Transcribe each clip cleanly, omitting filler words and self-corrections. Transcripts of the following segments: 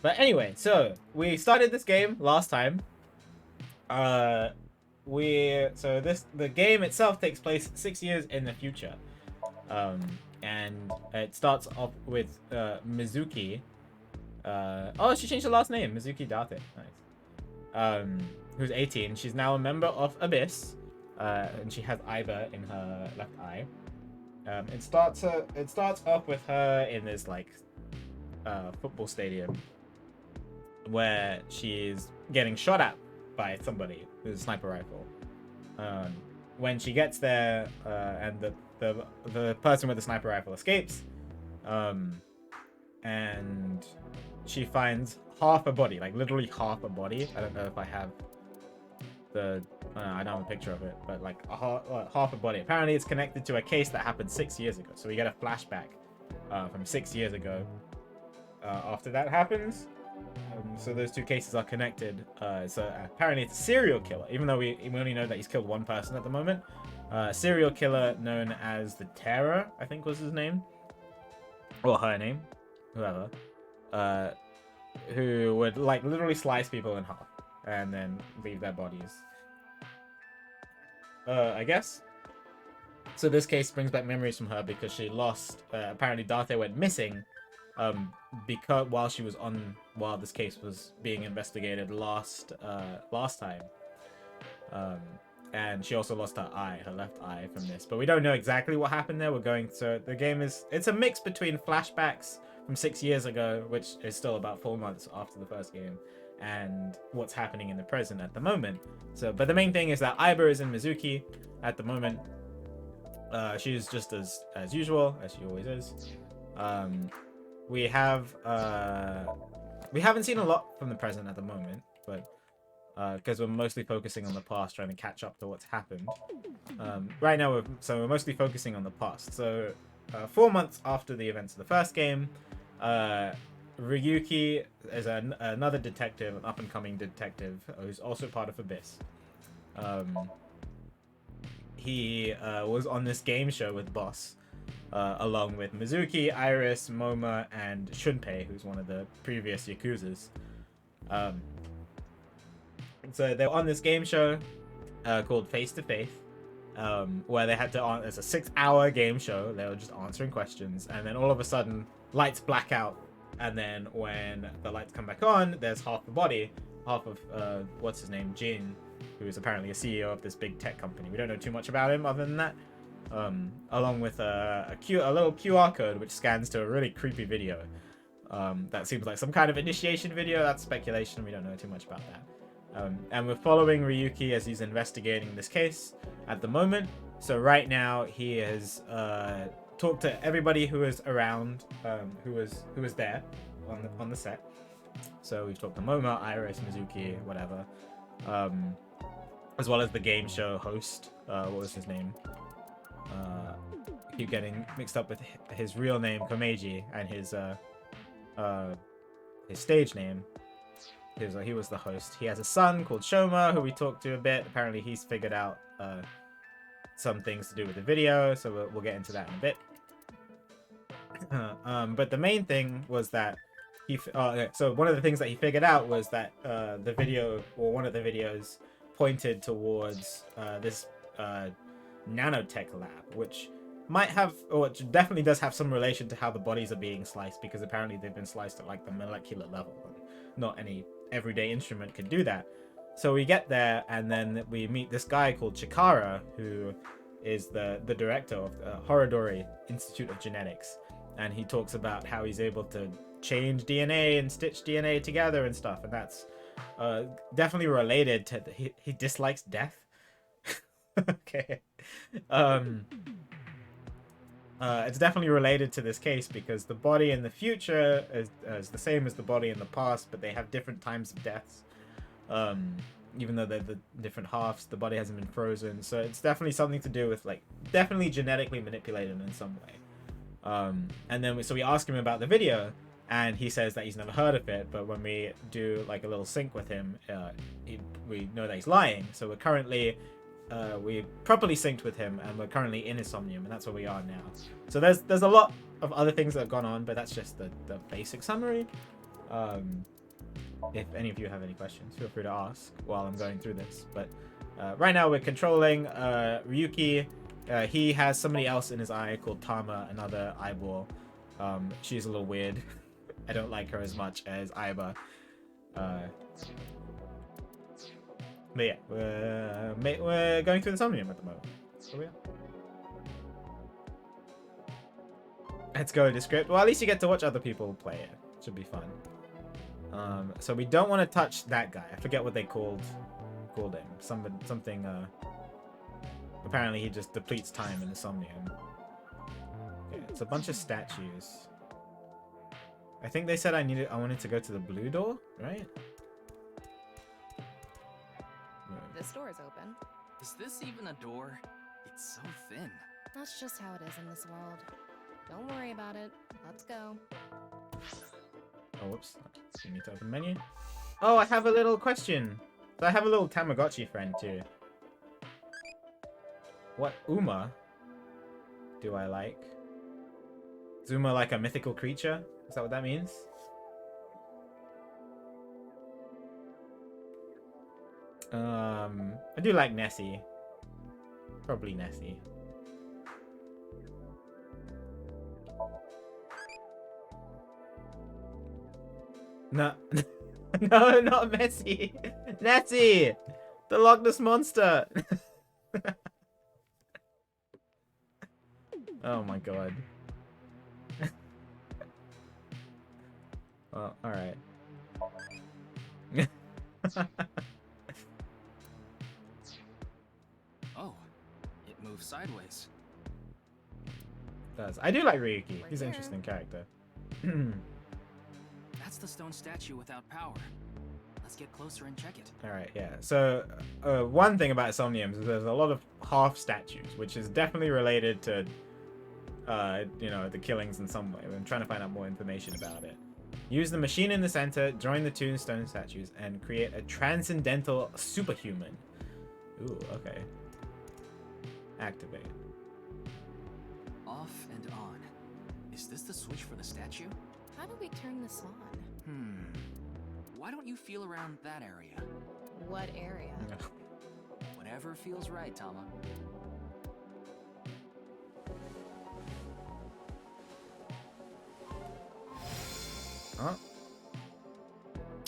But anyway, so we started this game last time. The game itself takes place 6 years in the future. And it starts off with Mizuki. Oh, she changed her last name, Mizuki Date. Nice. Who's 18. She's now a member of Abyss, and she has Iva in her left eye. It starts off with her in this like football stadium where she's getting shot at by somebody with a sniper rifle. When she gets there, and the person with the sniper rifle escapes, and she finds half a body, like literally half a body. I don't know if I have I don't have a picture of it, but like half a body. Apparently it's connected to a case that happened 6 years ago. So we get a flashback from 6 years ago after that happens. So those two cases are connected. So apparently it's a serial killer, even though we only know that he's killed one person at the moment. Serial killer known as the Terror, I think was his name. Or her name. Whoever. Who would like literally slice people in half and then leave their bodies. I guess. So this case brings back memories from her because she lost. Apparently, Date went missing, because while this case was being investigated last time. And she also lost her left eye from this. But we don't know exactly what happened there. So the game it's a mix between flashbacks from 6 years ago, which is still about 4 months after the first game, and what's happening in the present at the moment. But the main thing is that Iba is in Mizuki at the moment. She's just as usual, as she always is. We haven't seen a lot from the present at the moment, but because we're mostly focusing on the past, trying to catch up to what's happened. Right now, we're mostly focusing on the past. So 4 months after the events of the first game, Ryuki is another detective, an up-and-coming detective, who's also part of Abyss. He was on this game show with Boss, along with Mizuki, Iris, Moma, and Shunpei, who's one of the previous Yakuzas. So they were on this game show called Face to Face, where they had to it's a 6-hour game show. They were just answering questions, and then all of a sudden lights black out, and then when the lights come back on, there's half the body, half of what's his name, Jin, who is apparently a CEO of this big tech company. We don't know too much about him other than that, along with a little QR code which scans to a really creepy video. That seems like some kind of initiation video. That's speculation. We don't know too much about that. And we're following Ryuki as he's investigating this case at the moment. So right now he has talked to everybody who is around, who was there on the set. So we've talked to Moma, Iris, Mizuki, whatever, as well as the game show host. What was his name? I keep getting mixed up with his real name, Komeiji, and his stage name. He was the host. He has a son called Shoma, who we talked to a bit. Apparently, he's figured out some things to do with the video, so we'll get into that in a bit. But the main thing was that so one of the things that he figured out was that the video, or one of the videos, pointed towards this nanotech lab, which might have, or which definitely does have some relation to how the bodies are being sliced, because apparently they've been sliced at like the molecular level. Not any everyday instrument could do that. So we get there, and then we meet this guy called Chikara, who is the director of the Horodori Institute of Genetics, and he talks about how he's able to change DNA and stitch DNA together and stuff, and that's definitely related to he dislikes death. Okay. It's definitely related to this case because the body in the future is the same as the body in the past, but they have different times of deaths. Even though they're the different halves, the body hasn't been frozen. So it's definitely something to do with, like, definitely genetically manipulated in some way. And then we ask him about the video, and he says that he's never heard of it, but when we do like a little sync with him, we know that he's lying. So we're currently we properly synced with him, and we're currently in his Somnium, and that's where we are now. So there's a lot of other things that have gone on, but that's just the basic summary. if any of you have any questions, feel free to ask while I'm going through this. But right now we're controlling Ryuki. He has somebody else in his eye called Tama, another eyeball. She's a little weird. I don't like her as much as Aiba. But yeah, we're going through the Somnium at the moment. So yeah. Let's go to script. Well, at least you get to watch other people play it. Should be fun. So we don't want to touch that guy. I forget what they called him. Something. Apparently he just depletes time in the Somnium. Okay, it's a bunch of statues. I think they said I wanted to go to the blue door, right? This door is open. Is this even a door? It's so thin. That's just how it is in this world. Don't worry about it. Let's go. Oh, whoops. You need to open menu. Oh, I have a little question. So I have a little Tamagotchi friend too. What Uma do I like? Is Uma like a mythical creature? Is that what that means? I do like Nessie. Probably Nessie. No, no, not Messi. Nessie, the Loch Ness monster. Oh my god. Well, all right. Oh, it moves sideways. Does I do like Ryuki. He's an interesting character. That's the stone statue without power. Let's get closer and check it. Alright, yeah. So, one thing about Somniums is there's a lot of half statues, which is definitely related to, you know, the killings in some way. I'm trying to find out more information about it. Use the machine in the center, join the two stone statues, and create a transcendental superhuman. Ooh, okay. Activate. Off and on. Is this the switch for the statue? How do we turn this on? Why don't you feel around that area? What area? Whatever feels right, Tama. Huh?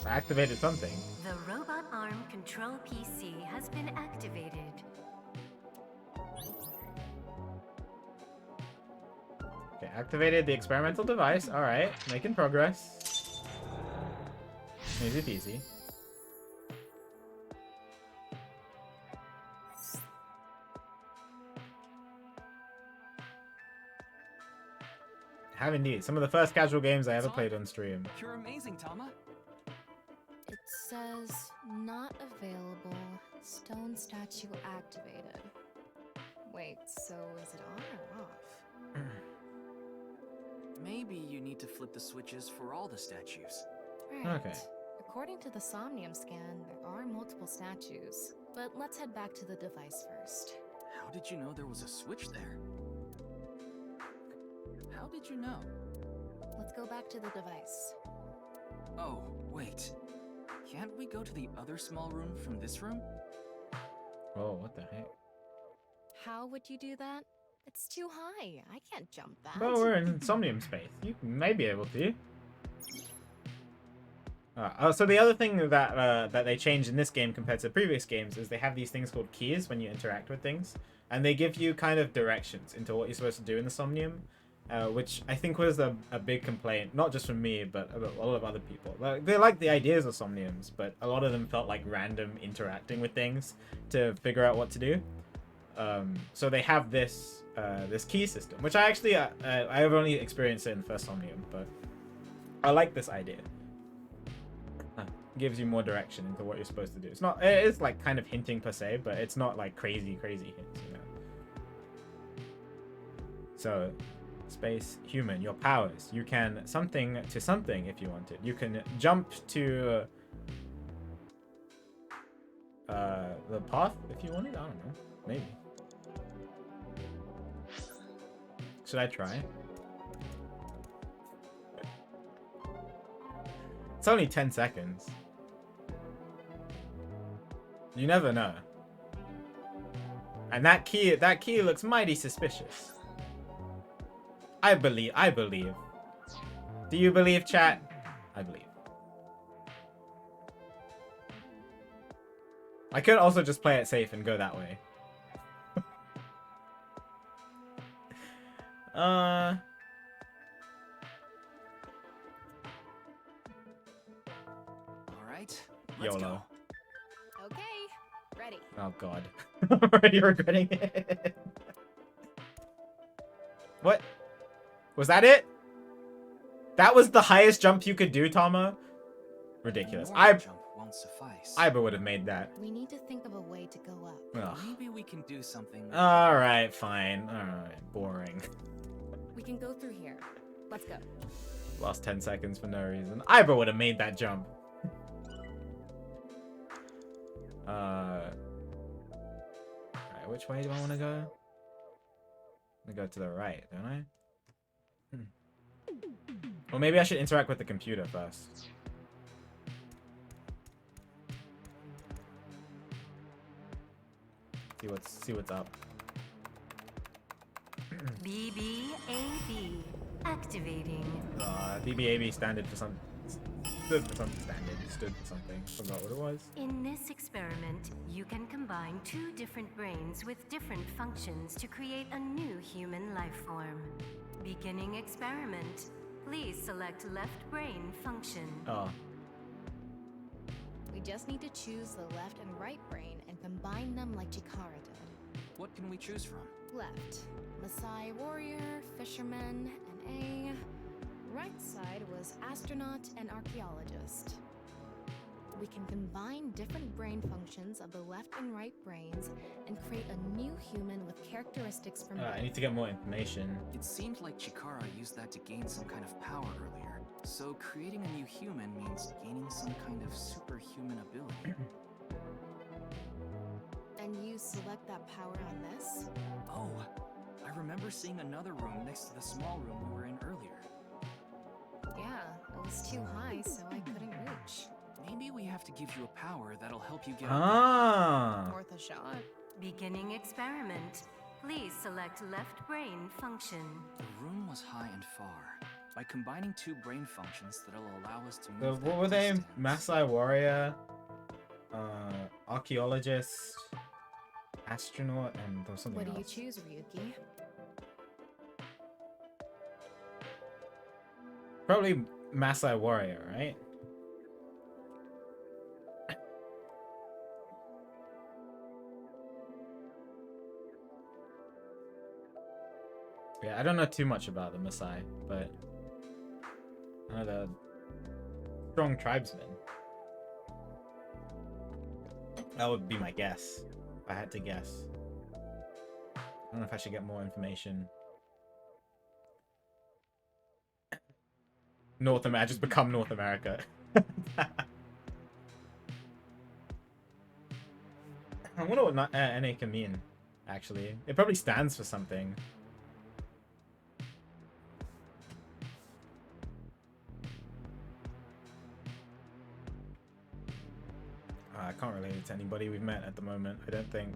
I activated something. The robot arm control PC has been activated. Okay, activated the experimental device. Alright, making progress. Easy peasy. Have indeed. Some of the first casual games I ever played on stream. You're amazing, Tama. It says not available. Stone statue activated. Wait, so is it on or off? Maybe you need to flip the switches for all the statues. Right. Okay. According to the Somnium scan, there are multiple statues. But let's head back to the device first. How did you know there was a switch there? How did you know? Let's go back to the device. Oh, wait. Can't we go to the other small room from this room? Oh, what the heck? How would you do that? It's too high. I can't jump that. Well, we're in Somnium space. You may be able to. So the other thing that that they changed in this game compared to previous games is they have these things called keys when you interact with things, and they give you kind of directions into what you're supposed to do in the Somnium, which I think was a big complaint, not just from me, but a lot of other people. They like the ideas of Somniums, but a lot of them felt like random interacting with things to figure out what to do. So they have this this key system, which I actually I've only experienced it in the first Somnium, but I like this idea. Gives you more direction into what you're supposed to do. It's not, it's like kind of hinting per se, but it's not like crazy hints, you know. So, space, human, your powers. You can something to something if you wanted. You can jump to the path if you wanted. I don't know, maybe. Should I try? It's only 10 seconds. You never know. And that key looks mighty suspicious. I believe. Do you believe, chat? I believe. I could also just play it safe and go that way. All right. Let's YOLO. go. Okay, ready. Oh god. I'm already regretting it. What? Was that it? That was the highest jump you could do, Tomo? Ridiculous. A normal jump won't suffice. Iber would have made that. We need to think of a way to go up. Ugh. Maybe we can do something. Alright, fine. Alright, boring. We can go through here. Let's go. Lost 10 seconds for no reason. Iber would have made that jump. Alright, which way do I want to go? I go to the right, don't I? Or maybe I should interact with the computer first. See what's up. BBAB activating. BBAB stood for something standard. Stood for something. Forgot what it was. In this experiment, you can combine two different brains with different functions to create a new human life form. Beginning experiment. Please select left brain function. Oh. We just need to choose the left and right brain and combine them like Chikara did. What can we choose from? Left, Maasai warrior, fisherman, and A. Right side was astronaut and archaeologist. We can combine different brain functions of the left and right brains and create a new human with characteristics from I need to get more information. It seemed like Chikara used that to gain some kind of power earlier. So creating a new human means gaining some kind of superhuman ability. And you select that power on this? Oh, I remember seeing another room next to the small room we were in earlier. Yeah, it was too high, so I couldn't reach. Maybe we have to give you a power that'll help you get Ah. Worth a shot. Beginning experiment. Please select left brain function. The room was high and far. By combining two brain functions that'll allow us to So move what that were they? distance. Maasai warrior, archaeologist, astronaut, and there was something What do you else. choose, Ryuki? Probably Maasai warrior, right? Yeah, I don't know too much about the Maasai, but I know they're strong tribesmen. That would be my guess, if I had to guess. I don't know if I should get more information. North America, just become North America. I wonder what NA can mean, actually. It probably stands for something. I can't relate it to anybody we've met at the moment, I don't think.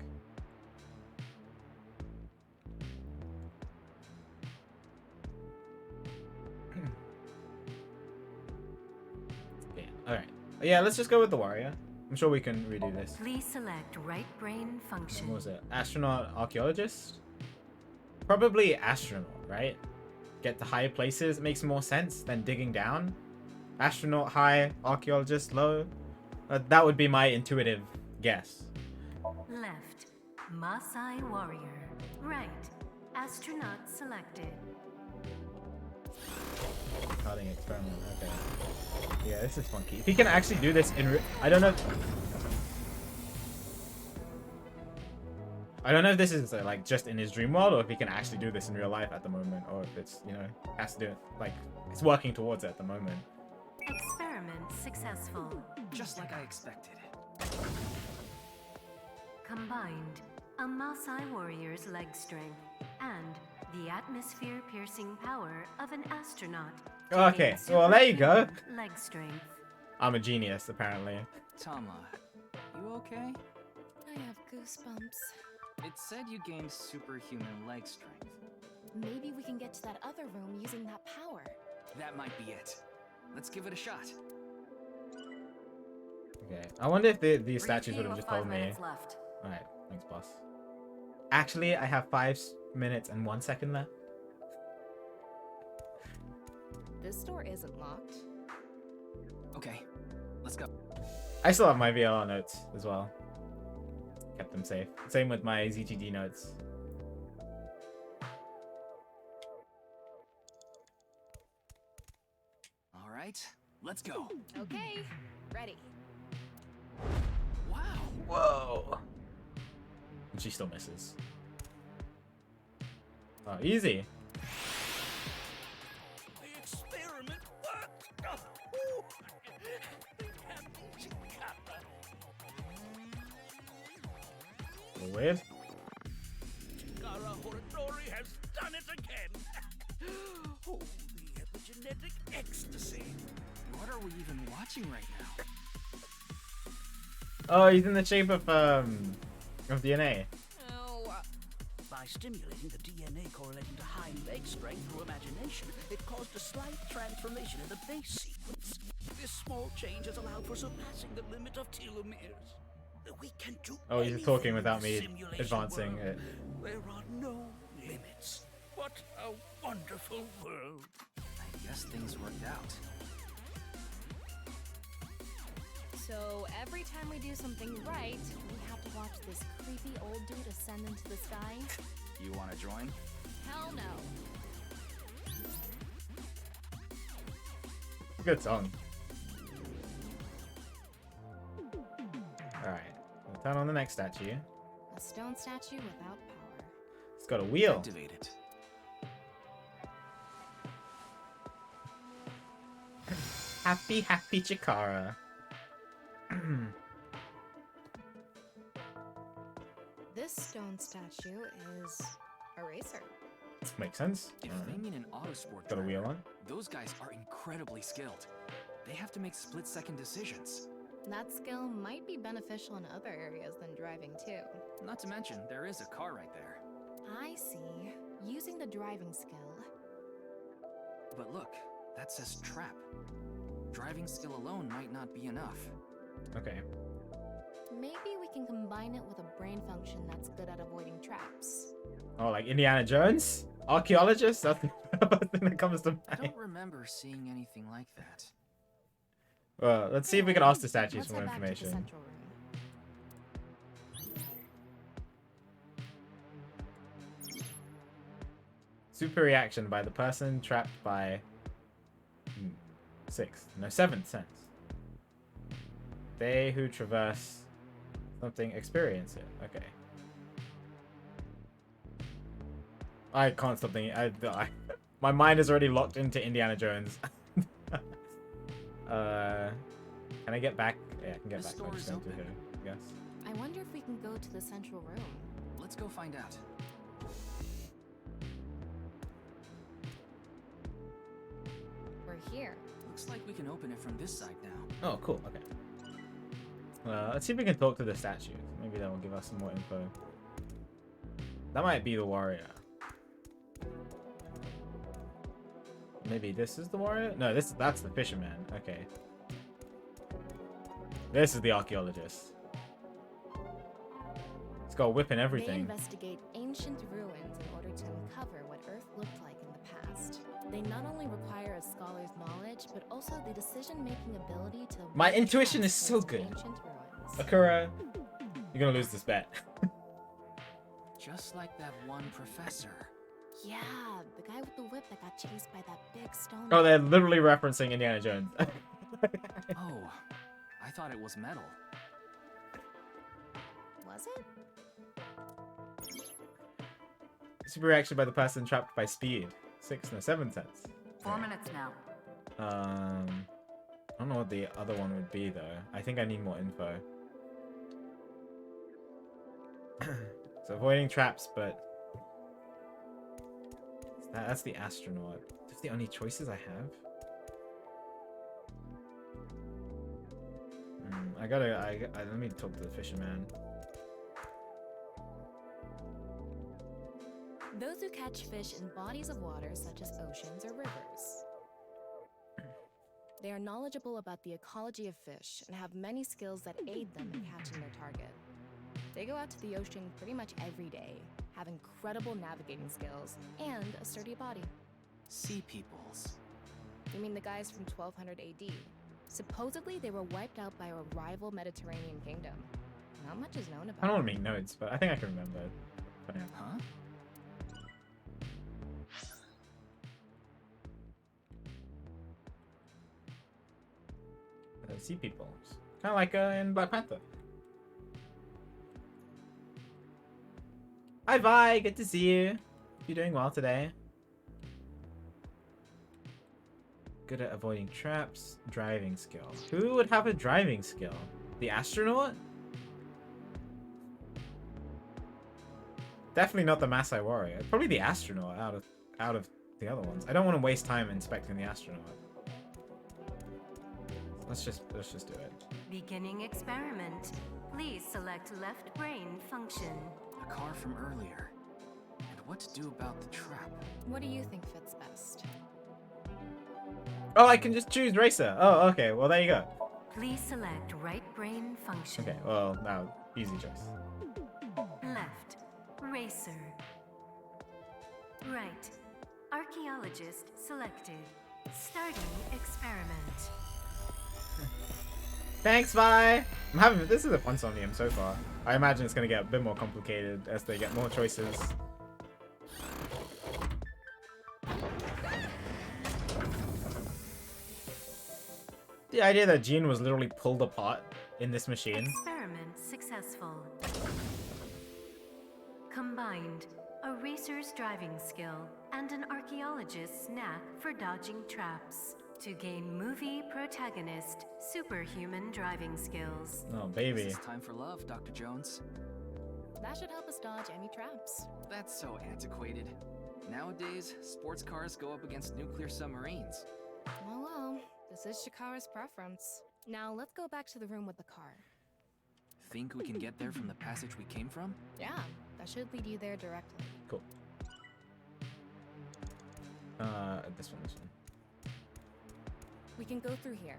Yeah, alright. Yeah, let's just go with the warrior. I'm sure we can redo this. Please select right brain function. What was it? Astronaut, archaeologist? Probably astronaut, right? Get to higher places. It makes more sense than digging down. Astronaut high, archaeologist low. That would be my intuitive guess. Left, Maasai warrior. Right, astronaut selected. Cutting experiment. Okay. Yeah, this is funky. If he can actually do this in I don't know. I don't know if this is like just in his dream world or if he can actually do this in real life at the moment, or if it's, you know, has to do it like it's working towards it at the moment. Experiment successful. Just like I expected. Combined, a Maasai warrior's leg strength and the atmosphere-piercing power of an astronaut. to Okay, gain well there you go. superhuman leg strength. I'm a genius, apparently. Tama, you okay? I have goosebumps. It said you gained superhuman leg strength. Maybe we can get to that other room using that power. That might be it. Let's give it a shot. Okay. I wonder if these statues would have just told me. Left. Alright, thanks, boss. Actually, I have 5 minutes and 1 second left. This door isn't locked. Okay, let's go. I still have my VLR notes as well. Kept them safe. Same with my ZTD notes. All right, let's go. Okay, ready. Wow. Whoa! And she still misses. Oh, easy. The experiment worked. A little weird. Chikara Horadori has done it again. Oh, the epigenetic ecstasy. What are we even watching right now? Oh, he's in the shape of DNA. Oh, By stimulating the DNA correlating to high leg strength through imagination, it caused a slight transformation in the base sequence. This small change has allowed for surpassing the limit of telomeres. We can do Oh, he's anything talking in without the me simulation advancing world. it. There are no limits. What a wonderful world. I guess things worked out. so every time we do something right, we have to watch this creepy old dude ascend into the sky? You want to join? Hell no. Good song. Alright. We'll turn on the next statue. A stone statue without power. It's got a wheel. Activate it. Happy, happy Chikara. This stone statue is a racer. Makes sense. If Alright. they mean an autosport Got a wheel driver, on. those guys are incredibly skilled. They have to make split-second decisions. That skill might be beneficial in other areas than driving too. Not to mention, there is a car right there. I see. Using the driving skill. But look, that says trap. Driving skill alone might not be enough. Okay. Maybe we can combine it with a brain function that's good at avoiding traps. Oh, like Indiana Jones? Archaeologist? That's the first thing that comes to I mind. don't remember seeing anything like that. Well, let's see if we can ask the statues Let's for more head back to the information. central room. Super reaction by the person trapped by seventh sense. They who traverse something experience it. Okay. I can't stop thinking. My mind is already locked into Indiana Jones. Can I get back? Yeah, I can get This back. door I'm just is going to open. here, I guess. I wonder if we can go to the central room. Let's go find out. We're here. Looks like we can open it from this side now. Oh, cool. Okay. Let's see if we can talk to the statues. Maybe that will give us some more info. That might be the warrior. Maybe this is the warrior? No, that's the fisherman. Okay. This is the archaeologist. It's got a whip and They everything. investigate ancient ruins in order to uncover what Earth looked like in the past. They not only require a scholar's knowledge, but also the decision-making ability to... My avoid intuition traps is so placed in good. ancient ruins. Akira, you're gonna lose this bet. Just like that one professor. Yeah, the guy with the whip that got chased by that big stone. Oh, they're literally referencing Indiana Jones. Oh, I thought it was metal. Was it? Super reaction by the person trapped by speed. 7 cents. 4 minutes now. I don't know what the other one would be though. I think I need more info. So avoiding traps, but that's the astronaut. That's the only choices I have. Let me talk to the fisherman. Those who catch fish in bodies of water such as oceans or rivers. They are knowledgeable about the ecology of fish and have many skills that aid them in catching their target. They go out to the ocean pretty much every day, have incredible navigating skills, and a sturdy body. Sea peoples. You mean the guys from 1200 AD? Supposedly, they were wiped out by a rival Mediterranean kingdom. Not much is known I about don't want them. to make notes, but I think I can remember. But yeah. Huh? Sea people. Kind of like in Black Panther. Hi Vi, good to see you. You doing well today? Good at avoiding traps. Driving skill. Who would have a driving skill? The astronaut? Definitely not the Maasai warrior. Probably the astronaut out of the other ones. I don't want to waste time inspecting the astronaut. Let's just do it. Beginning experiment. Please select left brain function. A car from earlier. And what to do about the trap? What do you think fits best? Oh, I can just choose racer. Oh, okay. Well, there you go. Please select right brain function. Okay. Well, now easy choice. Left. Racer. Right. Archaeologist selected. Starting experiment. Thanks, Vi. This is a fun Somnium so far. I imagine it's gonna get a bit more complicated as they get more choices. The idea that Jean was literally pulled apart in this machine. Experiment successful. Combined, a racer's driving skill and an archaeologist's knack for dodging traps to gain movie protagonist superhuman driving skills. Oh, baby. It's time for love, Dr. Jones. That should help us dodge any traps. That's so antiquated. Nowadays, sports cars go up against nuclear submarines. Oh well, this is Shikara's preference. Now let's go back to the room with the car. Think we can get there from the passage we came from? Yeah, that should lead you there directly. Cool. This one. We can go through here.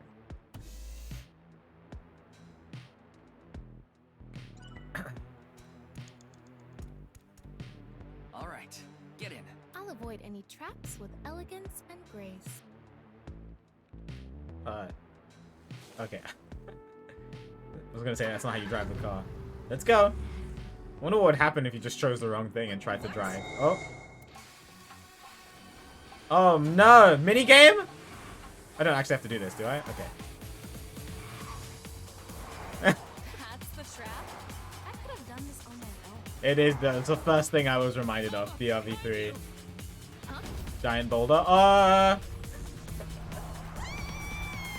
All right, get in. I'll avoid any traps with elegance and grace. Okay. I was gonna say that's not how you drive the car. Let's go. Wonder what would happen if you just chose the wrong thing and tried to drive. Oh. Oh no! Minigame? I don't actually have to do this, do I? Okay. That's the trap? I could have done this on my own. It is it's the first thing I was reminded of. BRV3. Huh? Giant boulder.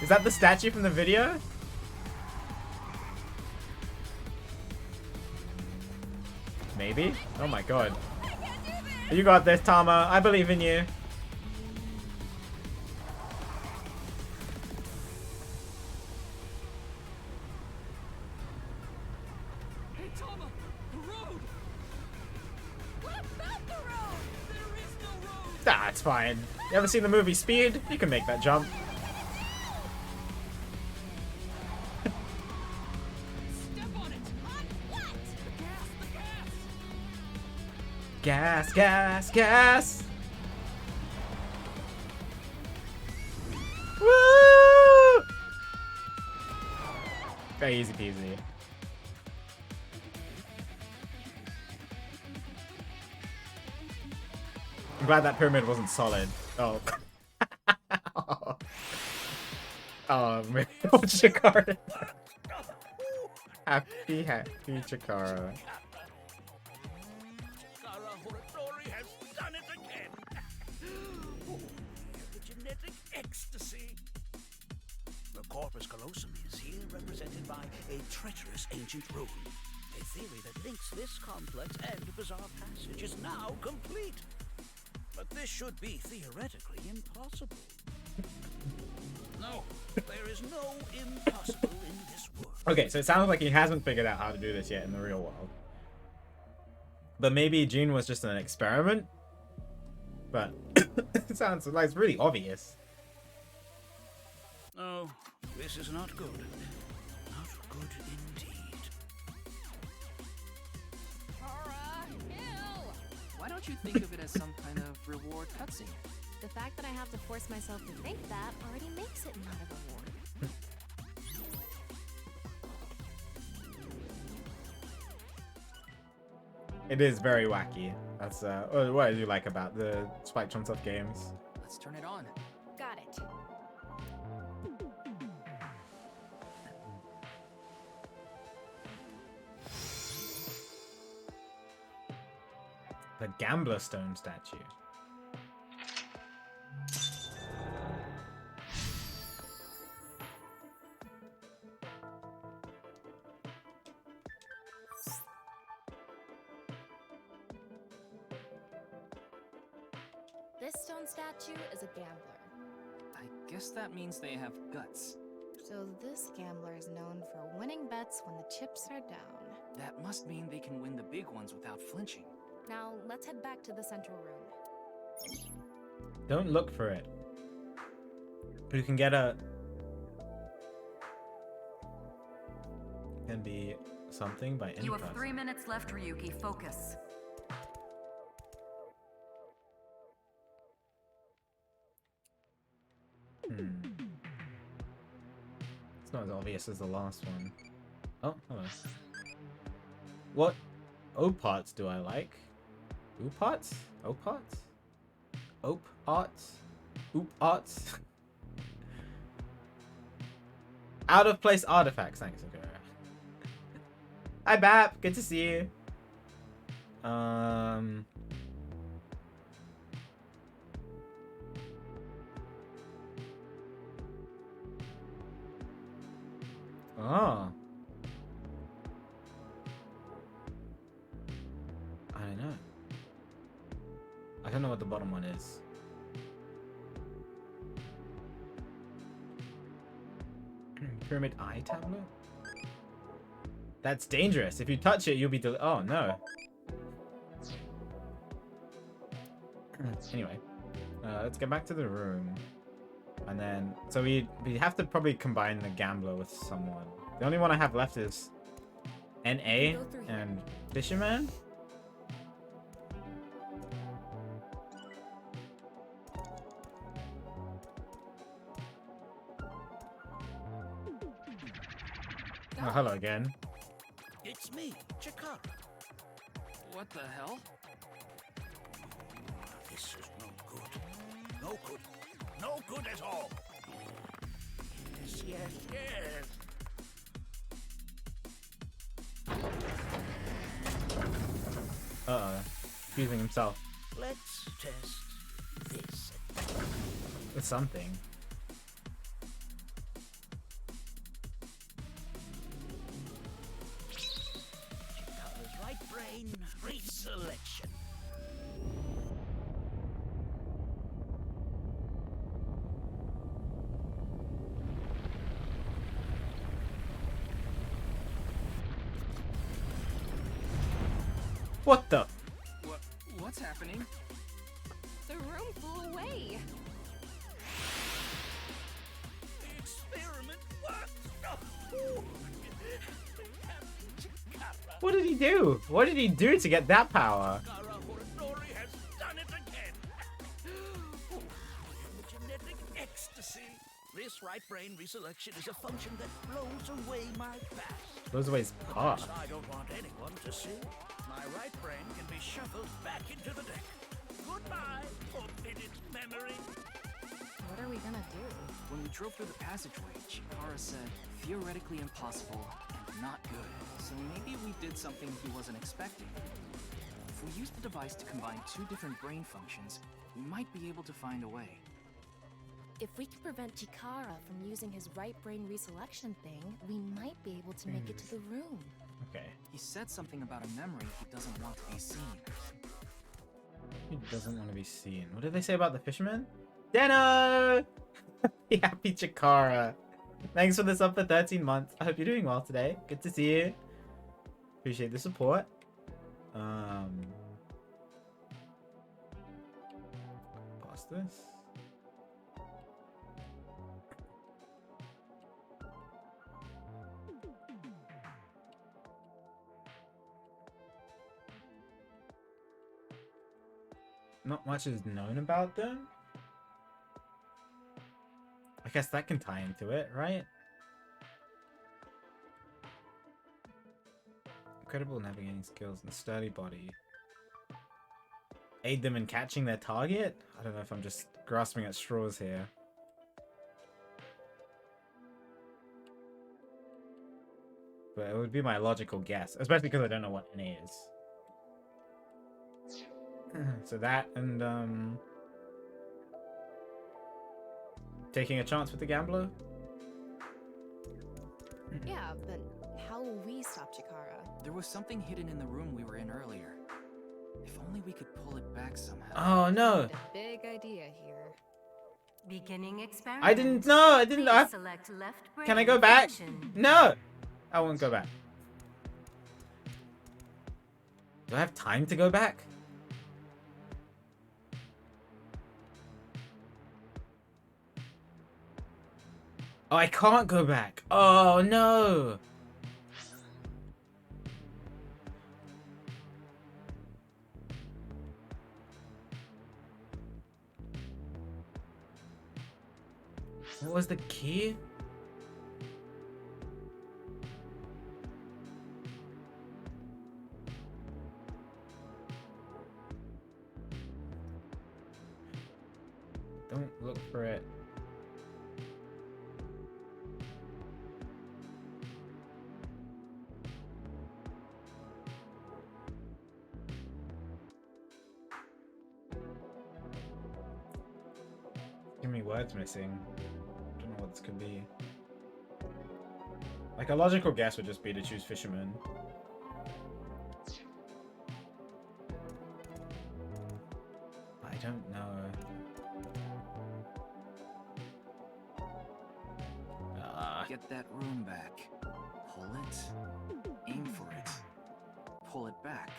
Is that the statue from the video? Maybe? Oh my god. You got this, Tama. I believe in you. Hey, Tama! The road! What about the road? There is no road! That's fine. You ever seen the movie Speed? You can make that jump. Step on it! On what? The gas! The gas! Gas, gas, gas! Woo! Very easy peasy. I'm glad that pyramid wasn't solid. Oh. Oh, maybe Chikara. Happy Chikara. Kara Horatori has done it again! Oh, the genetic ecstasy! The corpus callosum is here represented by a treacherous ancient rune. A theory that links this complex and bizarre passage is now complete. But this should be theoretically impossible. No, there is no impossible in this world. Okay, so it sounds like he hasn't figured out how to do this yet in the real world. But maybe June was just an experiment. But it sounds like it's really obvious. Oh, this is not good. Not good indeed. Kara, kill! Why don't you think of it as some kind of reward cutscene? The fact that I have to force myself to think that already makes it not a reward. It is very wacky. That's what do you like about the Spike Chunsoft games? Let's turn it on. Got it. The Gambler Stone statue. This stone statue is a gambler. I guess that means they have guts. So this gambler is known for winning bets when the chips are down. That must mean they can win the big ones without flinching. Now, let's head back to the central room. Don't look for it. You can get a... Can be something by any You have person. 3 minutes left, Ryuki. Focus. It's not as obvious as the last one. Oh, hello. What O-parts do I like? O-parts? O-parts? Ope-arts? Oop-arts? Out of place artifacts, thanks, okay. Hi Bap, good to see you. Oh. I don't know. I don't know what the bottom one is. Pyramid Eye tablet? That's dangerous. If you touch it, you'll be oh no. Anyway, let's get back to the room. And then, so we have to probably combine the gambler with someone. The only one I have left is NA and Fisherman. Oh, hello again. It's me, Chikara. What the hell? This is no good. No good. No good at all. Yes, yes, yes. Uh-oh. Confusing himself Let's test this. with something. Chikara's right brain reselection. What the? What's happening? The room flew away. The experiment worked. Oh. Chikara. What did he do? What did he do to get that power? Chikara Horinori has done it again. Oh, the genetic ecstasy. This right brain reselection is a function that blows away my past. Those ways past. I don't want anyone to see. My right brain can be shuffled back into the deck. Goodbye, forbidden memory. What are we gonna do? When we drove through the passageway, Chikara said, theoretically impossible and not good. So maybe we did something he wasn't expecting. If we use the device to combine two different brain functions, we might be able to find a way. If we can prevent Chikara from using his right brain reselection thing, we might be able to make it to the room. Okay. He said something about a memory he doesn't want to be seen. He doesn't want to be seen. What did they say about the fisherman? Deno! Happy Chikara. Thanks for the sub for 13 months. I hope you're doing well today. Good to see you. Appreciate the support. Past this. Not much is known about them. I guess that can tie into it, right? Incredible navigating skills and sturdy body. Aid them in catching their target? I don't know if I'm just grasping at straws here. But it would be my logical guess, especially because I don't know what NA is. So that and taking a chance with the gambler? Yeah, but how will we stop Chikara? There was something hidden in the room we were in earlier. If only we could pull it back somehow. Oh no! A big idea here. Beginning experiment. I didn't know! I didn't know! Please select left brain Can I go back? function. No! I won't go back. Do I have time to go back? Oh, I can't go back. Oh, no. What was the key? Don't look for it. Too many words missing. Don't know what this could be. Like a logical guess would just be to choose fisherman. I don't know. Get that room back. Pull it. Aim for it. Pull it back.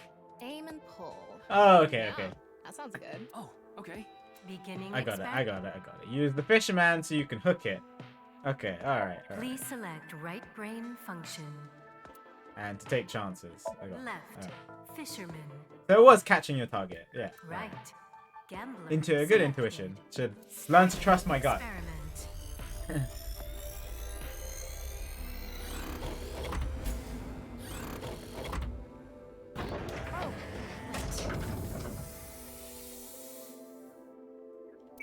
Aim and pull. Oh, okay, okay. That sounds good. Oh, okay. Beginning I got it, I experiment. got it, I got it. Use the fisherman so you can hook it. Okay, alright, alright. Please select right brain function. And to take chances. I got it. Left. Alright. Fisherman. So it was catching your target, yeah. Right. Gambler. Into a good selected. intuition. Should learn to trust my gut. Experiment.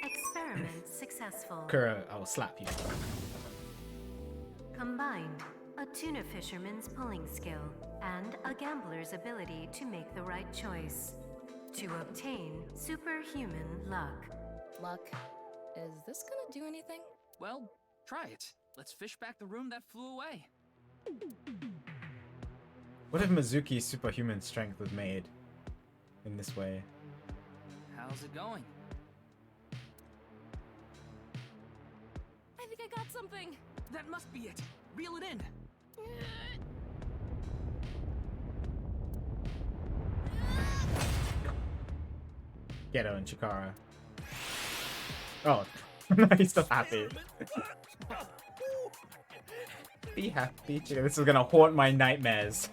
Experiment successful. Kuro, I will slap you. Combined, a tuna fisherman's pulling skill and a gambler's ability to make the right choice. To obtain superhuman luck. Luck. Is this gonna do anything? Well, try it. Let's fish back the room that flew away. What if Mizuki's superhuman strength was made in this way? How's it going? I think I got something. That must be it. Reel it in. Ghetto and Chikara. Oh, he's still happy. Be happy, Chikara. This is gonna haunt my nightmares.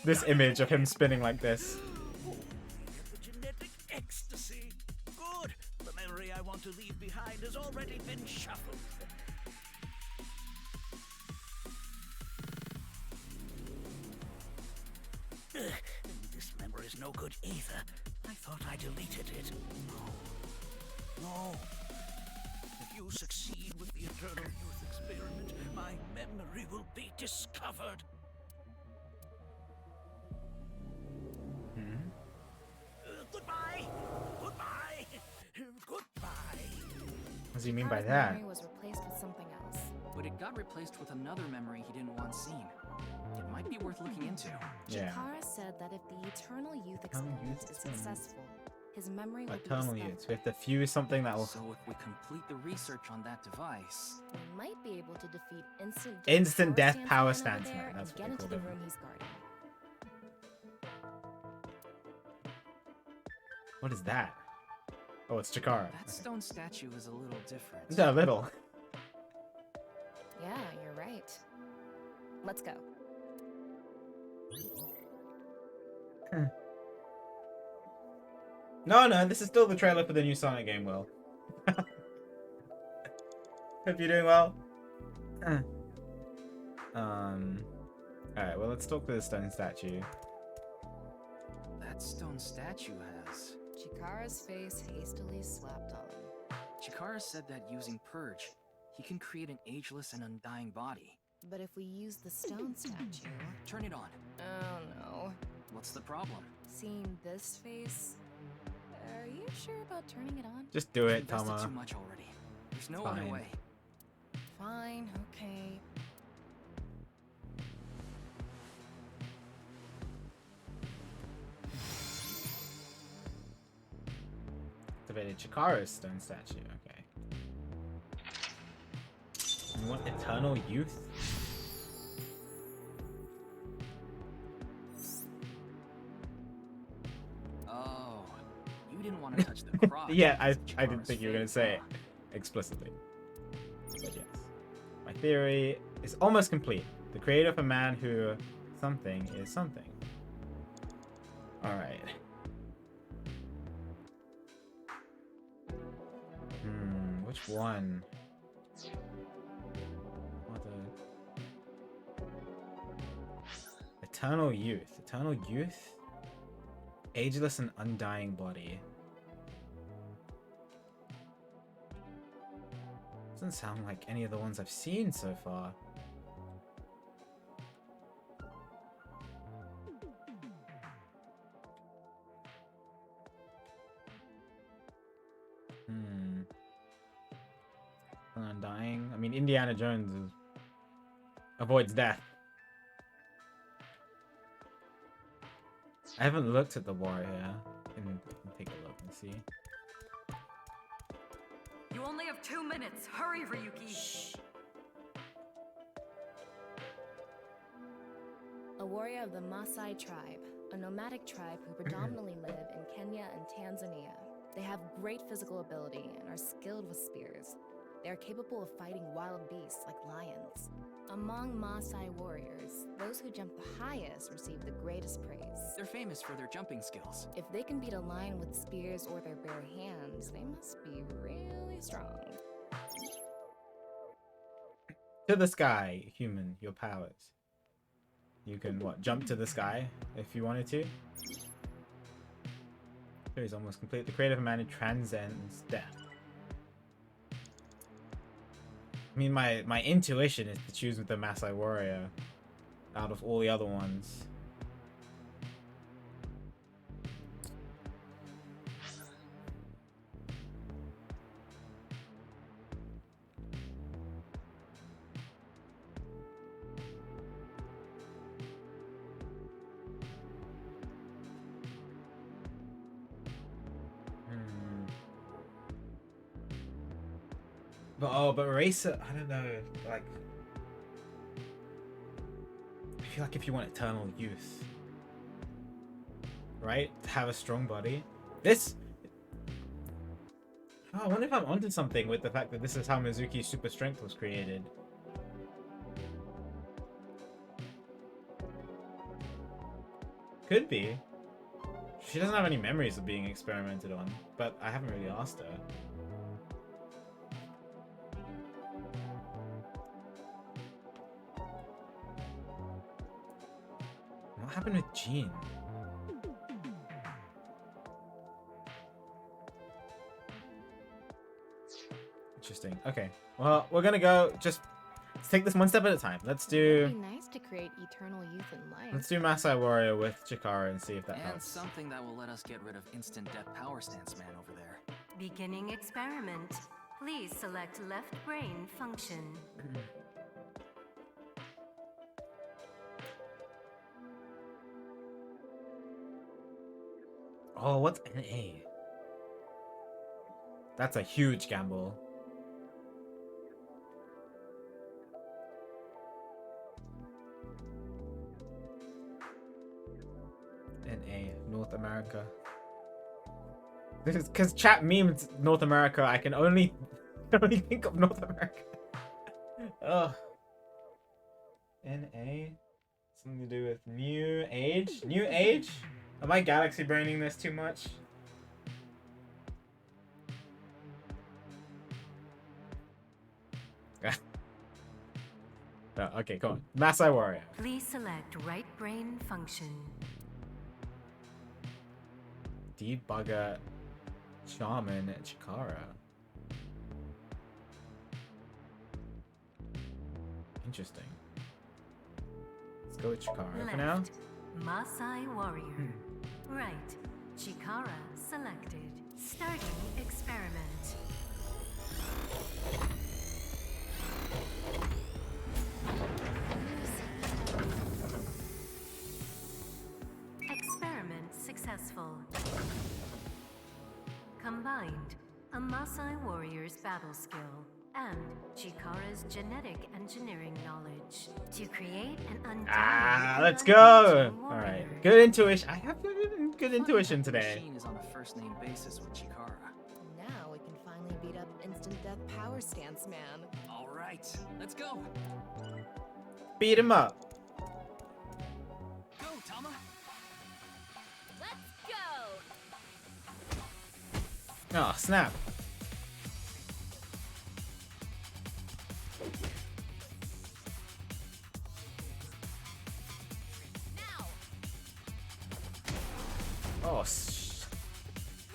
This image of him spinning like this. The genetic ecstasy. Good. The memory I want to leave behind has already been shuffled. This memory's no good either. I thought I deleted it. No. If you succeed with the Eternal Youth experiment, my memory will be discovered. Goodbye! Goodbye! Goodbye! What does he mean by Chikara's that? memory was replaced with something else. But it got replaced with another memory he didn't want seen. It might be worth looking into. Yeah. Chikara said that if the Eternal Youth Eternal experiment Youth is experiment. successful, his memory will be Eternal discovered. Youth. We have to fuse something that will... So if we complete the research on that device, We might be able to defeat Instant death power stance man over stance there man, that's and what get they into called the him. room he's guarding. What is that? Oh, it's Chikara. That stone statue is a little different. A little. Yeah, you're right. Let's go. No, this is still the trailer for the new Sonic game, Will. Hope you're doing well. Alright, well, let's talk to the stone statue. That stone statue has... Chikara's face hastily slapped on. Chikara said that using Purge, he can create an ageless and undying body. But if we use the stone statue... Turn it on. Oh no. What's the problem? Seeing this face... Are you sure about turning it on? Just do it, Invested Tama. too much already. There's no Fine. other way. Fine, okay. Activated Chikara's stone statue, okay. You want eternal youth? Oh, you didn't want to touch the cross. Yeah, I because didn't Chikara's think you were gonna fake, say it huh? explicitly. But yes. My theory is almost complete. The creator of a man who something is something. Alright. Which one? What the... Eternal youth. Eternal youth? Ageless and undying body. Doesn't sound like any of the ones I've seen so far. Undying. I mean, Indiana Jones avoids death. I haven't looked at the warrior. Can take a look and see. You only have 2 minutes. Hurry, Ryuki. Shh. A warrior of the Maasai tribe, a nomadic tribe who predominantly live in Kenya and Tanzania. They have great physical ability and are skilled with spears. They are capable of fighting wild beasts like lions. Among Maasai warriors, those who jump the highest receive the greatest praise. They're famous for their jumping skills. If they can beat a lion with spears or their bare hands, they must be really strong. To the sky, human, your powers. You can, what, jump to the sky if you wanted to? He's almost complete. The creative man who transcends death. I mean, my intuition is to choose with the Maasai warrior out of all the other ones. But Racer, I don't know, like... I feel like if you want eternal youth, right? To have a strong body. This... Oh, I wonder if I'm onto something with the fact that this is how Mizuki's super strength was created. Could be. She doesn't have any memories of being experimented on, but I haven't really asked her. What happened with Jean? Interesting. Okay. Well, we're gonna go. Just let's take this one step at a time. Let's do. It'd be nice to create eternal youth in life. Let's do Maasai Warrior with Chikara and see if that And helps. something that will let us get rid of instant death power stance man over there. Beginning experiment. Please select left brain function. Oh, what's NA? That's a huge gamble. NA, North America. Because chat memes North America, I can only think of North America. Ugh. NA? Something to do with new age? New age? Am I galaxy braining this too much? Oh, okay, come on. Masai Warrior. Please select right brain function. Debugger, Shaman, and Chikara. Interesting. Let's go with Chikara for now. Left, Masai Warrior. Right, Chikara selected. Starting experiment. Experiment successful. Combined, a Masai warrior's battle skill and Chikara's genetic engineering knowledge to create an undying. Let's go! Alright, good intuition. I have good intuition today. Machine is on a first-name basis with Chikara. Now we can finally beat up instant death power stance man. All right, let's go. Beat him up. Go, Tama. Let's go! Oh, snap. Now! Oh,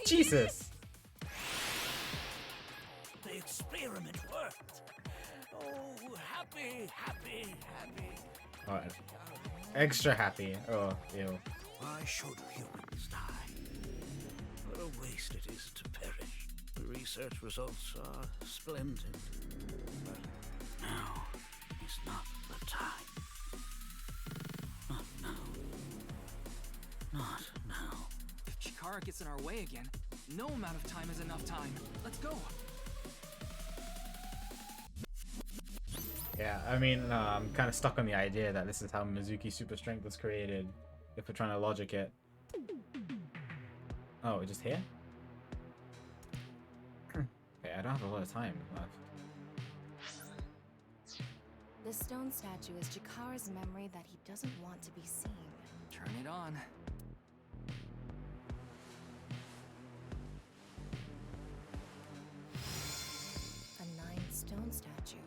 Jesus. The experiment worked. Oh, happy, happy, happy. Alright. Extra happy. Oh, ew. Why should humans die? What a waste it is to perish. The research results are splendid. But now is not the time. Not now. Not now. If Chikara gets in our way again, no amount of time is enough time. Let's go. Yeah, I mean, I'm kind of stuck on the idea that this is how Mizuki Super Strength was created, if we're trying to logic it. Oh, we're just here? Okay, I don't have a lot of time left. The stone statue is Chikara's memory that he doesn't want to be seen. Turn it on. A 9-stone statue.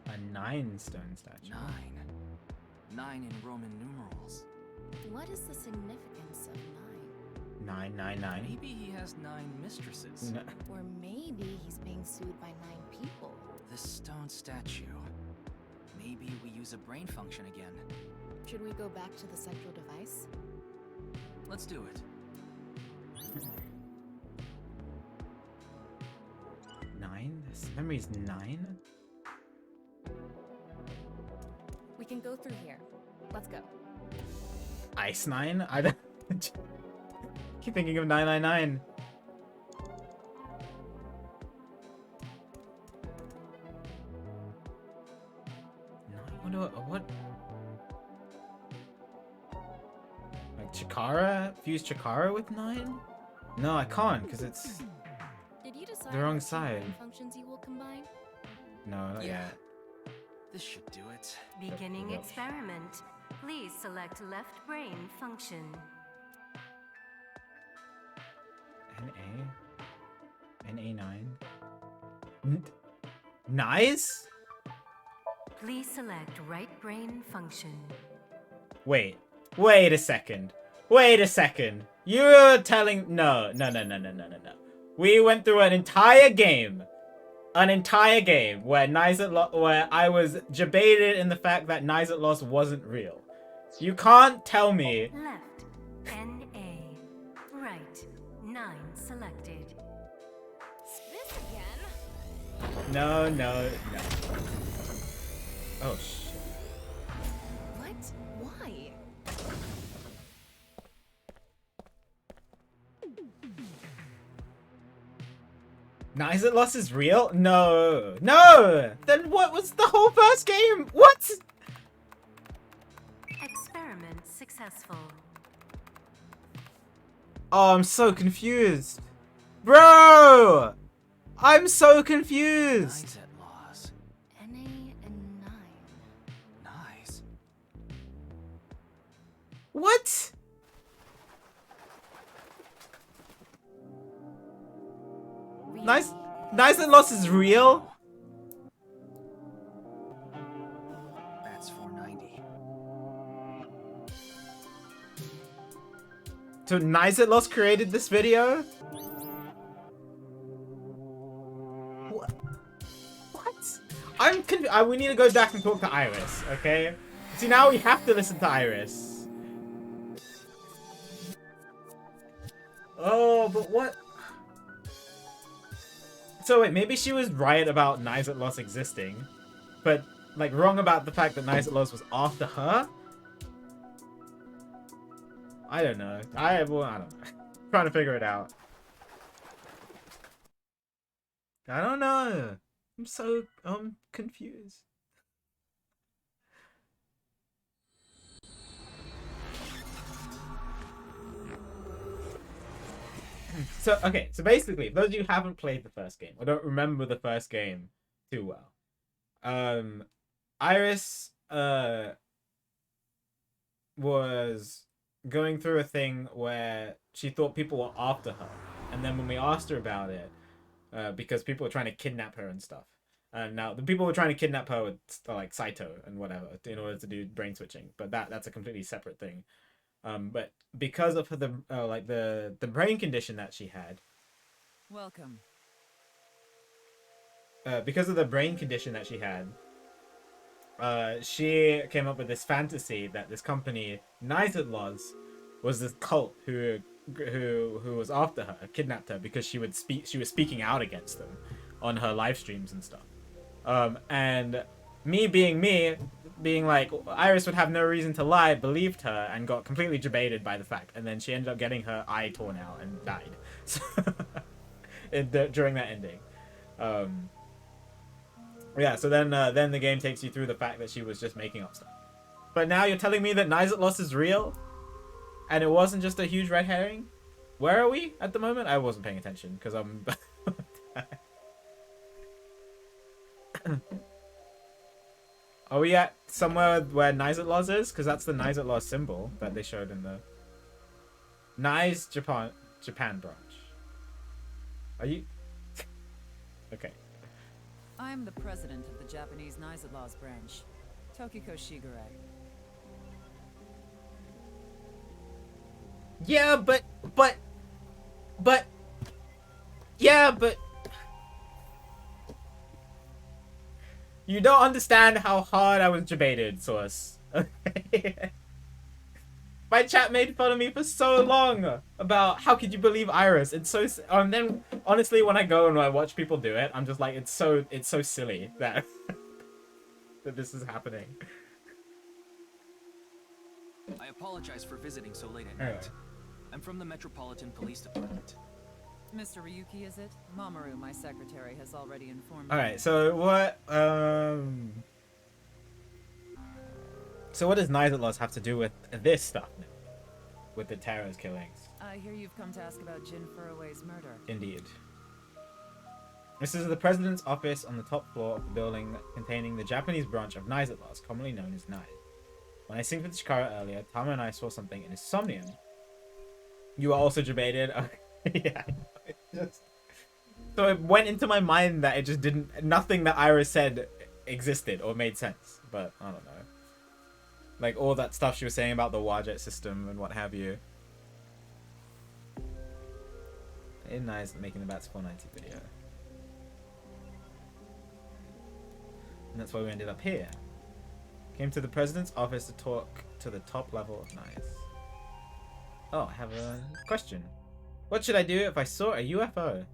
A 9-stone statue. 9. 9 in Roman numerals. What is the significance of 9? 999. Maybe he has 9 mistresses. No. Or maybe he's being sued by 9 people. This stone statue. Maybe we use a brain function again. Should we go back to the central device? Let's do it. 9? This memory's 9? We can go through here. Let's go. Ice 9? I don't... keep thinking of 999. No, what? Like Chikara? Fuse Chikara with 9? No, I can't, because it's... Did you decide The wrong what two side. brain functions you will combine? No, not Yeah. yet. This should do it. Beginning Yep. experiment. Please select left brain function. NA? NA9? Nice? Please select right brain function. Wait a second. Wait a second. You're telling... No. We went through an entire game where where I was debated in the fact that Nizet Loss wasn't real. You can't tell me... Left, NA. Right, 9 selected. This again? No. Oh, shit. What? Why? Nizet Loss is real? No. Then what was the whole first game? What? Experiment successful. Oh, I'm so confused. Bro! I'm so confused. Nice at laws. NA and 9. Nice. What? Nice and Lost is real? That's 490. So Nice and Lost created this video? What? We need to go back and talk to Iris, okay? See, now we have to listen to Iris. Oh, but what? So wait, maybe she was right about Nice at Lost existing, but like wrong about the fact that Nice at Lost was after her? I don't know. I don't know. Trying to figure it out. I don't know. I'm so confused. So okay, so basically, for those of you who haven't played the first game or don't remember the first game too well, Iris was going through a thing where she thought people were after her, and then when we asked her about it, because people were trying to kidnap her and stuff. And now the people were trying to kidnap her with like Saito and whatever in order to do brain switching, but that's a completely separate thing. But because of the brain condition that she had, Welcome. because of the brain condition that she had, she came up with this fantasy that this company, Nizatlos, was this cult who was after her, kidnapped her because she was speaking out against them on her live streams and stuff. And me being like, Iris would have no reason to lie, believed her and got completely debated by the fact, and then she ended up getting her eye torn out and died. So during that ending. Yeah, so then the game takes you through the fact that she was just making up stuff. But now you're telling me that Nizatlos is real? And it wasn't just a huge red herring? Where are we at the moment? I wasn't paying attention because I'm... Are we at somewhere where Nizatlos is? Because that's the Nizatlos symbol that they showed in the... Nice Japan branch. Are you... Okay. I'm the president of the Japanese Nizatlos branch, Tokiko Shigure. Yeah, but... You don't understand how hard I was debated, Source. Okay? My chat made fun of me for so long about how could you believe Iris? It's so... And then, honestly, when I go and I watch people do it, I'm just like, it's so silly that... that this is happening. I apologize for visiting so late at Anyway. night. I'm from the Metropolitan Police Department. Mr. Ryuki, is it? Mamoru, my secretary, has already informed me. Alright, so what, So what does Nizatlos have to do with this stuff now? With the Terra's killings? I hear you've come to ask about Jin Furue's murder. Indeed. This is the president's office on the top floor of the building containing the Japanese branch of Nizatlos, commonly known as Nize. When I synced with Chikara earlier, Tama and I saw something in his Somnium. You are also debated. Yeah. It just... So it went into my mind that it just didn't... Nothing that Iris said existed or made sense. But, I don't know. Like, all that stuff she was saying about the Warjet system and what have you. It's nice making the Bats 490 video. And that's why we ended up here. Came to the president's office to talk to the top level of Nice. Oh, I have a question. What should I do if I saw a UFO?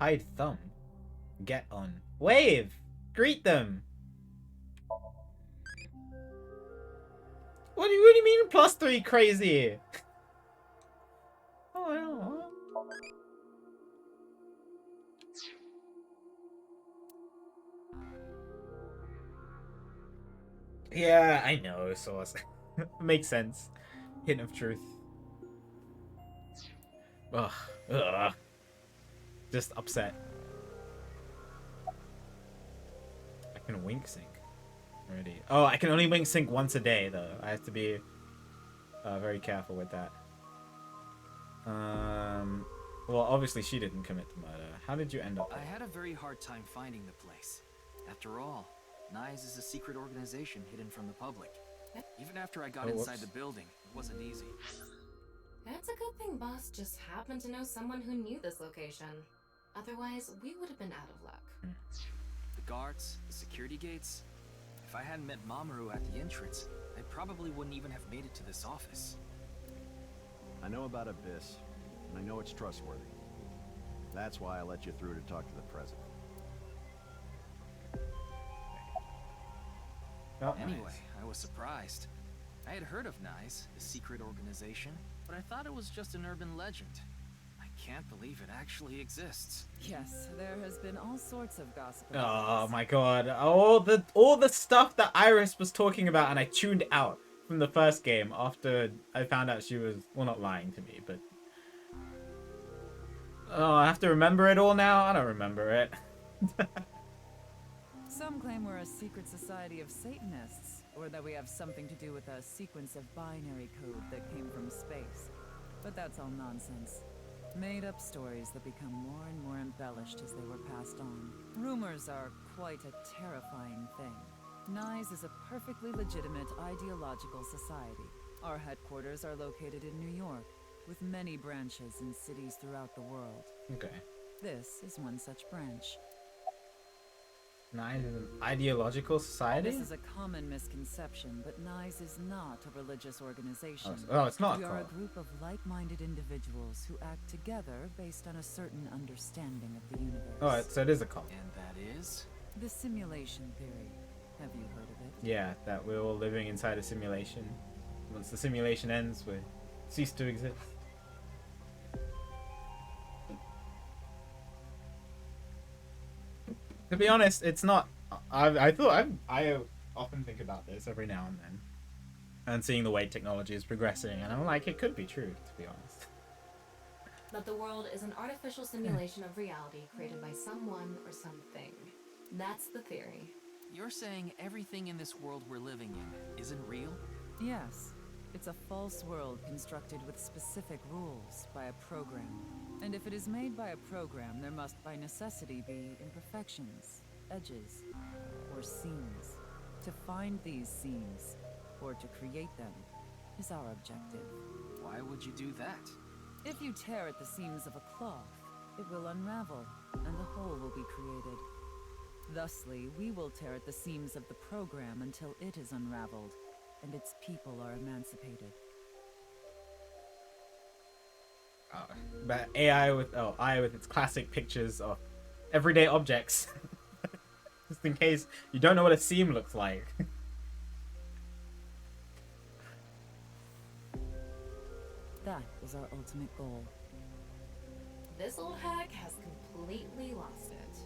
Hide thumb. Get on. Wave! Greet them! What do you mean +3 crazy? Oh, I don't know. Yeah, I know, Source. Makes sense. Hint of truth. Ugh. Ugh. just upset. I can wink sync. Already. Oh, I can only wink sync once a day though. I have to be very careful with that. Well, obviously she didn't commit the murder. How did you end up there? I had a very hard time finding the place. After all, NICE is a secret organization hidden from the public. Even after I got inside the building, it wasn't easy. That's a good thing Boss just happened to know someone who knew this location. Otherwise, we would have been out of luck. The guards, the security gates. If I hadn't met Mamoru at the entrance, I probably wouldn't even have made it to this office. I know about Abyss, and I know it's trustworthy. That's why I let you through to talk to the president. Oh, Anyway, nice. I was surprised. I had heard of NICE, the secret organization, but I thought it was just an urban legend. I can't believe it actually exists. Yes, there has been all sorts of gossip. Oh my god. All the stuff that Iris was talking about, and I tuned out from the first game after I found out she was, well, not lying to me, but oh, I have to remember it all now? I don't remember it. Some claim we're a secret society of Satanists, or that we have something to do with a sequence of binary code that came from space. But that's all nonsense. Made-up stories that become more and more embellished as they were passed on. Rumors are quite a terrifying thing. NICE is a perfectly legitimate ideological society. Our headquarters are located in New York, with many branches in cities throughout the world. Okay. This is one such branch. NICE is an ideological society? This is a common misconception, but NICE is not a religious organization. Oh, it's not We are a called. group of like-minded individuals who act together based on a certain understanding of the universe. Oh, so it is a cult. And that is? The simulation theory. Have you heard of it? Yeah, that we're all living inside a simulation. Once the simulation ends, we cease to exist. To be honest, it's not. I often think about this every now and then, and seeing the way technology is progressing, and I'm like, it could be true. To be honest. That the world is an artificial simulation of reality created by someone or something. That's the theory. You're saying everything in this world we're living in isn't real? Yes. It's a false world constructed with specific rules by a program. And if it is made by a program, there must by necessity be imperfections, edges, or seams. To find these seams, or to create them, is our objective. Why would you do that? If you tear at the seams of a cloth, it will unravel, and a hole will be created. Thusly, we will tear at the seams of the program until it is unraveled, and its people are emancipated. But AI with its classic pictures of everyday objects, just in case you don't know what a seam looks like. That is our ultimate goal. This old hack has completely lost it.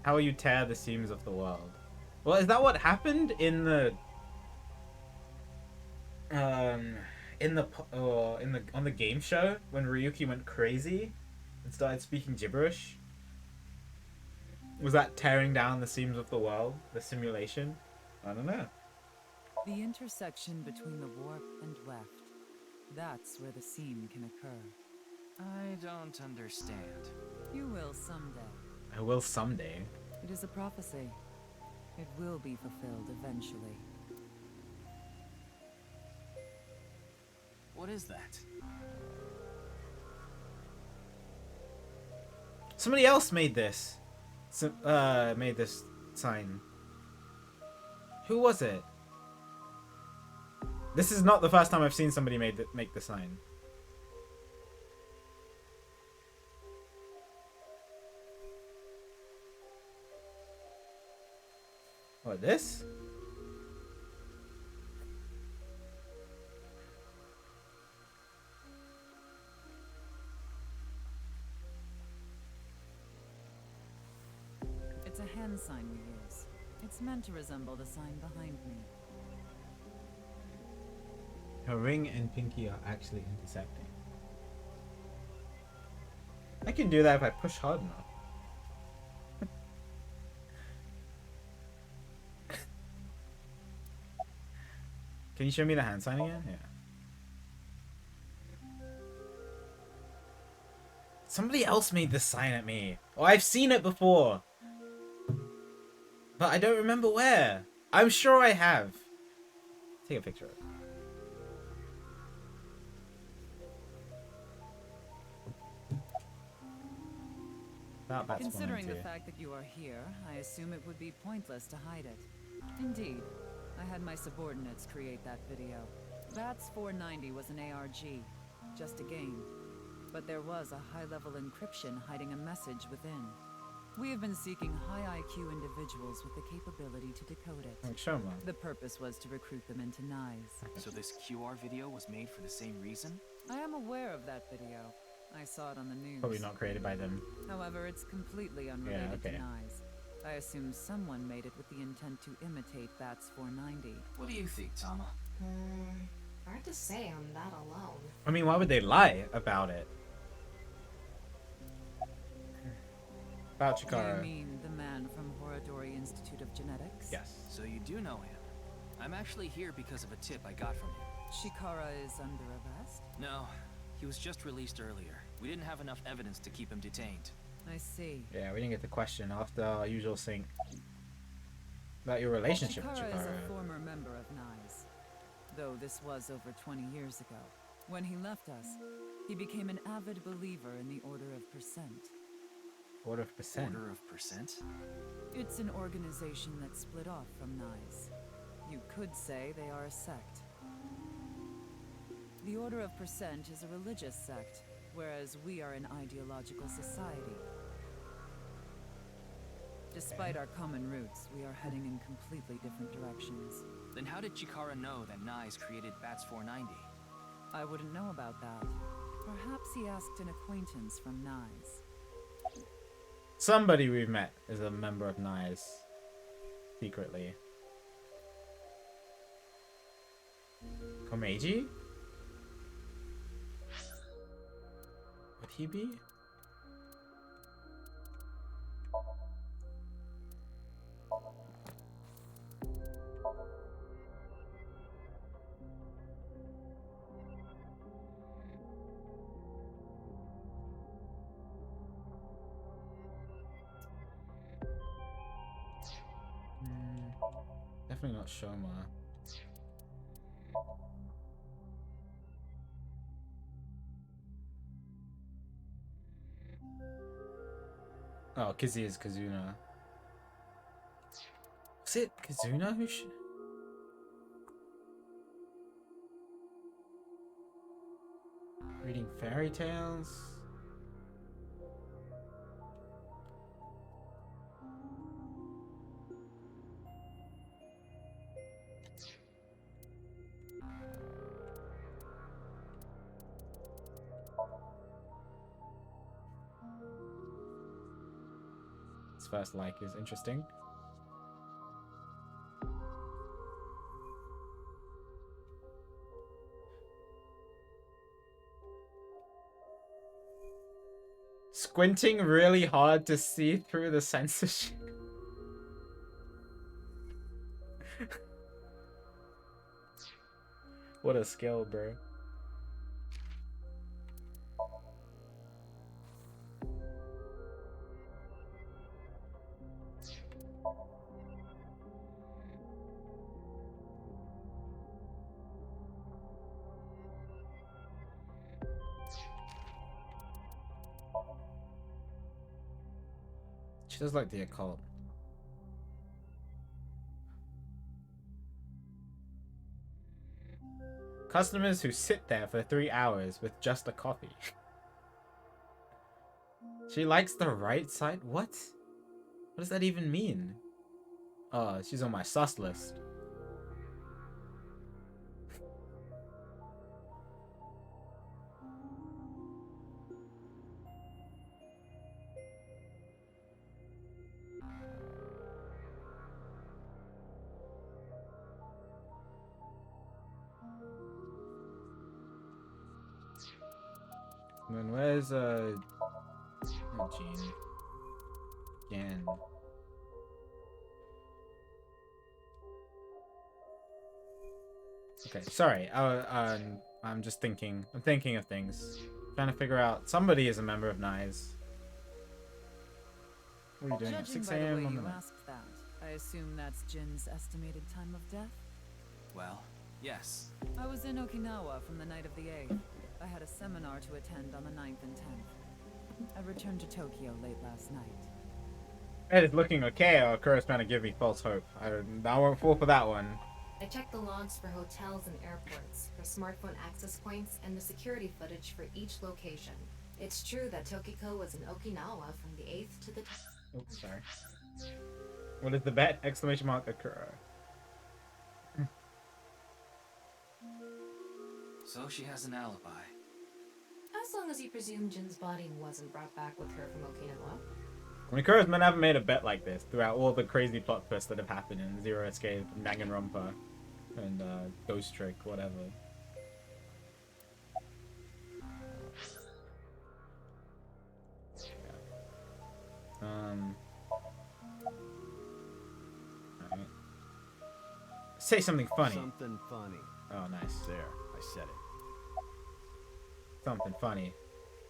How will you tear the seams of the world? Well, is that what happened in the on the game show when Ryuki went crazy and started speaking gibberish? Was that tearing down the seams of the world, the simulation? I don't know. The intersection between the warp and weft. That's where the seam can occur. I don't understand. You will someday. I will someday. It is a prophecy. It will be fulfilled eventually. What is that? Somebody else made this. Made this sign. Who was it? This is not the first time I've seen somebody make the sign. What, this? It's a hand sign we use. It's meant to resemble the sign behind me. Her ring and pinky are actually intersecting. I can do that if I push hard enough. Can you show me the hand sign again? Yeah. Somebody else made this sign at me. Oh, I've seen it before. But I don't remember where. I'm sure I have. Take a picture of it. Considering the fact that you are here, I assume it would be pointless to hide it. Indeed. I had my subordinates create that video. Bats 490 was an ARG, just a game. But there was a high-level encryption hiding a message within. We have been seeking high IQ individuals with the capability to decode it. Show me. The purpose was to recruit them into NICE. So this QR video was made for the same reason? I am aware of that video. I saw it on the news. Probably not created by them. However, it's completely unrelated to NICE. I assume someone made it with the intent to imitate Bats 490. What do you think, Tama? Hard to say on that alone. I mean, why would they lie about it? About Chikara. Do you mean the man from Horodori Institute of Genetics? Yes. So you do know him. I'm actually here because of a tip I got from him. Chikara is under arrest? No, he was just released earlier. We didn't have enough evidence to keep him detained. I see. Yeah, we didn't get the question after our usual sync. About your relationship with Chikara is Chikara. a former member of NICE. Though this was over 20 years ago. When he left us, he became an avid believer in the Order of Percent. Order of Percent? Order of Percent? It's an organization that split off from NICE. You could say they are a sect. The Order of Percent is a religious sect, whereas we are an ideological society. Despite our common roots, we are heading in completely different directions. Then how did Chikara know that NICE created Bats 490? I wouldn't know about that. Perhaps he asked an acquaintance from NICE. Somebody we've met is a member of NICE. Secretly. Komeiji? Would he be? Definitely not Shoma. Oh, Kizzy is Kazuna. Was it Kazuna who should... Reading fairy tales? His first like is interesting. Squinting really hard to see through the censorship. What a skill, bro. She does like the occult. Customers who sit there for 3 hours with just a coffee. She likes the right side? What? What does that even mean? Oh, she's on my sus list. And then where's Oh, Gene. Again. Okay, sorry. I'm just thinking. I'm thinking of things. Trying to figure out. Somebody is a member of NICE. What are you doing at Judging 6 by the way a.m. on the you night? asked that, I assume that's Jin's estimated time of death? Well, yes. I was in Okinawa from the night of the 8th. I had a seminar to attend on the 9th and 10th. I returned to Tokyo late last night. Ed is looking okay, or Kuro's trying to give me false hope. I won't fall for that one. I checked the logs for hotels and airports, for smartphone access points, and the security footage for each location. It's true that Tokiko was in Okinawa from the 8th to the... Oops, sorry. What is the bet? Exclamation mark Kuro. So she has an alibi. As long as you presume Jin's body wasn't brought back with her from Okinawa. I mean, Kuro's men haven't made a bet like this throughout all the crazy plot twists that have happened in Zero Escape, and Danganronpa, and Ghost Trick, whatever. Alright. Say something funny. Something funny. Oh, nice. There, I said it. Something funny.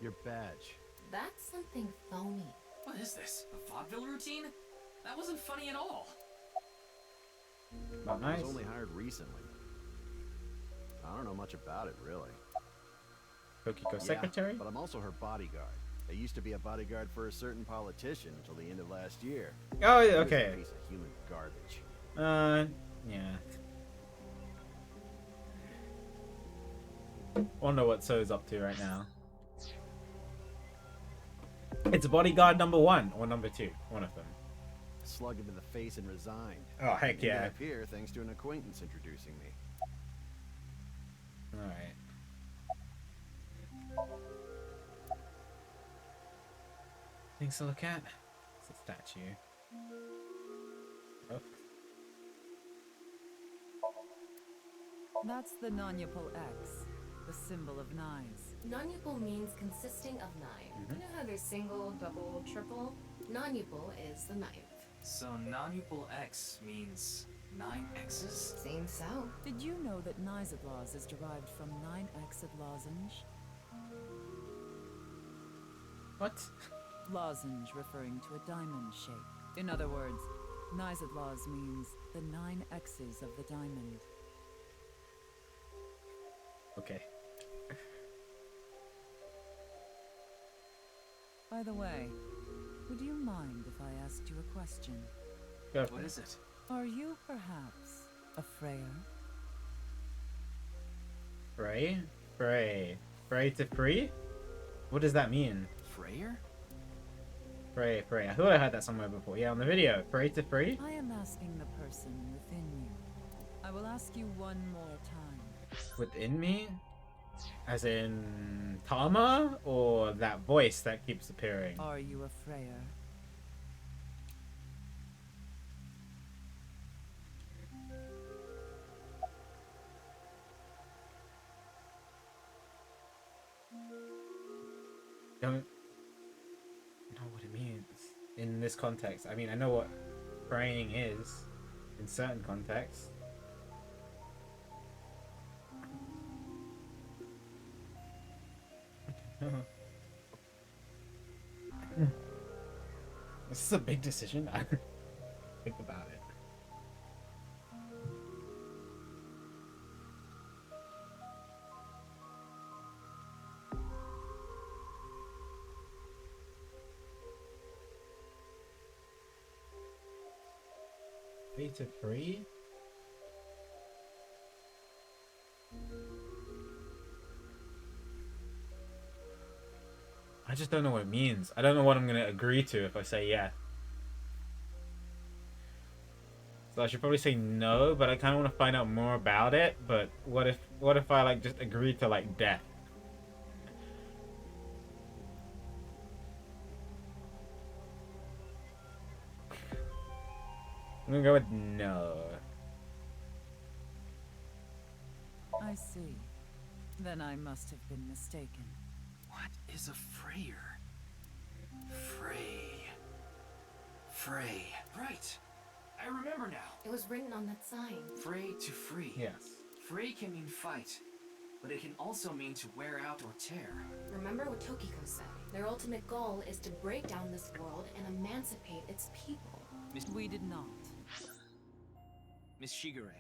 Your badge. That's something phony. What is this? A vaudeville routine? That wasn't funny at all. Not I nice. was only hired recently. I don't know much about it, really. Tokiko secretary? Yeah, but I'm also her bodyguard. I used to be a bodyguard for a certain politician until the end of last year. Oh, He was okay. a piece of human garbage. Yeah. Wonder what So's up to right now. It's bodyguard number 1 or number 2, one of them. Slugged him in the face and resigned. Oh, heck Ended yeah. up here thanks to an acquaintance introducing me. Alright. Things to look at? It's a statue. Oh. That's the non-Yupal X, the symbol of nines. Non-Yupal means consisting of 9. You know how there's single, double, triple? Non-Yupal is the 9th. So non-Upal X means 9 X's? Seems so. Did you know that Nizadlaws is derived from 9-exed lozenge? What? Lozenge referring to a diamond shape. In other words, Nizadlaws means the 9 X's of the diamond. Okay. By the way, would you mind if I asked you a question? Go for What it. is it? Are you perhaps a Freya? Frey? Frey. Frey to free? What does that mean? Freyr? Frey, Frey. I thought I heard that somewhere before. Yeah, on the video. Frey to free? I am asking the person within you. I will ask you one more time. Within me? As in Tama? Or that voice that keeps appearing? Are you a Freya? Don't know what it means in this context. I mean, I know what praying is in certain contexts. This is a big decision. I think about it. Beta 3? I just don't know what it means. I don't know what I'm gonna agree to if I say yeah. So I should probably say no, but I kind of want to find out more about it. But what if I like just agree to like death? I'm gonna go with no. I see. Then I must have been mistaken. What is a Freyr? Frey. Right. I remember now. It was written on that sign. Frey to free. Yes. Frey can mean fight, but it can also mean to wear out or tear. Remember what Tokiko said. Their ultimate goal is to break down this world and emancipate its people. We did not. Miss Shigure,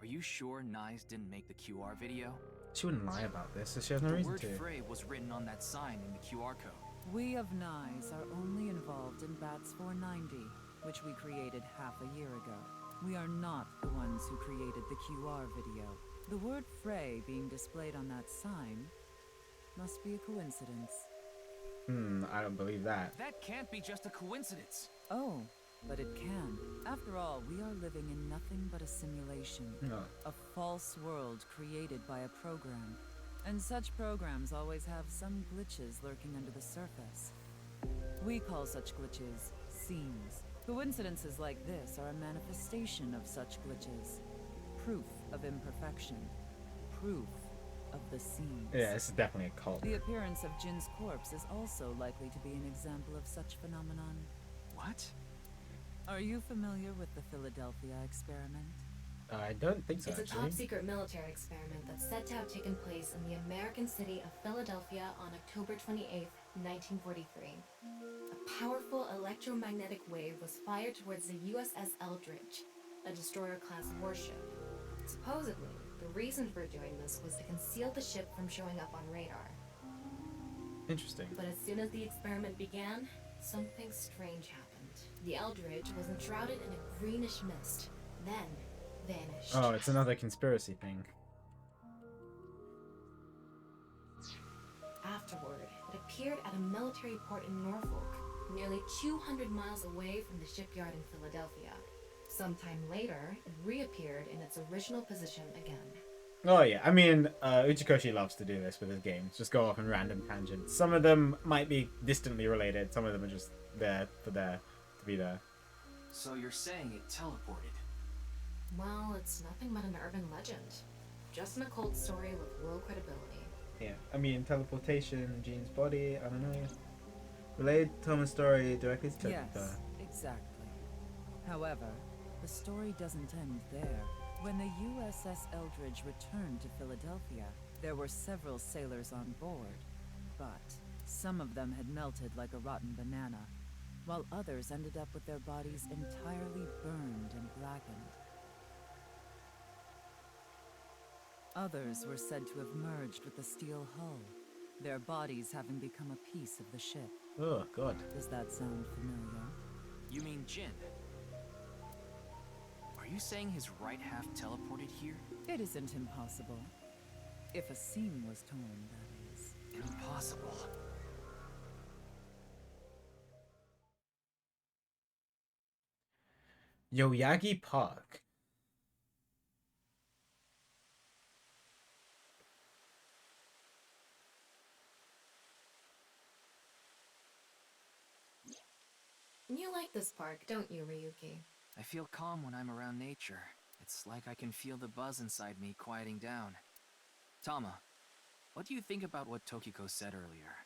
are you sure Nyes didn't make the QR video? She wouldn't lie about this, so she has no The reason word to. Frey was written on that sign in the QR code. We of Nyes are only involved in Bats 490, which we created half a year ago. We are not the ones who created the QR video. The word Frey being displayed on that sign must be a coincidence. I don't believe that. That can't be just a coincidence. Oh, but it can. After all, we are living in nothing but a simulation. No. A false world created by a program. And such programs always have some glitches lurking under the surface. We call such glitches seams. Coincidences like this are a manifestation of such glitches. Proof of imperfection. Proof of the seams. Yeah, this is definitely a cult. The appearance of Jin's corpse is also likely to be an example of such phenomenon. What? Are you familiar with the Philadelphia experiment? I don't think so, It's a actually. top-secret military experiment that's said to have taken place in the American city of Philadelphia on October 28, 1943. A powerful electromagnetic wave was fired towards the USS Eldridge, a destroyer-class warship. Supposedly, the reason for doing this was to conceal the ship from showing up on radar. Interesting. But as soon as the experiment began, something strange happened. The Eldridge was enshrouded in a greenish mist, then vanished. Oh, it's another conspiracy thing. Afterward, it appeared at a military port in Norfolk, nearly 200 miles away from the shipyard in Philadelphia. Sometime later, it reappeared in its original position again. Oh yeah, I mean, Uchikoshi loves to do this with his games. Just go off on random tangents. Some of them might be distantly related. Some of them are just there to be there. So you're saying it teleported? Well, it's nothing but an urban legend. Just an occult story with low credibility. Yeah, I mean, teleportation, Jean's body, I don't know. Relayed Thomas' story directly to Tokiko. Yes, exactly. However, the story doesn't end there. When the USS Eldridge returned to Philadelphia, there were several sailors on board, but some of them had melted like a rotten banana, while others ended up with their bodies entirely burned and blackened. Others were said to have merged with the steel hull, their bodies having become a piece of the ship. Oh, God. Does that sound familiar? You mean Jin? Are you saying his right half teleported here? It isn't impossible. If a seam was torn, that is. Impossible. Yoyagi Park. You like this park, don't you, Ryuki? I feel calm when I'm around nature. It's like I can feel the buzz inside me quieting down. Tama, what do you think about what Tokiko said earlier?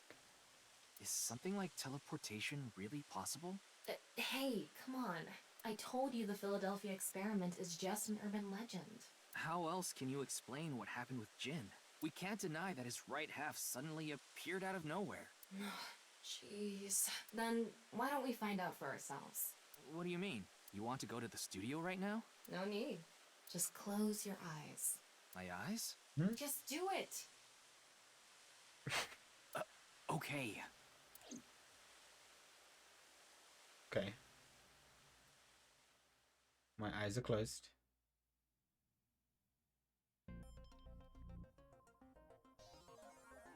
Is something like teleportation really possible? Hey, come on. I told you the Philadelphia experiment is just an urban legend. How else can you explain what happened with Jin? We can't deny that his right half suddenly appeared out of nowhere. Jeez. Then why don't we find out for ourselves? What do you mean? You want to go to the studio right now? No need. Just close your eyes. My eyes? Just do it! Okay. Okay. My eyes are closed.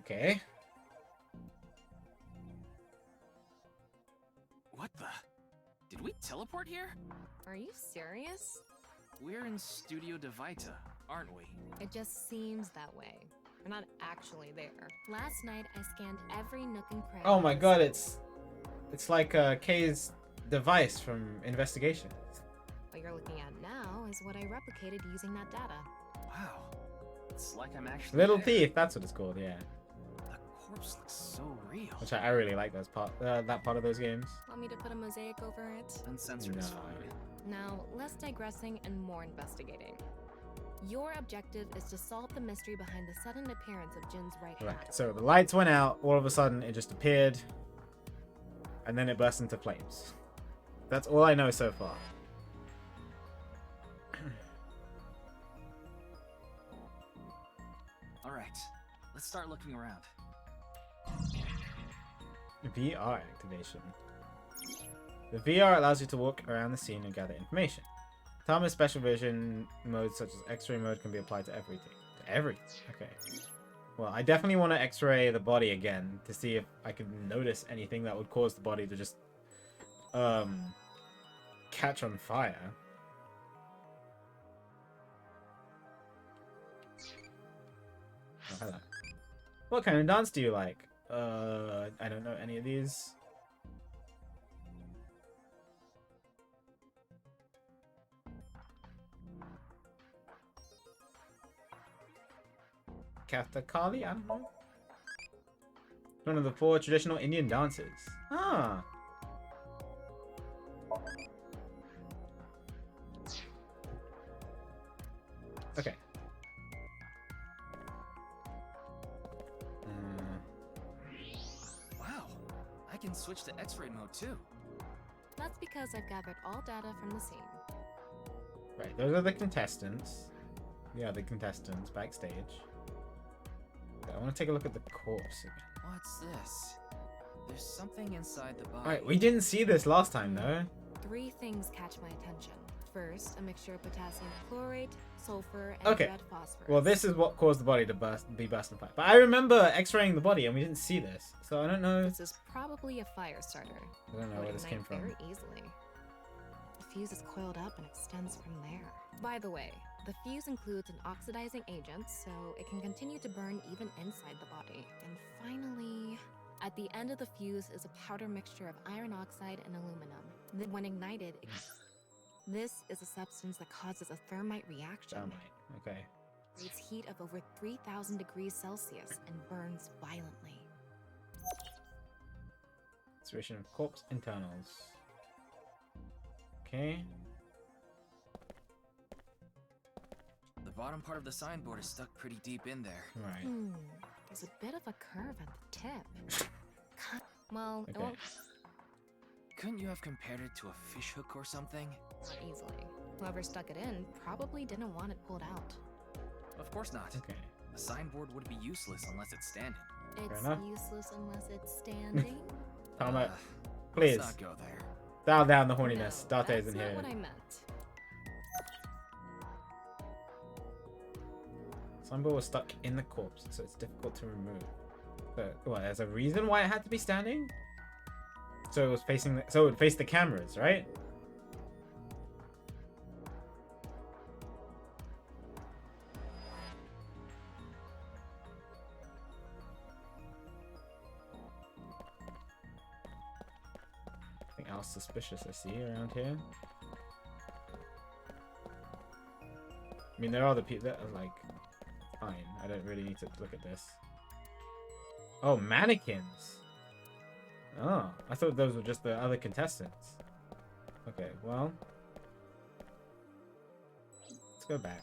Okay. What the? Did we teleport here? Are you serious? We're in Studio Devita, aren't we? It just seems that way. We're not actually there. Last night, I scanned every nook and cranny. Oh my God, it's like Kay's device from Investigation. What you're looking at now is what I replicated using that data. Wow. It's like I'm actually Little there. Thief, that's what it's called, yeah. The corpse looks so real. Which I really like those part, that part of those games. Want me to put a mosaic over it? Uncensored is No. fine. Now, less digressing and more investigating. Your objective is to solve the mystery behind the sudden appearance of Jin's right hand. Right, so the lights went out, all of a sudden it just appeared, and then it burst into flames. That's all I know so far. Alright, let's start looking around. VR activation. The VR allows you to walk around the scene and gather information. Tama's special vision modes such as X-ray mode can be applied to everything. To everything? Okay. Well, I definitely want to X-ray the body again to see if I can notice anything that would cause the body to just catch on fire. Oh, hello. What kind of dance do you like? I don't know any of these. Kathakali? I don't know. One of the 4 traditional Indian dances. Ah. Okay. Wow, I can switch to X-ray mode too. That's because I've gathered all data from the scene. Right, those are the contestants. Yeah, the contestants backstage. Okay, I want to take a look at the corpse again. What's this? There's something inside the body. Alright, we didn't see this last time though. 3 things catch my attention. First, a mixture of potassium chlorate, sulfur, and Okay. red phosphorus. Well, this is what caused the body to be burst in fire. But I remember X-raying the body and we didn't see this. So I don't know. This is probably a fire starter. I don't know Would where this came ignite from. very easily. The fuse is coiled up and extends from there. By the way, the fuse includes an oxidizing agent, so it can continue to burn even inside the body. And finally, at the end of the fuse is a powder mixture of iron oxide and aluminum. Then when ignited, this is a substance that causes a thermite reaction. Thermite. Okay. Creates heat of over 3,000 degrees Celsius and burns violently. Situation of corpse internals. Okay. The bottom part of the signboard is stuck pretty deep in there. Right. There's a bit of a curve at the tip. Well, it Okay. won't Couldn't you have compared it to a fish hook or something? not easily. Whoever stuck it in probably didn't want it pulled out. Of course not. Okay. The signboard would be useless unless it's standing. It's enough. useless unless it's standing. Tama, Ugh, please. Let's not go there. Dial down the horniness. No, Date that's isn't not here. what I meant. Signboard was stuck in the corpse, so it's difficult to remove. But what? There's a reason why it had to be standing. So it was facing. So it would face the cameras, right? Anything else suspicious I see around here? I mean, there are the people that are like, fine. I don't really need to look at this. Oh, mannequins. Oh, I thought those were just the other contestants. Okay, well, let's go back.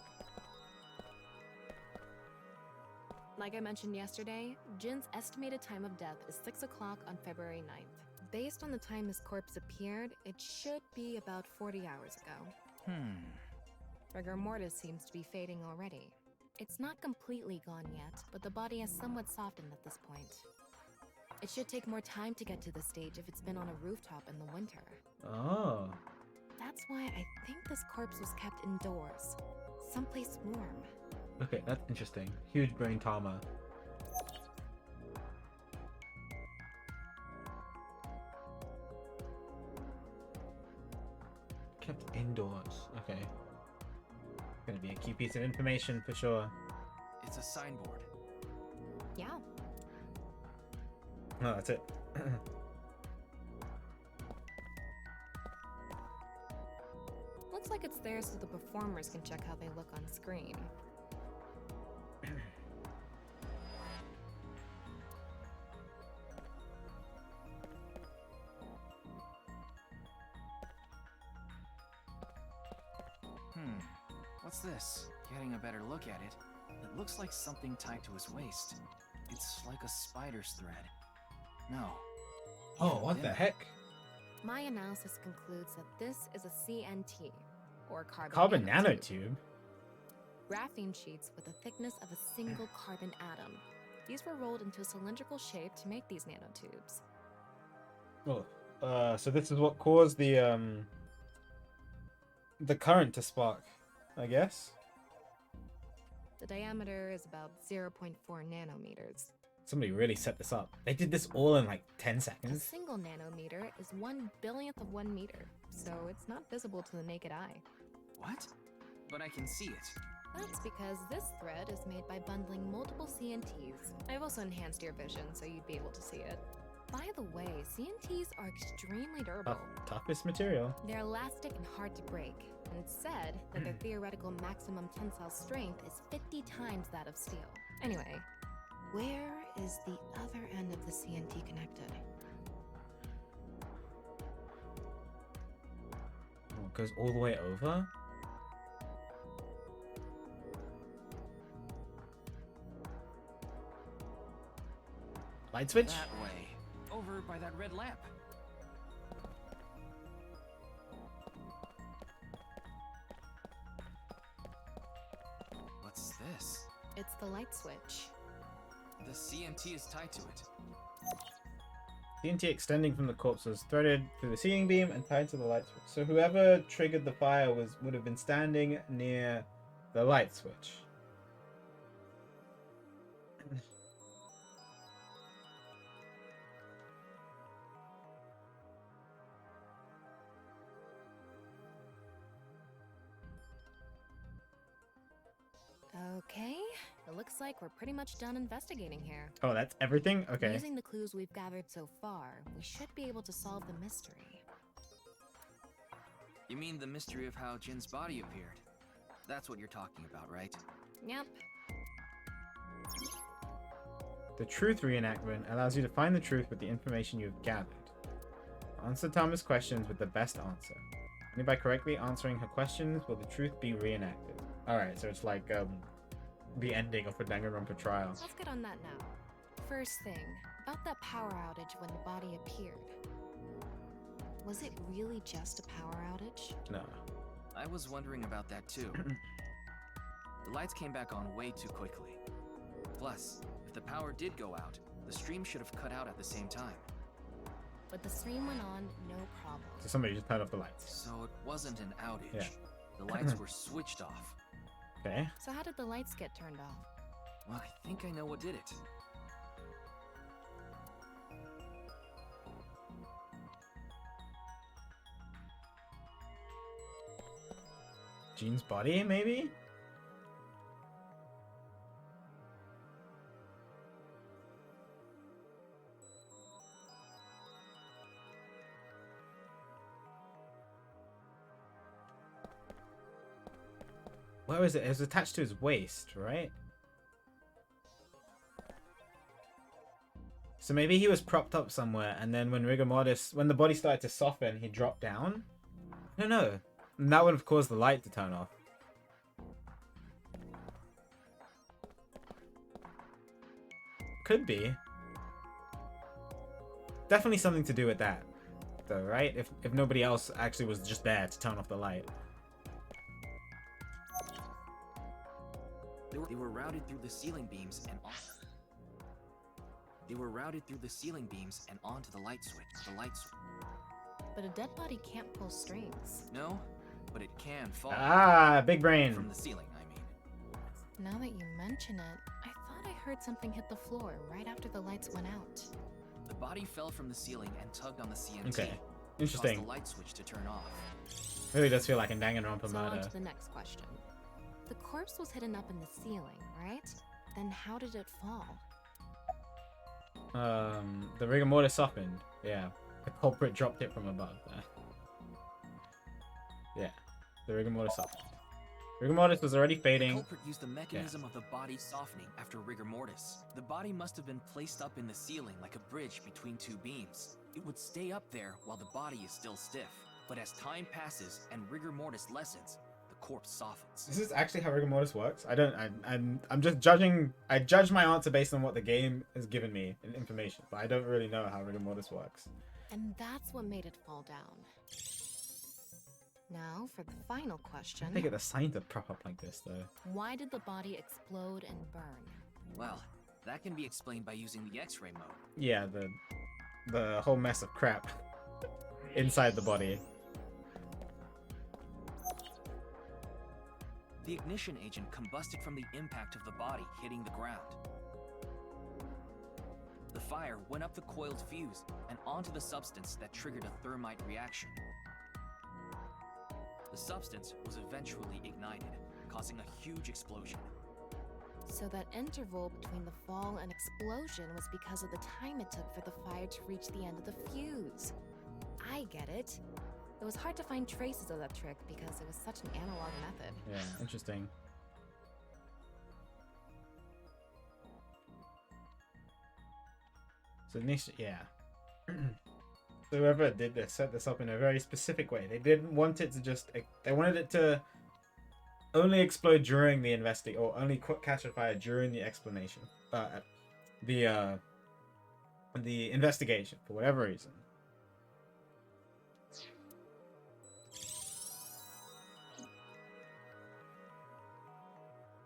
Like I mentioned yesterday, Jin's estimated time of death is 6 o'clock on February 9th. Based on the time his corpse appeared, it should be about 40 hours ago. Rigor mortis seems to be fading already. It's not completely gone yet, but the body has somewhat softened at this point. It should take more time to get to this stage if it's been on a rooftop in the winter. Oh, That's why I think this corpse was kept indoors, someplace warm. okay, that's interesting. Huge brain Tama. Kept indoors. Okay. Gonna be a key piece of information for sure. It's a signboard. Yeah, No, that's it. looks like it's there so the performers can check how they look on screen. What's this? Getting a better look at it. It looks like something tied to his waist. It's like a spider's thread. No. Oh, what the heck? My analysis concludes that this is a CNT, or Carbon nanotube? Graphene sheets with the thickness of a single carbon atom. These were rolled into a cylindrical shape to make these nanotubes. Oh, so this is what caused the current to spark, I guess. The diameter is about 0.4 nanometers. Somebody really set this up. They did this all in like 10 A seconds. single nanometer is 1/1000th of 1 meter, so it's not visible to the naked eye. What? But I can see it. That's because this thread is made by bundling multiple CNTs. I've also enhanced your vision so you'd be able to see it. By the way, CNTs are extremely durable. Toughest material. They're elastic and hard to break, and it's said that their theoretical maximum tensile strength is 50 times that of steel. Anyway, where is the other end of the CNT connected? Oh, it goes all the way over? Light switch? That way. Over by that red lamp. What's this? It's the light switch. The CNT is tied to it. TNT extending from the corpse was threaded through the seeing beam and tied to the light switch. So whoever triggered the fire would have been standing near the light switch. Okay, it looks like we're pretty much done investigating here. Oh, that's everything? Okay. Using the clues we've gathered so far, we should be able to solve the mystery. You mean the mystery of how Jin's body appeared? That's what you're talking about, right? Yep. The truth reenactment allows you to find the truth with the information you've gathered. Answer Tama's questions with the best answer. Only by correctly answering her questions will the truth be reenacted. Alright, so it's like the ending of a Danganronpa trial. Let's get on that now. First thing, about that power outage when the body appeared. Was it really just a power outage? No. I was wondering about that too. The lights came back on way too quickly. Plus, if the power did go out, the stream should have cut out at the same time. But the stream went on, no problem. So somebody just turned off the lights. So it wasn't an outage. Yeah. The lights were switched off. Okay. So how did the lights get turned off? Well, I think I know what did it. Jean's body, maybe? Where is it? It was attached to his waist, right? So maybe he was propped up somewhere, and then when the body started to soften, he dropped down? I don't know. And that would have caused the light to turn off. Could be. Definitely something to do with that, though, right? If nobody else actually was just there to turn off the light. They were routed through the ceiling beams and on. They were routed through the ceiling beams and onto the light switch. But a dead body can't pull strings. No, but it can fall. Ah, big brain. From the ceiling, I mean. Now that you mention it, I thought I heard something hit the floor right after the lights went out. The body fell from the ceiling and tugged on the CNT. Okay, Caused interesting. the light switch to turn off. Really does feel like in Danganronpa So on murder. to the next question. The corpse was hidden up in the ceiling, right? Then how did it fall? The rigor mortis softened. Yeah, the culprit dropped it from above there. Yeah, the rigor mortis softened. Rigor mortis was already The fading. culprit used the mechanism of the body softening after rigor mortis. The body must have been placed up in the ceiling like a bridge between two beams. It would stay up there while the body is still stiff. But as time passes and rigor mortis lessens, the corpse softens. Is this actually how rigor mortis works? I don't. I'm just judging. I judge my answer based on what the game has given me in information, but I don't really know how rigor mortis works. And that's what made it fall down. Now for the final question. I think get the sign to prop up like this though. Why did the body explode and burn? Well, that can be explained by using the X-ray mode. Yeah, the whole mess of crap inside the body. The ignition agent combusted from the impact of the body hitting the ground. The fire went up the coiled fuse and onto the substance that triggered a thermite reaction. The substance was eventually ignited, causing a huge explosion. So that interval between the fall and explosion was because of the time it took for the fire to reach the end of the fuse. I get it. It was hard to find traces of that trick because it was such an analog method. Yeah, interesting. So next, yeah. So whoever did this set this up in a very specific way. They didn't want it to just. They wanted it to only explode during the or only catch a fire during the explanation. The investigation for whatever reason.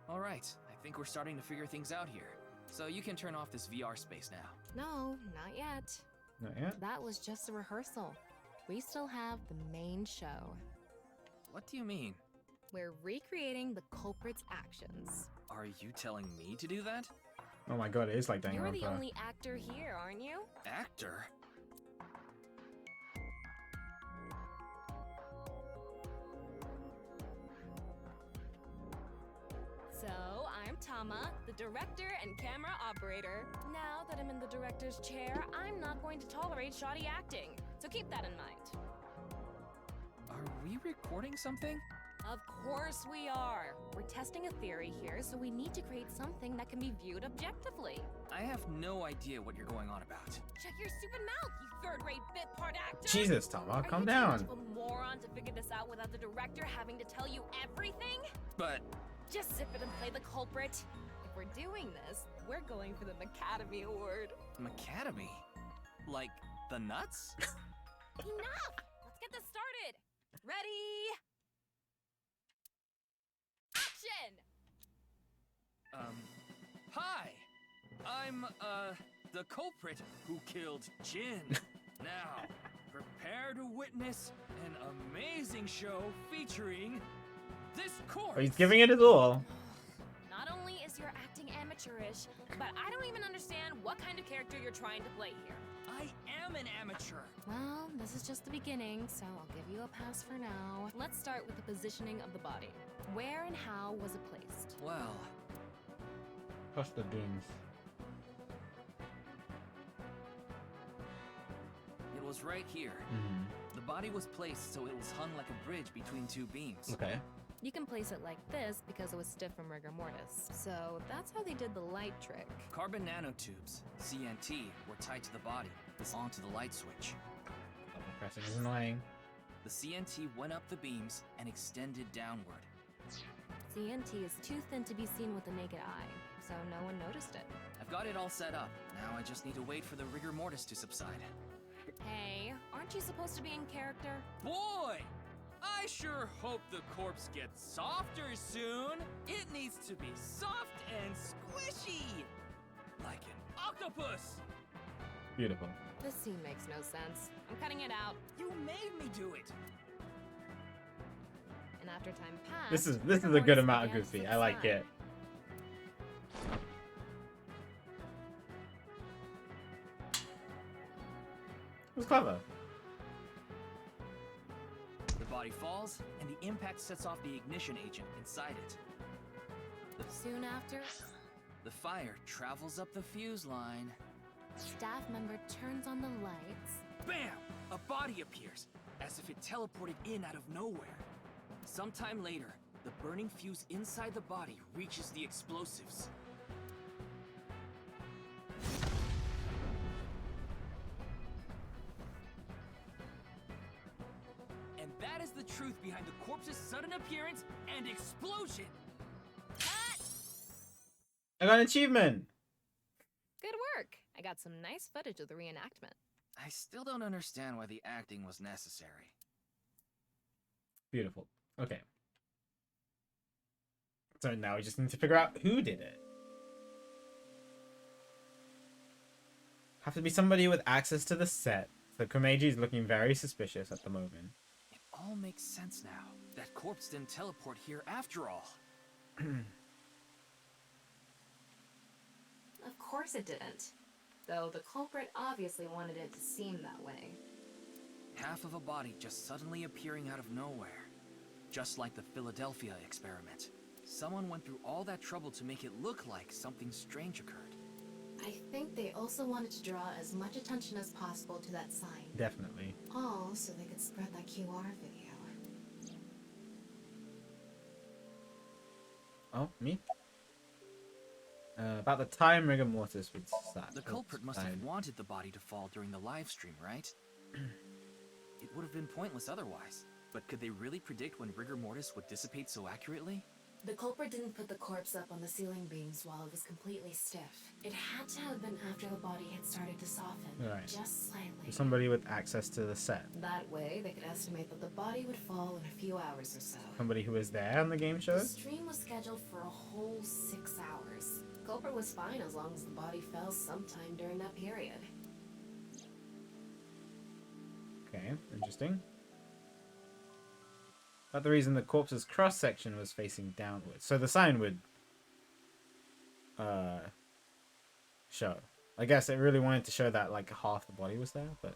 All right, I think we're starting to figure things out here. So you can turn off this VR space now. No, not yet. Not yet. That was just a rehearsal. We still have the main show. What do you mean? We're recreating the culprit's actions. Are you telling me to do that? Oh my god, it is like You're Danganronpa. the only actor here, aren't you? Actor? So, I'm Tama, the director and camera operator. Now that I'm in the director's chair, I'm not going to tolerate shoddy acting. So keep that in mind. Are we recording something? Of course we are. We're testing a theory here, so we need to create something that can be viewed objectively. I have no idea what you're going on about. Check your stupid mouth, you third-rate bit part actor! Jesus, Tama, calm Are down. you too much of a moron to figure this out without the director having to tell you everything? But Just zip it and play the culprit. If we're doing this, we're going for the Academy Award. Macadamy? Like the nuts? Enough! Let's get this started! Ready? Action! Hi! I'm, the culprit who killed Jin. Now, prepare to witness an amazing show featuring this corpse. Oh, he's giving it his all. Not only is your acting amateurish, but I don't even understand what kind of character you're trying to play here. I am an amateur. Well, this is just the beginning, so I'll give you a pass for now. Let's start with the positioning of the body. Where and how was it placed? Well, Plus the beams. it was right here. The body was placed so it was hung like a bridge between two beams. Okay. You can place it like this because it was stiff from rigor mortis. So that's how they did the light trick. Carbon nanotubes, CNT, were tied to the body, this onto the light switch. Double pressing is annoying. The CNT went up the beams and extended downward. CNT is too thin to be seen with the naked eye, so no one noticed it. I've got it all set up. Now I just need to wait for the rigor mortis to subside. Hey, aren't you supposed to be in character? Boy! I sure hope the corpse gets softer soon. It needs to be soft and squishy. Like an octopus. Beautiful. This scene makes no sense. I'm cutting it out. You made me do it. And after time passed, This is rigor a good mortis amount of began to goofy. I like subside. it. It was clever. The body falls, and the impact sets off the ignition agent inside it. Soon after, The fire travels up the fuse line. staff member turns on the lights. Bam! A body appears, as if it teleported in out of nowhere. Sometime later, the burning fuse inside the body reaches the explosives. And that is the truth behind behind the corpse's sudden appearance and explosion. I got an achievement. Good work. I got some nice footage of the reenactment. I still don't understand why the acting was necessary. Beautiful. Okay. So now we just need to figure out who did it. Have to be somebody with access to the set. So Komeiji is looking very suspicious at the moment. It all makes sense now. That corpse didn't teleport here after all. Of course it didn't. Though the culprit obviously wanted it to seem that way. Half of a body just suddenly appearing out of nowhere. Just like the Philadelphia experiment. Someone went through all that trouble to make it look like something strange occurred. I think they also wanted to draw as much attention as possible to that sign. Definitely. All so they could spread that QR video. Oh, me? About the time rigor mortis would start. The culprit must have wanted the body to fall during the live stream, right? It would have been pointless otherwise. But could they really predict when rigor mortis would dissipate so accurately? The culprit didn't put the corpse up on the ceiling beams while it was completely stiff. It had to have been after the body had started to soften, right. Just slightly. Somebody with access to the set. That way, they could estimate that the body would fall in a few hours or so. Somebody who was there on the game show? The stream was scheduled for a whole 6 hours. The culprit was fine as long as the body fell sometime during that period. Okay, interesting. But the reason the corpse's cross-section was facing downwards. So the sign would show. I guess it really wanted to show that like half the body was there, but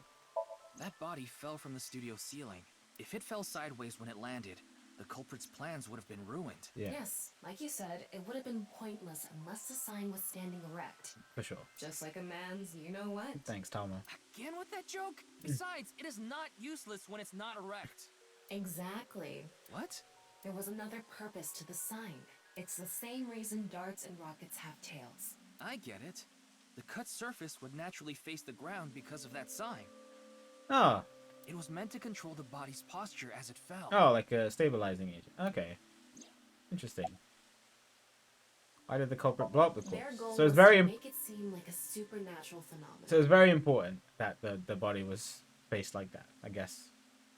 that body fell from the studio ceiling. If it fell sideways when it landed, the culprit's plans would have been ruined. yeah. Yes, like you said, it would have been pointless unless the sign was standing erect. For sure. Just like a man's you-know-what. Thanks, Talma. Again with that joke? Besides, it is not useless when it's not erect. Exactly. What? There was another purpose to the sign. It's the same reason darts and rockets have tails. I get it. The cut surface would naturally face the ground because of that sign. Oh. It was meant to control the body's posture as it fell. Oh, like a stabilizing agent. Okay. Interesting. Why did the culprit blow up the Their corpse? goal So it's was very to make it seem like a supernatural phenomenon. So it's very important that the body was faced like that, I guess.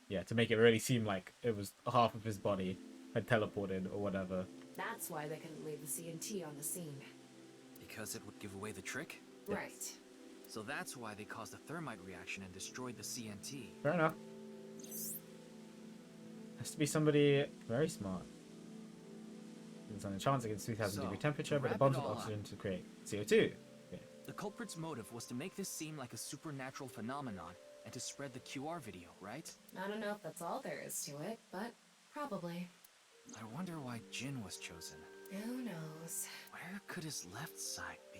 Yeah, to make it really seem like it was half of his body had teleported or whatever. That's why they couldn't leave the CNT on the scene. Because it would give away the trick? Right. So that's why they caused a thermite reaction and destroyed the CNT. Fair enough. Has to be somebody very smart. There's an chance against 3000 degree temperature, but it bombs with oxygen to create CO2. Okay. The culprit's motive was to make this seem like a supernatural phenomenon and to spread the QR video, right? I don't know if that's all there is to it, but probably. I wonder why Jin was chosen. Who knows? Where could his left side be?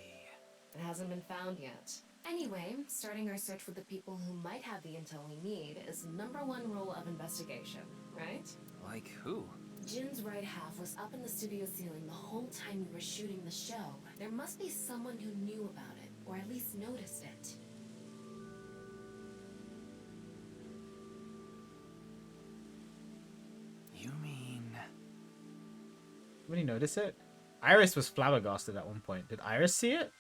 It hasn't been found yet. Anyway, starting our search for the people who might have the intel we need is the #1 rule of investigation, right? Like who? Jin's right half was up in the studio ceiling the whole time we were shooting the show. There must be someone who knew about it, or at least noticed it. You mean... Somebody notice it? Iris was flabbergasted at one point. Did Iris see it?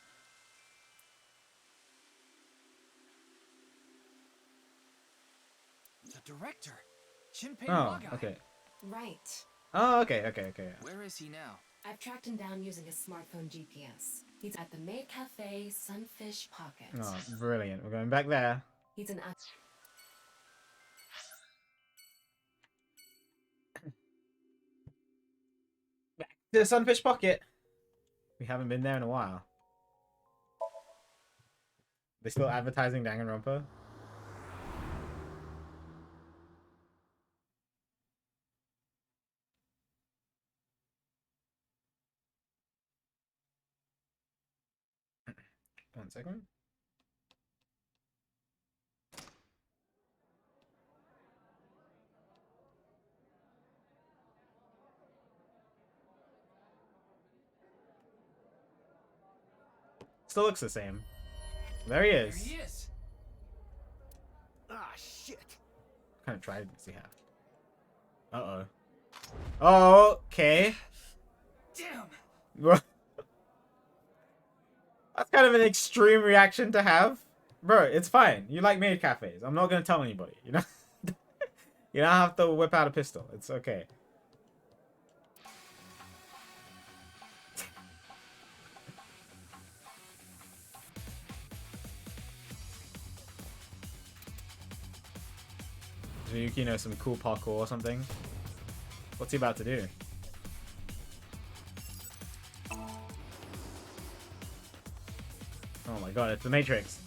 the director, Shinpei Oh, Wagai. okay. Right. Oh, okay. Where is he now? I've tracked him down using his smartphone GPS. He's at the Maid Cafe Sunfish Pocket. Oh, brilliant. We're going back there. He's an Back to the Sunfish Pocket. We haven't been there in a while. They still advertising Danganronpa? One second. Still looks the same. There he is. There he is. Ah, shit. What kind of trident does he have? Uh-oh. Oh, okay. Damn. That's kind of an extreme reaction to have. Bro, it's fine. You like maid cafes. I'm not going to tell anybody, you know? You don't have to whip out a pistol. It's okay. Does Ryuki know some cool parkour or something? What's he about to do? Oh my god, it's the Matrix.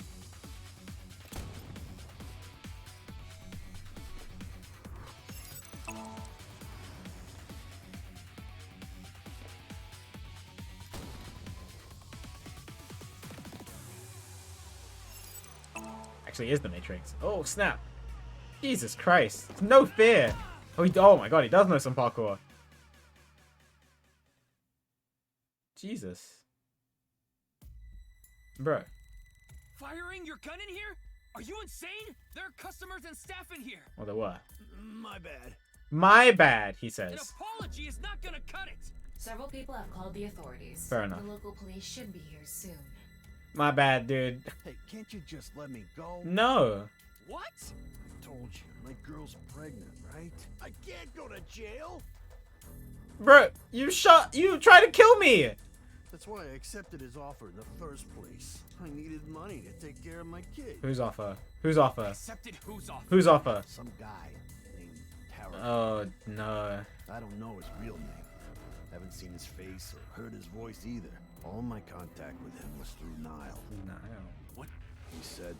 Actually is the Matrix. Oh, snap. Jesus Christ. No fear. Oh, oh my god, he does know some parkour. Jesus. Bro. Firing your gun in here? Are you insane? There are customers and staff in here. Well, there were. My bad. My bad, he An says. apology is not gonna cut it. Several people have called the authorities. Fair enough. The local police should be here soon. My bad, dude. Hey, can't you just let me go? No. What? Told you, my girl's pregnant, right? I can't go to jail. Bro, you tried to kill me. That's why I accepted his offer in the first place. I needed money to take care of my kid. Whose offer? Whose offer? Accepted whose offer? Whose offer? Some guy named Tara. Oh, no. I don't know his real name. Haven't seen his face or heard his voice either. All my contact with him was through Nile. No. What? He said,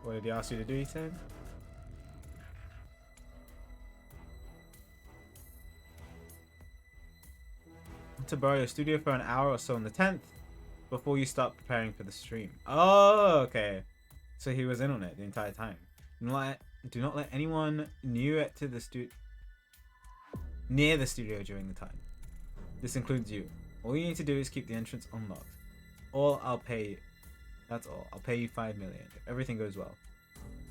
What did he ask you to do, he said? To borrow your studio for an hour or so on the 10th before you start preparing for the stream. Oh, okay. So he was in on it the entire time. Do not let anyone near the studio during the time. This includes you. All you need to do is keep the entrance unlocked. That's all. I'll pay you 5 million if everything goes well.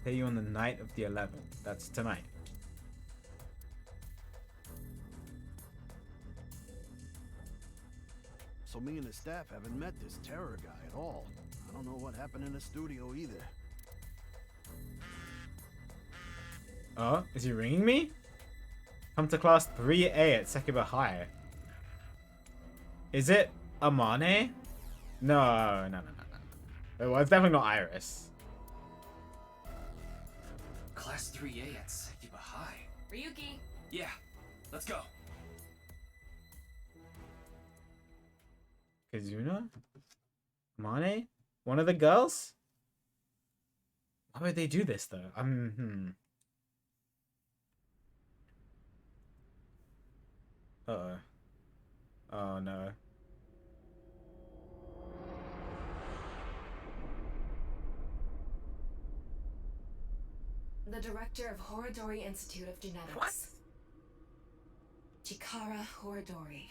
Pay you on the night of the 11th. That's tonight. so me and the staff haven't met this terror guy at all. I don't know what happened in the studio either. Oh, is he ringing me? Come to class 3A at Sekiba High. Is it Amane? No. Well, it's definitely not Iris. Class 3A at Sekiba High. Ryuki! Yeah, let's go. Kazuna? Amane? One of the girls? Why would they do this though? Uh-oh. Oh no. The director of Horodori Institute of Genetics. What? Chikara Horodori.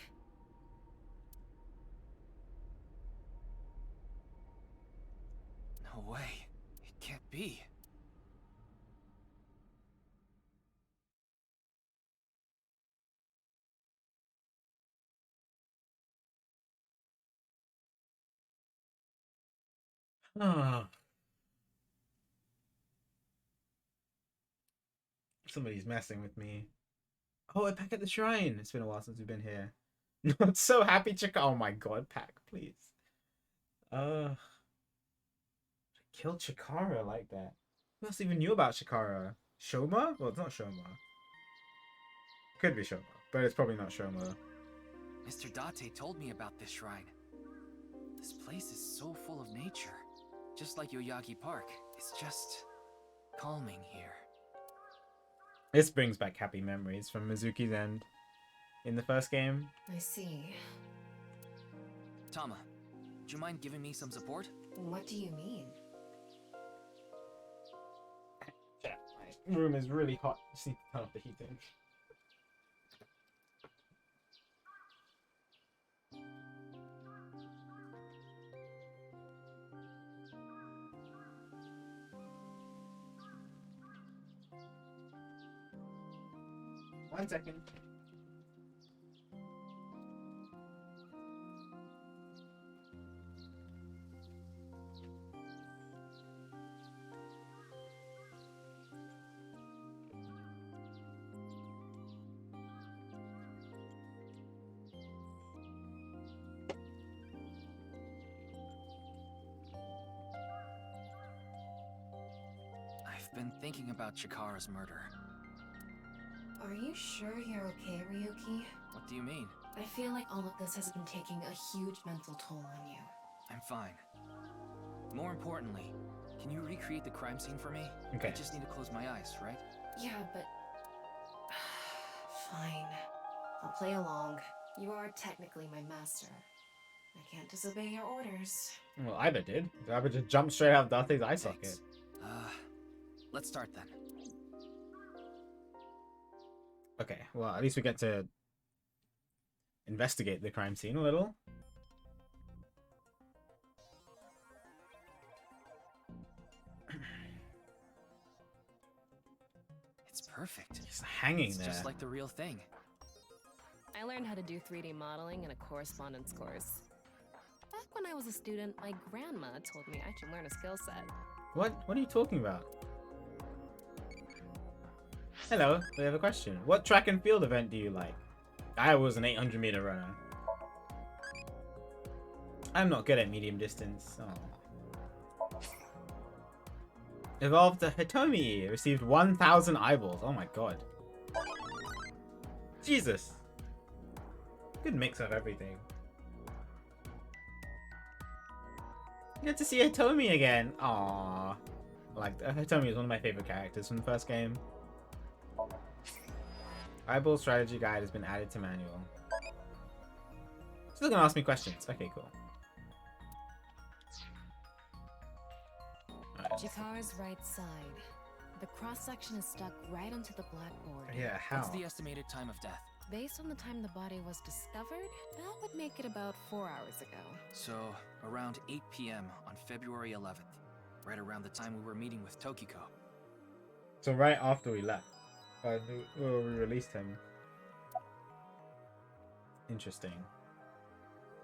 No way. It can't be. Oh. Somebody's messing with me. Oh, Pack at the shrine. It's been a while since we've been here. Not so happy, Chikara. Oh my god, Pack, please. Kill Chikara like that. Who else even knew about Chikara? Shoma? Well, it's not Shoma. Could be Shoma, but it's probably not Shoma. Mr. Date told me about this shrine. This place is so full of nature. Just like Yoyagi Park. It's just calming here. This brings back happy memories from Mizuki's end in the first game. I see. Tama, would you mind giving me some support? What do you mean? Yeah, my room is really hot. Just need to turn off the heating. 1 second. I've been thinking about Chikara's murder. Are you sure you're okay, Ryuki? What do you mean? I feel like all of this has been taking a huge mental toll on you. I'm fine. More importantly, can you recreate the crime scene for me? Okay. I just need to close my eyes, right? Yeah, but... Fine. I'll play along. You are technically my master. I can't disobey your orders. Well, either did. I would just jump straight out of Darth's eye socket. Thanks. Let's start then. Okay, well, at least we get to investigate the crime scene a little. It's perfect. It's hanging It's there. just like the real thing. I learned how to do 3D modeling in a correspondence course. Back when I was a student, my grandma told me I should learn a skill set. What are you talking about? Hello, we have a question. What track and field event do you like? I was an 800-meter runner. I'm not good at medium distance. Oh. Evolved to Hitomi. Received 1,000 eyeballs. Oh my god. Jesus. Good mix of everything. Good to see Hitomi again. Aww. Like, Hitomi is one of my favorite characters from the first game. Eyeball strategy guide has been added to manual. Still gonna ask me questions. Okay, cool. Alright. Chikara's right side. The cross-section is stuck right onto the blackboard. Yeah, how? What's the estimated time of death? Based on the time the body was discovered, that would make it about 4 hours ago. So, around 8 p.m. on February 11th. Right around the time we were meeting with Tokiko. So right after we left. We released him. Interesting.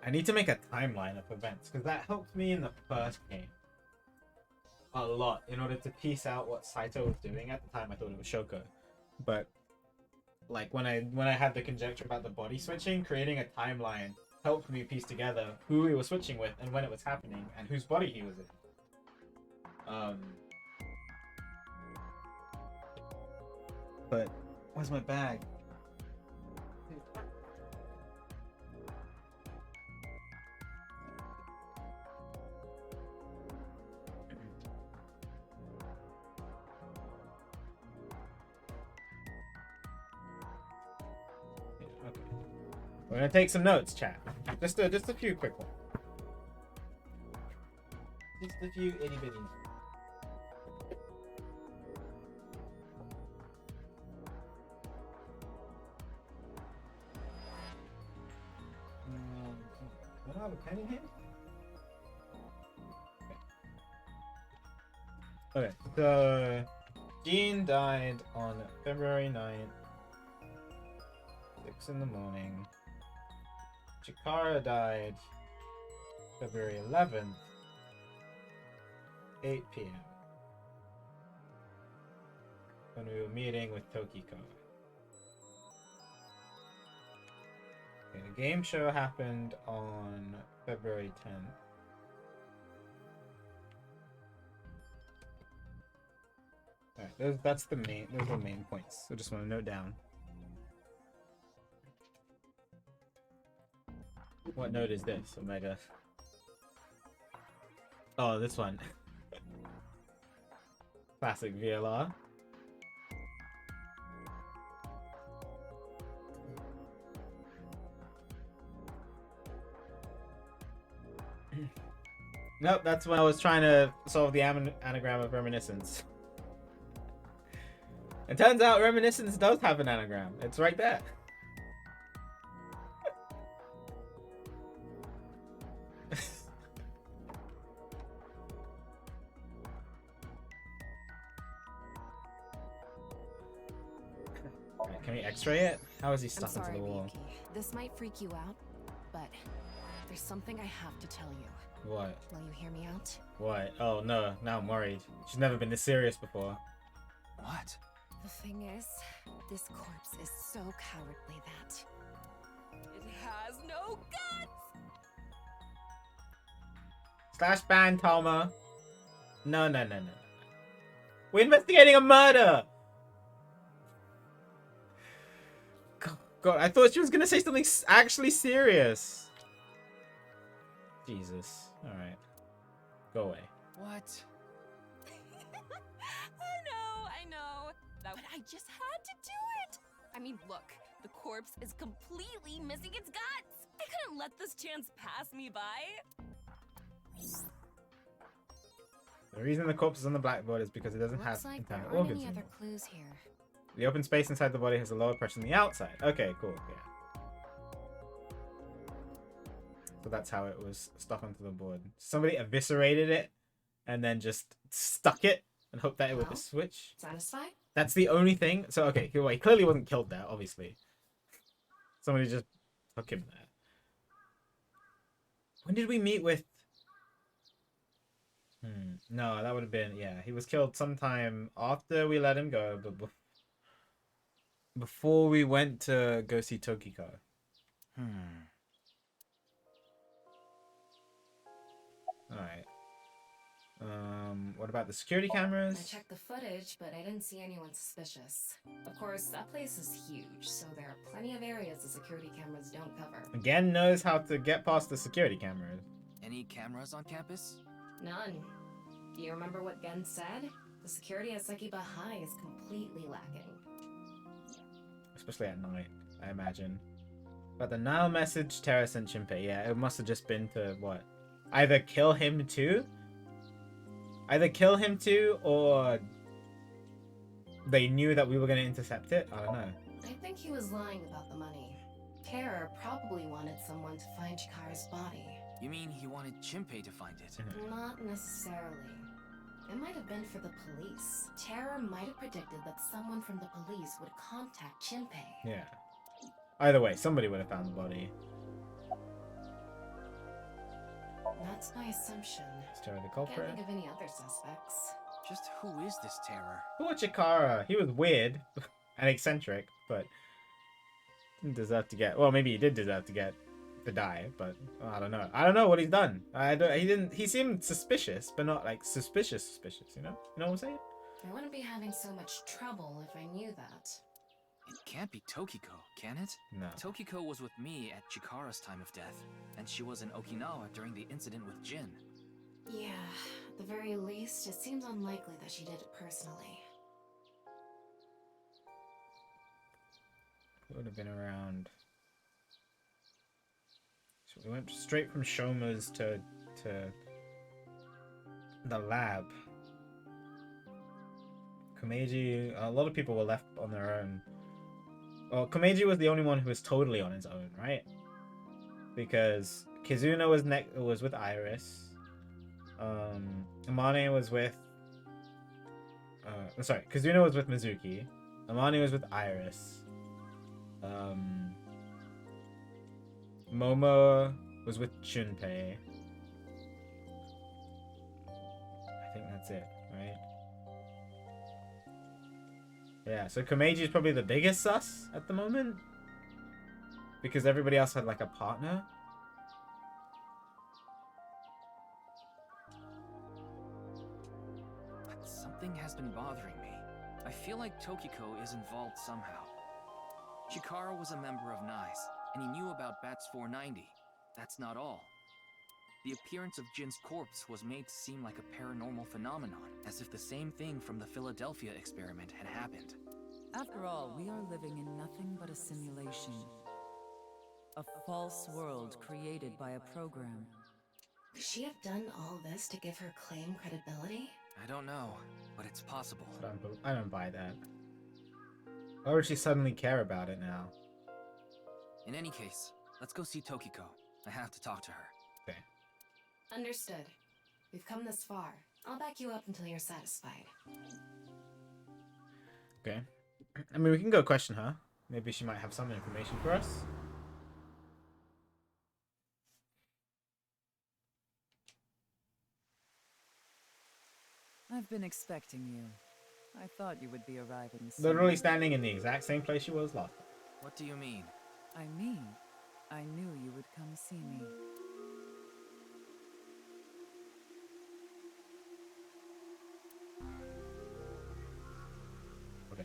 I need to make a timeline of events, because that helped me in the first game a lot in order to piece out what Saito was doing. At the time I thought it was Shoko. But like when I had the conjecture about the body switching, creating a timeline helped me piece together who he was switching with and when it was happening and whose body he was in. But where's my bag? Okay. We're gonna take some notes, chat. Just a few quick ones. Just a few itty bitty. Do I have a pen in here? Okay, so Jean died on February 9th, 6 in the morning. Chikara died February 11th, 8 p.m. when we were meeting with Tokiko. Okay, the game show happened on February 10th. Alright, those are the main points. So just want to note down. What note is this, Omega? Oh, this one. Classic VLR. Nope, that's when I was trying to solve the anagram of reminiscence. It turns out reminiscence does have an anagram. It's right there. Can we X-ray it? How is he I'm stuck sorry, into the wall? Ryuki. This might freak you out, but there's something I have to tell you. What? Will you hear me out? What? Oh no, now I'm worried. She's never been this serious before. What? The thing is, this corpse is so cowardly that it has no guts! Slash ban, Talma. No. We're investigating a murder! God, I thought she was gonna say something actually serious. Jesus. Alright. Go away. What? I know. But I just had to do it! I mean, look, the corpse is completely missing its guts! I couldn't let this chance pass me by. The reason the corpse is on the blackboard is because it doesn't have Looks like there internal aren't organs any other anymore. clues here. The open space inside the body has a lower pressure than the outside. Okay, cool, yeah. So that's how it was stuck onto the board. Somebody eviscerated it and then just stuck it and hoped that it would Well, just switch. Satisfied? That's the only thing. So, okay, well, he clearly wasn't killed there, obviously. Somebody just took him there. When did we meet with... No, that would have been... Yeah, he was killed sometime after we let him go, but before we went to go see Tokiko. Alright. What about the security I cameras? checked the footage, but I didn't see anyone suspicious. Of course, that place is huge, so there are plenty of areas the security cameras don't cover. Gen knows how to get past the security cameras. Any cameras on campus? None. Do you remember what Gen said? The security at Sekiba High is completely lacking. Especially at night, I imagine. But the Nile message Terra sent Shinpei, yeah, it must have just been to, what? Either kill him too? Or they knew that we were going to intercept it? I don't know. I think he was lying about the money. Terror probably wanted someone to find Chikara's body. You mean he wanted Shinpei to find it? Not necessarily. It might have been for the police. Terror might have predicted that someone from the police would contact Shinpei. Yeah. Either way, somebody would have found the body. That's my assumption. Is Terra the Can't culprit? think of any other suspects. Just who is this terror? Poor Chikara. He was weird and eccentric, but didn't deserve to get... Well, maybe he did deserve to get... to die, but I don't know. I don't know what he's done. He seemed suspicious, but not like suspicious, you know? You know what I'm saying? I wouldn't be having so much trouble if I knew that. It can't be Tokiko, can it? No. Tokiko was with me at Chikara's time of death, and she was in Okinawa during the incident with Jin. Yeah, at the very least, it seems unlikely that she did it personally. It would have been around... So we went straight from Shoma's to the lab. Komeiji, a lot of people were left on their own. Well, Komeiji was the only one who was totally on his own, right? Because Kizuna was with Iris. Amane was with... sorry, Kizuna was with Mizuki. Amane was with Iris. Momo was with Shunpei. I think that's it, right? Yeah, so Komeiji is probably the biggest sus at the moment. Because everybody else had like a partner. But something has been bothering me. I feel like Tokiko is involved somehow. Chikara was a member of NICE, and he knew about Bats 490. That's not all. The appearance of Jin's corpse was made to seem like a paranormal phenomenon, as if the same thing from the Philadelphia experiment had happened. After all, we are living in nothing but a simulation. A false world created by a program. Could she have done all this to give her claim credibility? I don't know, but it's possible. I don't buy that. Why would she suddenly care about it now? In any case, let's go see Tokiko. I have to talk to her. Okay. Understood. We've come this far. I'll back you up until you're satisfied. Okay. I mean, we can go question her. Maybe she might have some information for us. I've been expecting you. I thought you would be arriving soon. Literally standing in the exact same place she was last time. What do you mean? I mean, I knew you would come see me. Okay.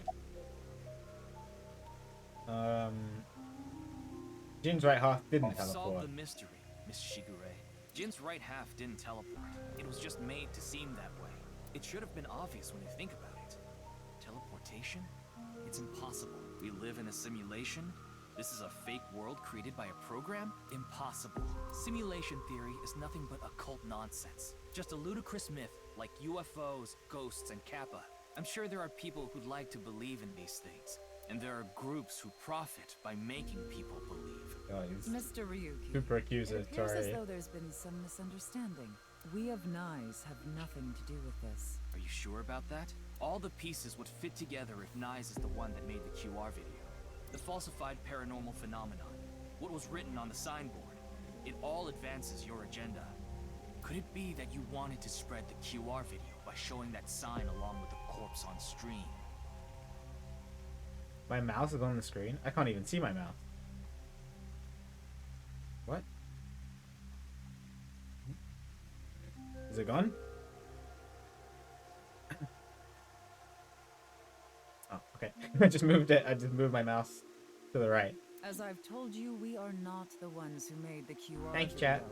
Jin's right half didn't You've solved teleport. the mystery, Miss Shigure. Jin's right half didn't teleport. It was just made to seem that way. It should have been obvious when you think about it. Teleportation? It's impossible. We live in a simulation? This is a fake world created by a program? Impossible. Simulation theory is nothing but occult nonsense. Just a ludicrous myth like UFOs, ghosts, and Kappa. I'm sure there are people who'd like to believe in these things. And there are groups who profit by making people believe. Oh, he's Mr. Ryuki, super it appears as accusatory. though there's been some misunderstanding. We of Nyes have nothing to do with this. Are you sure about that? All the pieces would fit together if Nyes is the one that made the QR video. The falsified paranormal phenomenon. What was written on the signboard. It all advances your agenda. Could it be that you wanted to spread the QR video by showing that sign along with the corpse on stream? My mouse is on the screen. I can't even see my mouse. What? Is it gone? Oh, okay. I just moved it. I just moved my mouse to the right. As I've told you, we are not the ones who made the QR Thank you, video. chat.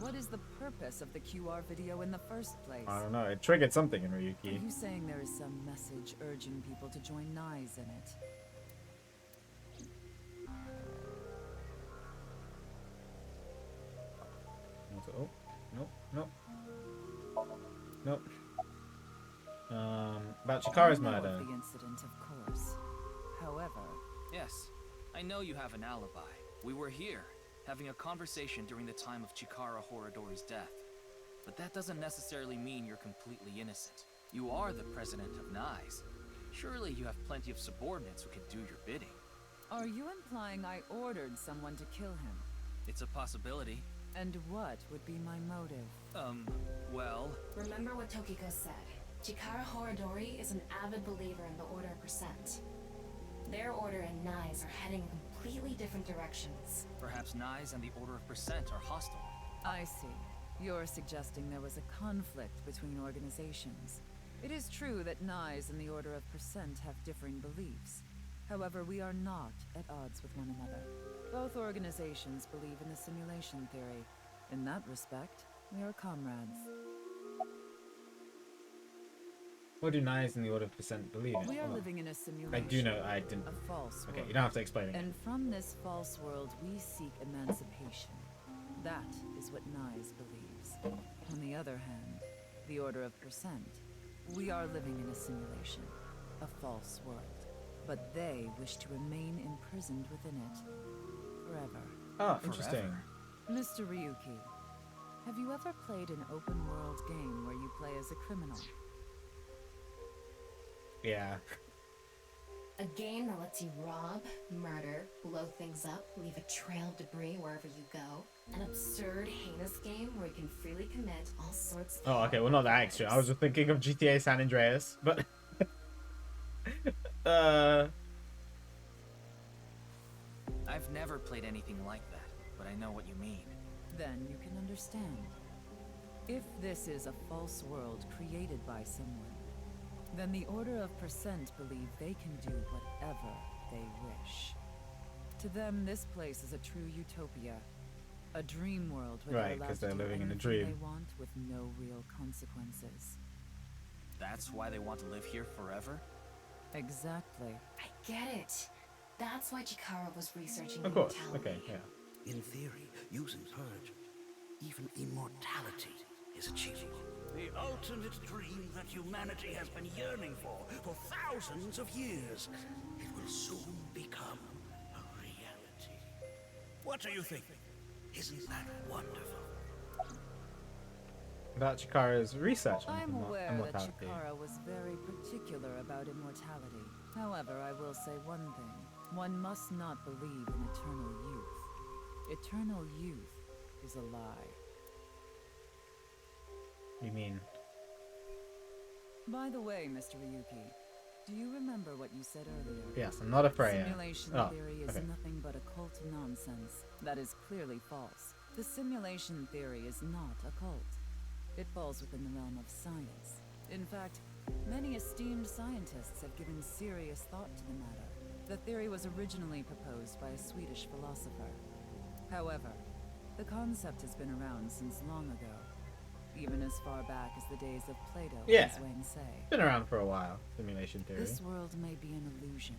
What is the purpose of the QR video in the first place? I don't know. It triggered something in Are Ryuki. you saying there is some message urging people to join Nyes in it? Oh, nope, nope. Nope. About Chikara's I know murder. of the incident, of course. However, Yes, I know you have an alibi. We were here, having a conversation during the time of Chikara Horadori's death. But that doesn't necessarily mean you're completely innocent. You are the president of Nyes. Surely you have plenty of subordinates who can do your bidding. are you implying I ordered someone to kill him? It's a possibility. And what would be my motive? Well... Remember what Tokiko said. Chikara Horadori is an avid believer in the Order of Percent. Their order and Nyes are heading in completely different directions. Perhaps Nyes and the Order of Percent are hostile. I see. You're suggesting there was a conflict between organizations. It is true that Nyes and the Order of Percent have differing beliefs. However, we are not at odds with one another. Both organizations believe in the simulation theory. In that respect, we are comrades. What do Nyes in the Order of Percent believe in? We are Hold on. living in a simulation. I do know. I didn't. A false Okay, world. you don't have to explain it. And from this false world, we seek emancipation. That is what Nyes believes. On the other hand, the Order of Percent, we are living in a simulation, a false world. But they wish to remain imprisoned within it forever. Oh, interesting. Mr. Ryuki, have you ever played an open world game where you play as a criminal? Yeah. A game that lets you rob, murder, blow things up, leave a trail of debris wherever you go. An absurd, heinous game where you can freely commit all sorts of... Oh, okay. Well, not that extreme. I was just thinking of GTA San Andreas, but I've never played anything like that, but I know what you mean. Then you can understand. If this is a false world created by someone, then the Order of Percent believe they can do whatever they wish. To them, this place is a true utopia. A dream world where Right, they're 'cause allowed to they're do living in a anything dream. they want with no real consequences. That's why they want to live here forever? Exactly. I get it. That's why Chikara was researching of course. immortality. Okay, yeah. In theory, using Purge, even immortality is achievable. The ultimate dream that humanity has been yearning for thousands of years. It will soon become a reality. What do you think? Isn't that wonderful? About Chikara's research on I'm aware that immortality. Chikara was very particular about immortality. However, I will say one thing. One must not believe in eternal youth. Eternal youth is a lie. What do you mean? By the way, Mr. Ryuki, do you remember what you said earlier? Yes, I'm not a Freya. Simulation theory is nothing but occult nonsense. That is clearly false. The simulation theory is not a cult. It falls within the realm of science. In fact, many esteemed scientists have given serious thought to the matter. The theory was originally proposed by a Swedish philosopher. However, the concept has been around since long ago, even as far back as the days of Plato and Zhuang Tse. Been around for a while, simulation theory. This world may be an illusion.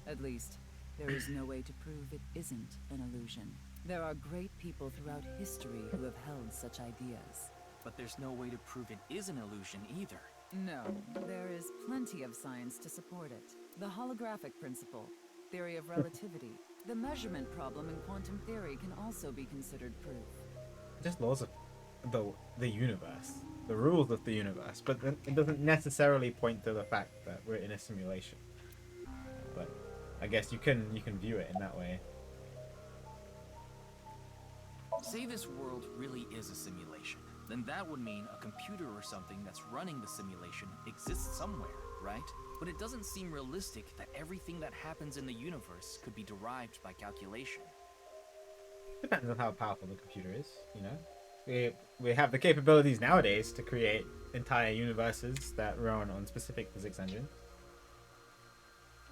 At least, there is no way to prove it isn't an illusion. There are great people throughout history who have held such ideas. But there's no way to prove it is an illusion either. No, there is plenty of science to support it. The holographic principle, theory of relativity, the measurement problem in quantum theory can also be considered proof. Just laws of the universe, the rules of the universe, but it doesn't necessarily point to the fact that we're in a simulation. But I guess you can view it in that way. Say this world really is a simulation. Then that would mean a computer or something that's running the simulation exists somewhere, right? But it doesn't seem realistic that everything that happens in the universe could be derived by calculation. Depends on how powerful the computer is, you know. We have the capabilities nowadays to create entire universes that run on specific physics engines.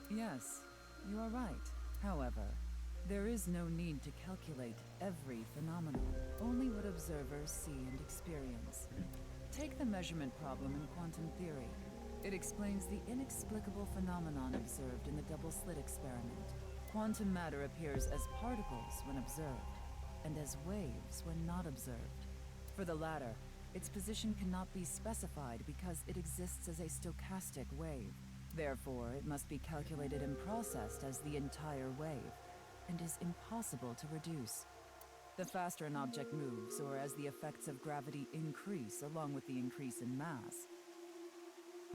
Yes, you are right. However, there is no need to calculate every phenomenon, only what observers see and experience. Take the measurement problem in quantum theory. It explains the inexplicable phenomenon observed in the double-slit experiment. Quantum matter appears as particles when observed, and as waves when not observed. For the latter, its position cannot be specified because it exists as a stochastic wave. Therefore, it must be calculated and processed as the entire wave, and is impossible to reduce. The faster an object moves, or as the effects of gravity increase along with the increase in mass,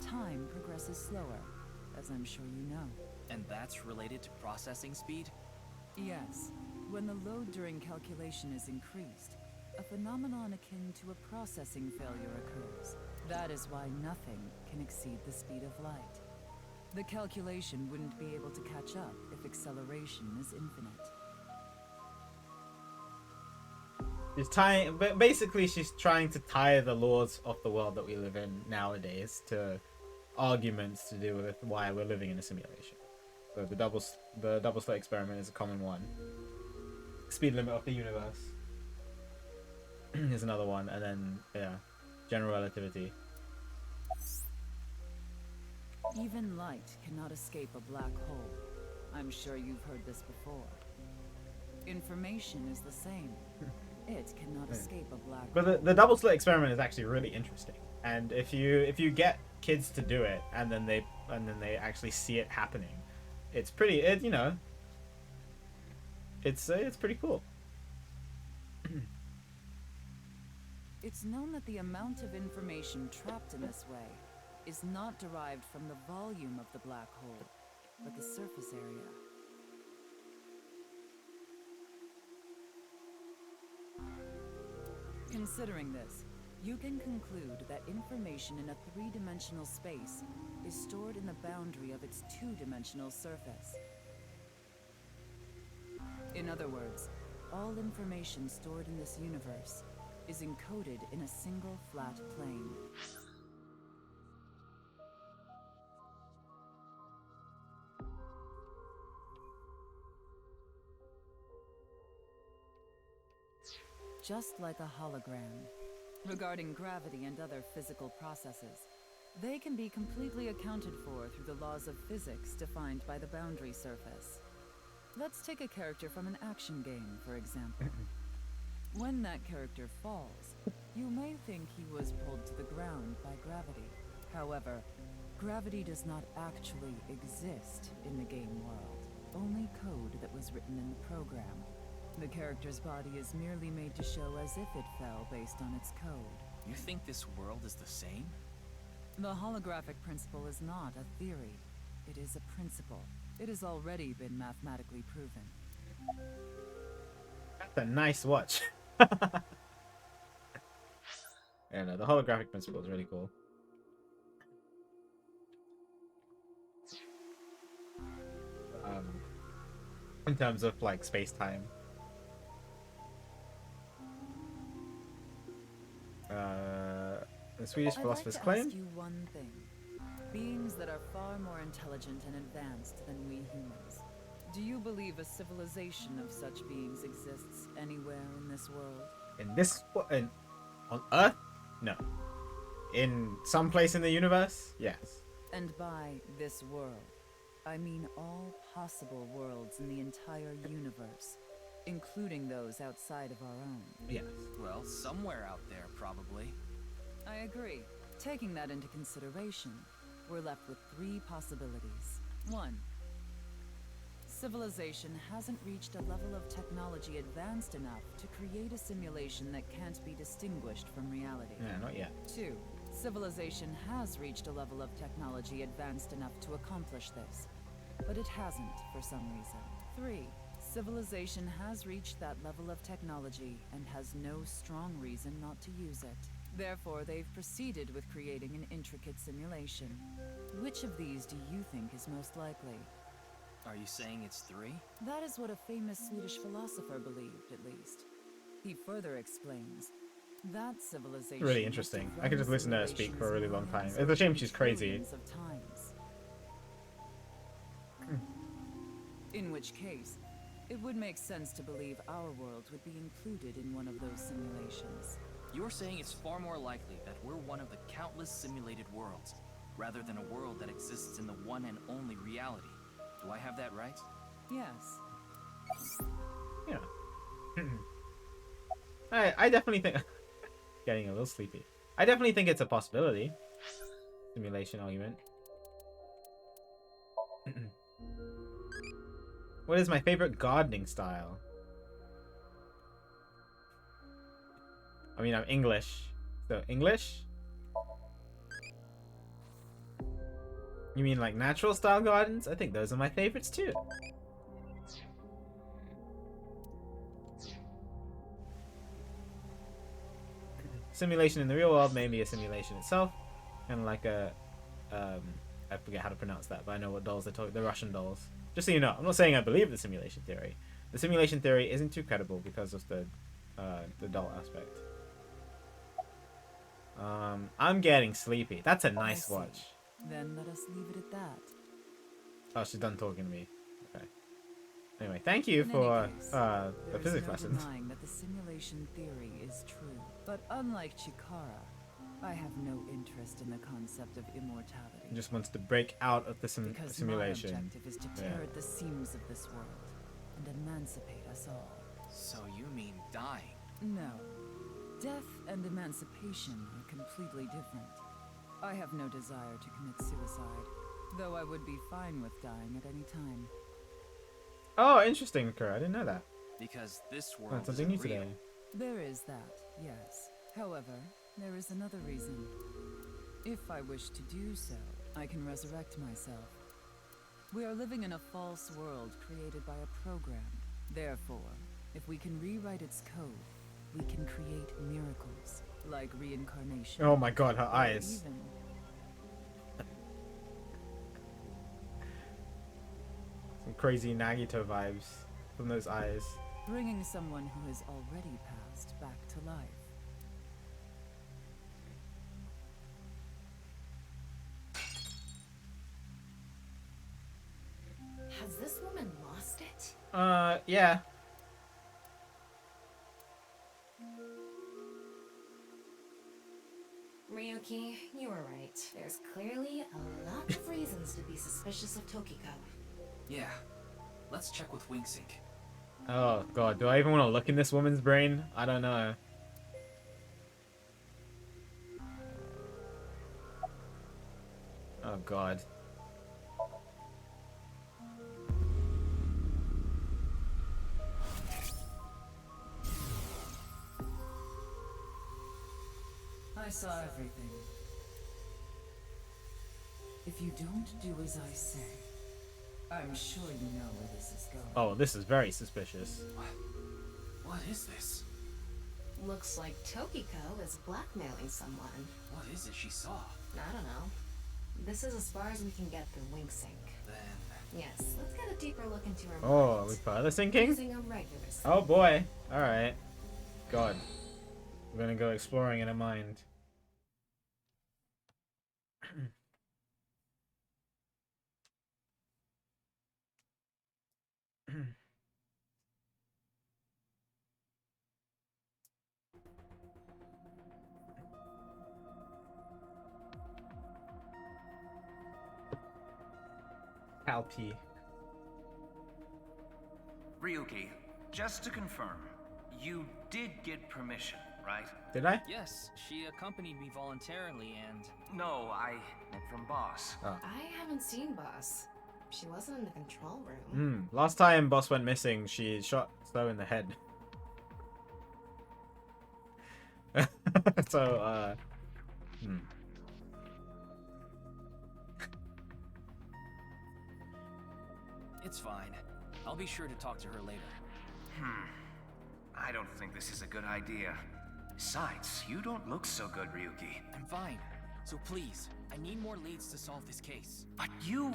time progresses slower, as I'm sure you know. And that's related to processing speed? Yes. When the load during calculation is increased, a phenomenon akin to a processing failure occurs. That is why nothing can exceed the speed of light. The calculation wouldn't be able to catch up if acceleration is infinite. She's trying to tie the laws of the world that we live in nowadays to arguments to do with why we're living in a simulation. So the double slit experiment is a common one. Speed limit of the universe is another one, and then general relativity. Even light cannot escape a black hole. I'm sure you've heard this before. Information is the same. It cannot escape a black hole. But the double slit experiment is actually really interesting. And if you get kids to do it and then they actually see it happening, it's pretty it's pretty cool. It's known that the amount of information trapped in this way is not derived from the volume of the black hole, but the surface area. Considering this, you can conclude that information in a three-dimensional space is stored in the boundary of its two-dimensional surface. In other words, all information stored in this universe is encoded in a single flat plane. Just like a hologram. Regarding gravity and other physical processes, they can be completely accounted for through the laws of physics defined by the boundary surface. Let's take a character from an action game, for example. When that character falls, you may think he was pulled to the ground by gravity. However, gravity does not actually exist in the game world, only code that was written in the program. The character's body is merely made to show as if it fell based on its code. You think this world is the same? The holographic principle is not a theory. It is a principle. It has already been mathematically proven. That's a nice watch. Yeah, no, the holographic principle is really cool. In terms of like space time. The Swedish I'd like philosopher's to claim. ask you one thing. Beings that are far more intelligent and advanced than we humans. Do you believe a civilization of such beings exists anywhere in this world? On Earth? No. In some place in the universe? Yes. And by this world, I mean all possible worlds in the entire universe, including those outside of our own. Yes. Well, somewhere out there, probably. I agree. Taking that into consideration, we're left with 3 possibilities. 1. Civilization hasn't reached a level of technology advanced enough to create a simulation that can't be distinguished from reality. Yeah, not yet. 2. Civilization has reached a level of technology advanced enough to accomplish this, but it hasn't for some reason. 3. Civilization has reached that level of technology and has no strong reason not to use it. Therefore, they've proceeded with creating an intricate simulation. Which of these do you think is most likely? Are you saying it's 3? That is what a famous Swedish philosopher believed, at least. He further explains that civilization Really interesting. I could just listen to her speak for a really long time. It's a shame she's crazy. of times. In which case, it would make sense to believe our world would be included in one of those simulations. You're saying it's far more likely that we're one of the countless simulated worlds, rather than a world that exists in the one and only reality. Do I have that right? Yes. Yeah. I definitely think... Getting a little sleepy. I definitely think it's a possibility. Simulation argument. What is my favorite gardening style? I mean, I'm English. So, English? You mean like natural style gardens? I think those are my favorites too. Simulation in the real world may be a simulation itself. Kind of like a... I forget how to pronounce that, but I know what dolls they're talking... The Russian dolls. Just so you know, I'm not saying I believe the simulation theory. The simulation theory isn't too credible because of the doll aspect. I'm getting sleepy. That's a nice watch. Then let us leave it at that. Oh, she's done talking to me. Okay. Anyway, thank you In for any case, the there is physics no lessons. denying that the simulation theory is true. But unlike Chikara, I have no interest in the concept of immortality. He just wants to break out of the Because simulation. my objective is to tear at the seams of this world and emancipate us all. So you mean dying? No. Death and emancipation are completely different. I have no desire to commit suicide, though I would be fine with dying at any time. Oh, interesting, Kura. I didn't know that. Because this Learned world something isn't new real. today. There is that, yes. However, there is another reason. If I wish to do so, I can resurrect myself. We are living in a false world created by a program. Therefore, if we can rewrite its code, we can create miracles, like reincarnation. Oh my god, her or eyes. even Some crazy Nagito vibes from those eyes. bringing someone who has already passed back to life. Has this woman lost it? Yeah. Ryuki, you were right. There's clearly a lot of reasons to be suspicious of Tokiko. Yeah. Let's check with Wingsync. Oh god, do I even want to look in this woman's brain? I don't know. Oh god. I saw everything. If you don't do as I say, I'm sure you know where this is going. Oh, this is very suspicious. What is this? Looks like Tokiko is blackmailing someone. What is it she saw? I don't know. This is as far as we can get through Winksync. Then... Yes, let's get a deeper look into her Oh, mind. we further sinking? Using a regular Oh boy. Alright. God. We're gonna go exploring in her mind. Palpy. Ryuki, just to confirm, you did get permission, right? Did I? Yes, she accompanied me voluntarily and... No, I meant from boss. Oh. I haven't seen Boss. She wasn't in the control room. Last time Boss went missing, she shot Stowe in the head. So, It's fine. I'll be sure to talk to her later. I don't think this is a good idea. Besides, you don't look so good, Ryuki. I'm fine. So please, I need more leads to solve this case. But you...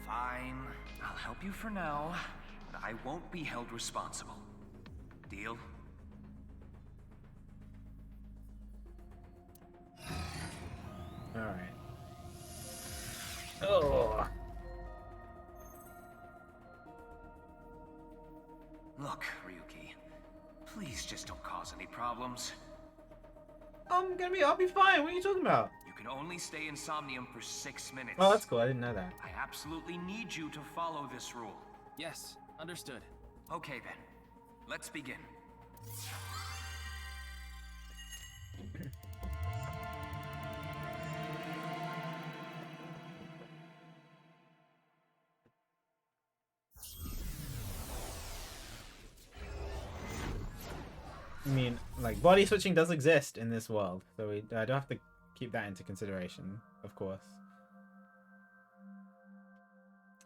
Fine. I'll help you for now, but I won't be held responsible. Deal? alright. Oh. Look, Ryuki. Please just don't cause any problems. I'll be fine. What are you talking about? You can only stay in Somnium for 6 minutes. Oh, that's cool. I didn't know that. I absolutely need you to follow this rule. Yes, understood. Okay then. Let's begin. I mean, like, body switching does exist in this world, so I do have to keep that into consideration, of course.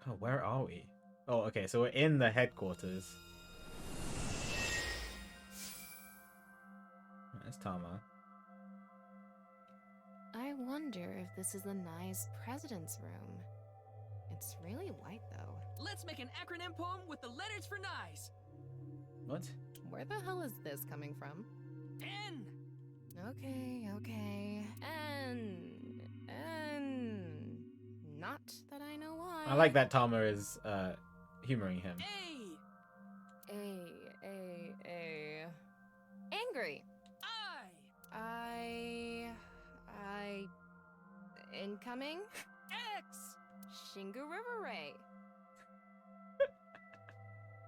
Oh, where are we? Oh, okay, so we're in the headquarters. There's Tama. I wonder if this is the Nye's president's room. It's really white, though. Let's make an acronym poem with the letters for Nyes. What? Where the hell is this coming from? N. Okay. N. Not that I know why. I like that Tama is humoring him. A. A. Angry. I. Incoming? X. Shingu River Ray.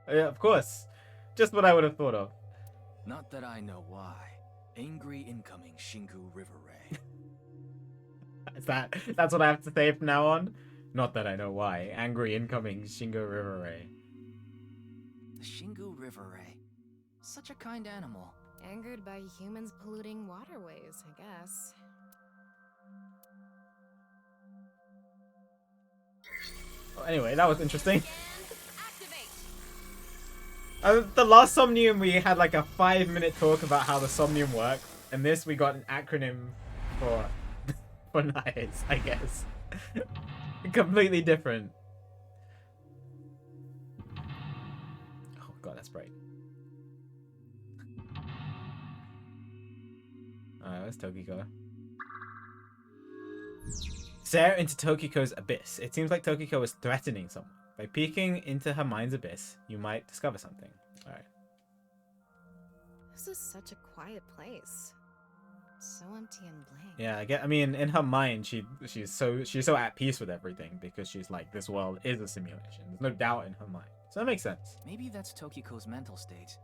Yeah, of course. Just what I would have thought of. Not that I know why. Angry incoming Shingu River Ray. That's what I have to say from now on? Not that I know why. Angry incoming Shingo River Ray. The Shingu River Ray. Such a kind animal. Angered by humans polluting waterways, I guess. Oh, anyway, that was interesting. Activate. The last Somnium we had like a 5-minute talk about how the Somnium worked, and this we got an acronym for Nyes, I guess. Completely different. Oh god, that's bright. Alright, where's Tokiko? Stare into Tokiko's abyss. It seems like Tokiko is threatening someone. By peeking into her mind's abyss, you might discover something. Alright. This is such a quiet place. So empty and blank. Yeah, I mean, in her mind, she's so at peace with everything because she's like, this world is a simulation. There's no doubt in her mind. So that makes sense. Maybe that's Tokiko's mental state.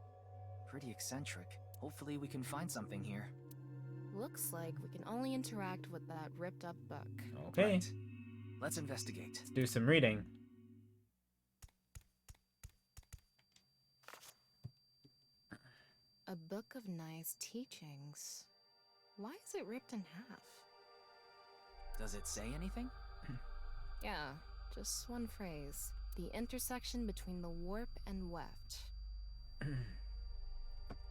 Pretty eccentric. Hopefully we can find something here. Looks like we can only interact with that ripped up book. Okay, Right. Let's investigate. let's do some reading. A book of Nye's teachings. Why is it ripped in half? Does it say anything? Yeah, just one phrase. The intersection between the warp and weft.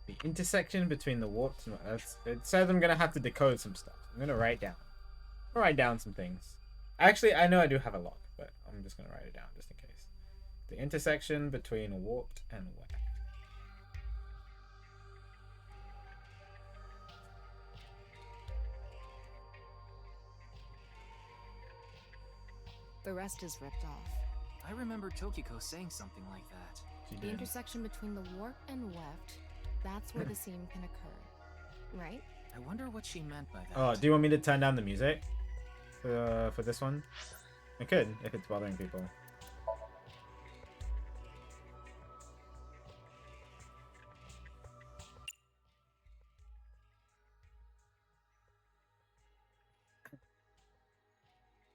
The intersection between the warped and it says I'm gonna have to decode some stuff. I'm gonna write down some things. Actually, I know I do have a lock, but I'm just gonna write it down just in case. The intersection between warped and weft. The rest is ripped off. I remember Tokiko saying something like that. The intersection between the warp and weft, that's where the seam can occur. Right? I wonder what she meant by that. Oh, do you want me to turn down the music for this one? I could, if it's bothering people.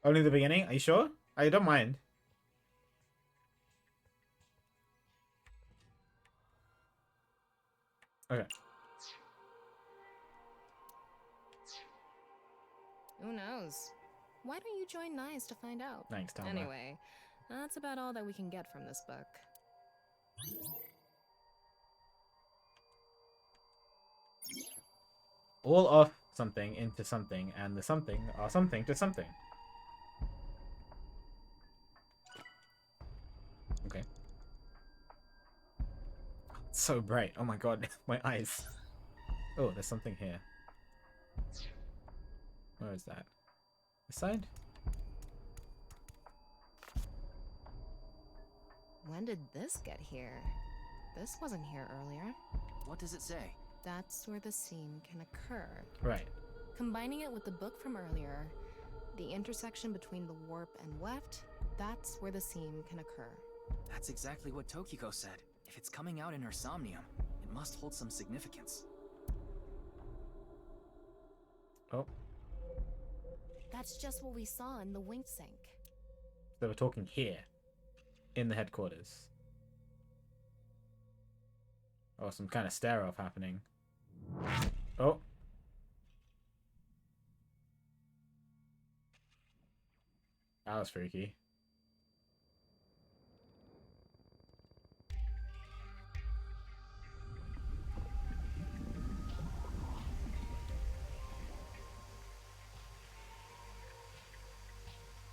Only the beginning? Are you sure? I don't mind. Okay. Who knows? Why don't you join Nice to find out? Thanks, Tama. Anyway, that's about all that we can get from this book. All of something into something, and the something are something to something. Okay. It's so bright. Oh my god, my eyes. Oh, there's something here. Where is that? This side? When did this get here? This wasn't here earlier. What does it say? That's where the seam can occur. Right. Combining it with the book from earlier, the intersection between the warp and weft, that's where the seam can occur. That's exactly what Tokiko said. If it's coming out in her Somnium, it must hold some significance. Oh, That's just what we saw in the wink sink. they were talking here. In the headquarters. Oh, some kind of stare-off happening. Oh. That was freaky.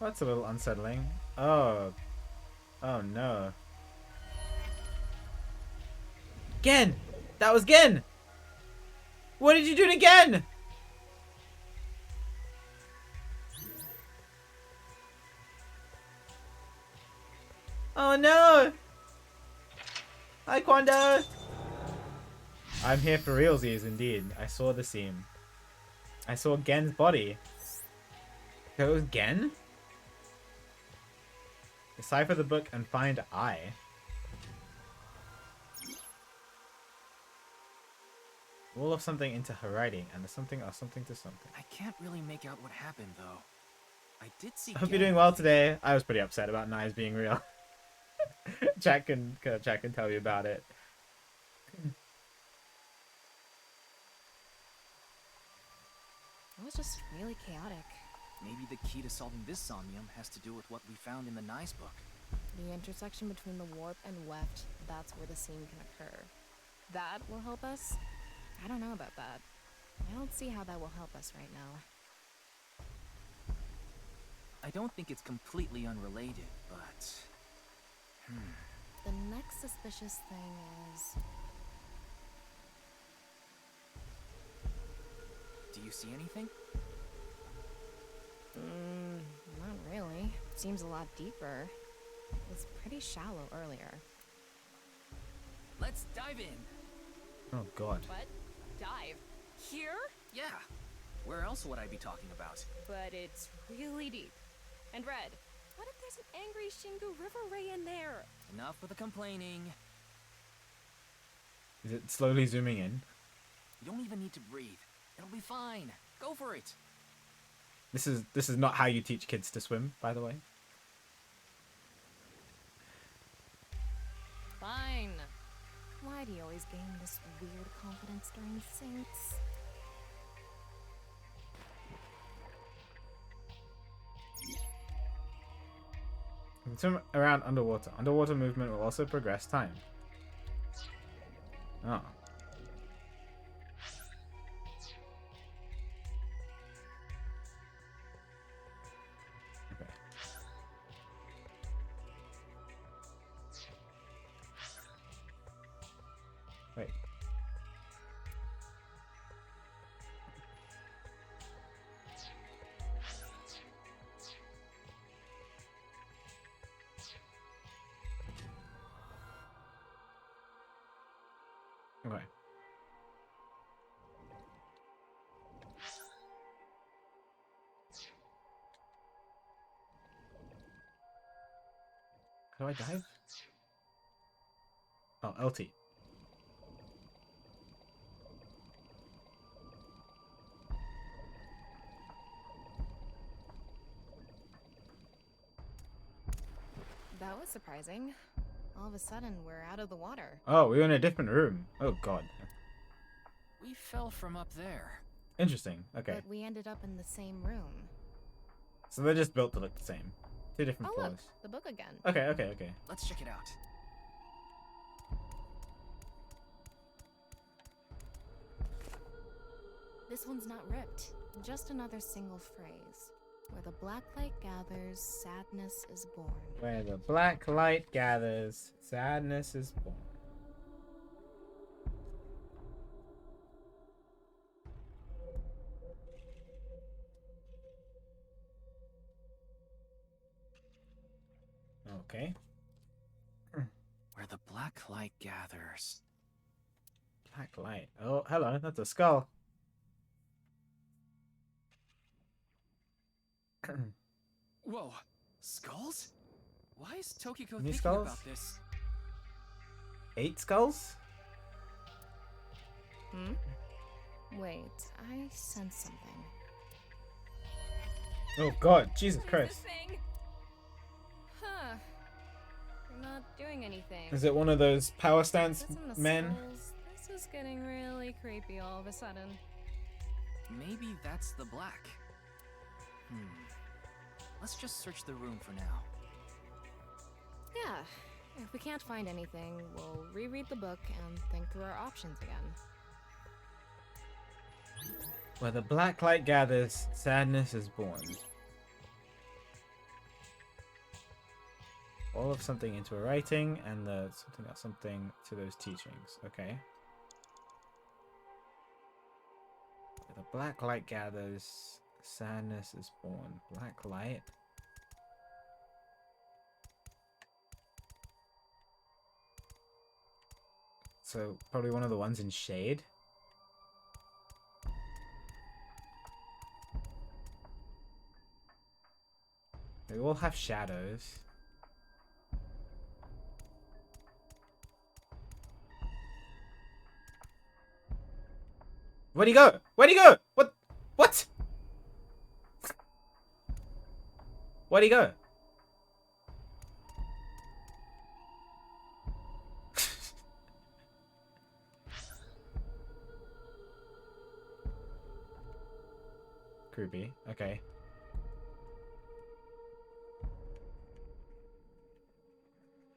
That's a little unsettling. Oh. Oh no. Gen! That was Gen! What did you do to Gen? Oh no! Hi Quando! I'm here for realsies indeed. I saw the seam. I saw Gen's body. So it was Gen? Decipher the book and find I. All of something into her writing, and the something or something to something. I can't really make out what happened, though. I did see. I hope you're doing well today. I was pretty upset about knives being real. Chat can tell you about it. It was just really chaotic. Maybe the key to solving this Somnium has to do with what we found in the Nice book. The intersection between the warp and weft, that's where the seam can occur. That will help us? I don't know about that. I don't see how that will help us right now. I don't think it's completely unrelated, but... The next suspicious thing is... Do you see anything? Not really. Seems a lot deeper. It was pretty shallow earlier. Let's dive in. Oh god. What? Dive? Here? Yeah. Where else would I be talking about? But it's really deep. And red. What if there's an angry Shingu River Ray in there? Enough with the complaining. Is it slowly zooming in? You don't even need to breathe. It'll be fine. Go for it. This is not how you teach kids to swim, by the way. Fine. Why do you always gain this weird confidence during sinks? can swim around underwater. Underwater movement will also progress time. Oh. Okay. Wait. Okay. How do I dive? Oh, LT. That was surprising. All of a sudden, we're out of the water. Oh, we were in a different room. Oh god. We fell from up there. Interesting. Okay. But we ended up in the same room. So they're just built to look the same. Two different Oh, floors. look, the book again. Okay. Let's check it out. This one's not ripped. Just another single phrase. Where the black light gathers, sadness is born. Where the black light gathers, sadness is born. Okay. Where the black light gathers. Black light. Oh, hello. That's a skull. Whoa, skulls? Why is Tokiko Any thinking skulls? about this? 8 skulls? Wait, I sense something. Oh god, Jesus What is Christ. this thing? Huh. You're not doing anything. Is it one of those power stance This in the men? skulls. This is getting really creepy all of a sudden. Maybe that's the black. Let's just search the room for now. Yeah, if we can't find anything, we'll reread the book and think through our options again. Where the black light gathers, sadness is born. All of something into a writing, and the something to those teachings. Okay. Where the black light gathers, sadness is born. Black light. So probably one of the ones in shade. They all have shadows. Where'd he go? Where'd he go? What? What? Where'd he go? Creepy. Okay.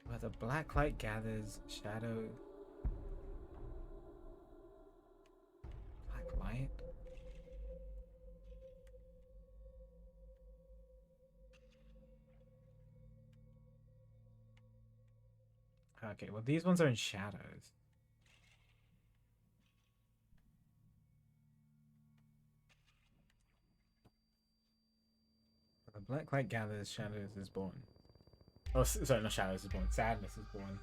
Where the black light gathers, shadow. Black light? Okay, well these ones are in shadows. Where the black light gathers, shadows is born. Oh, sorry, not shadows is born. Sadness is born.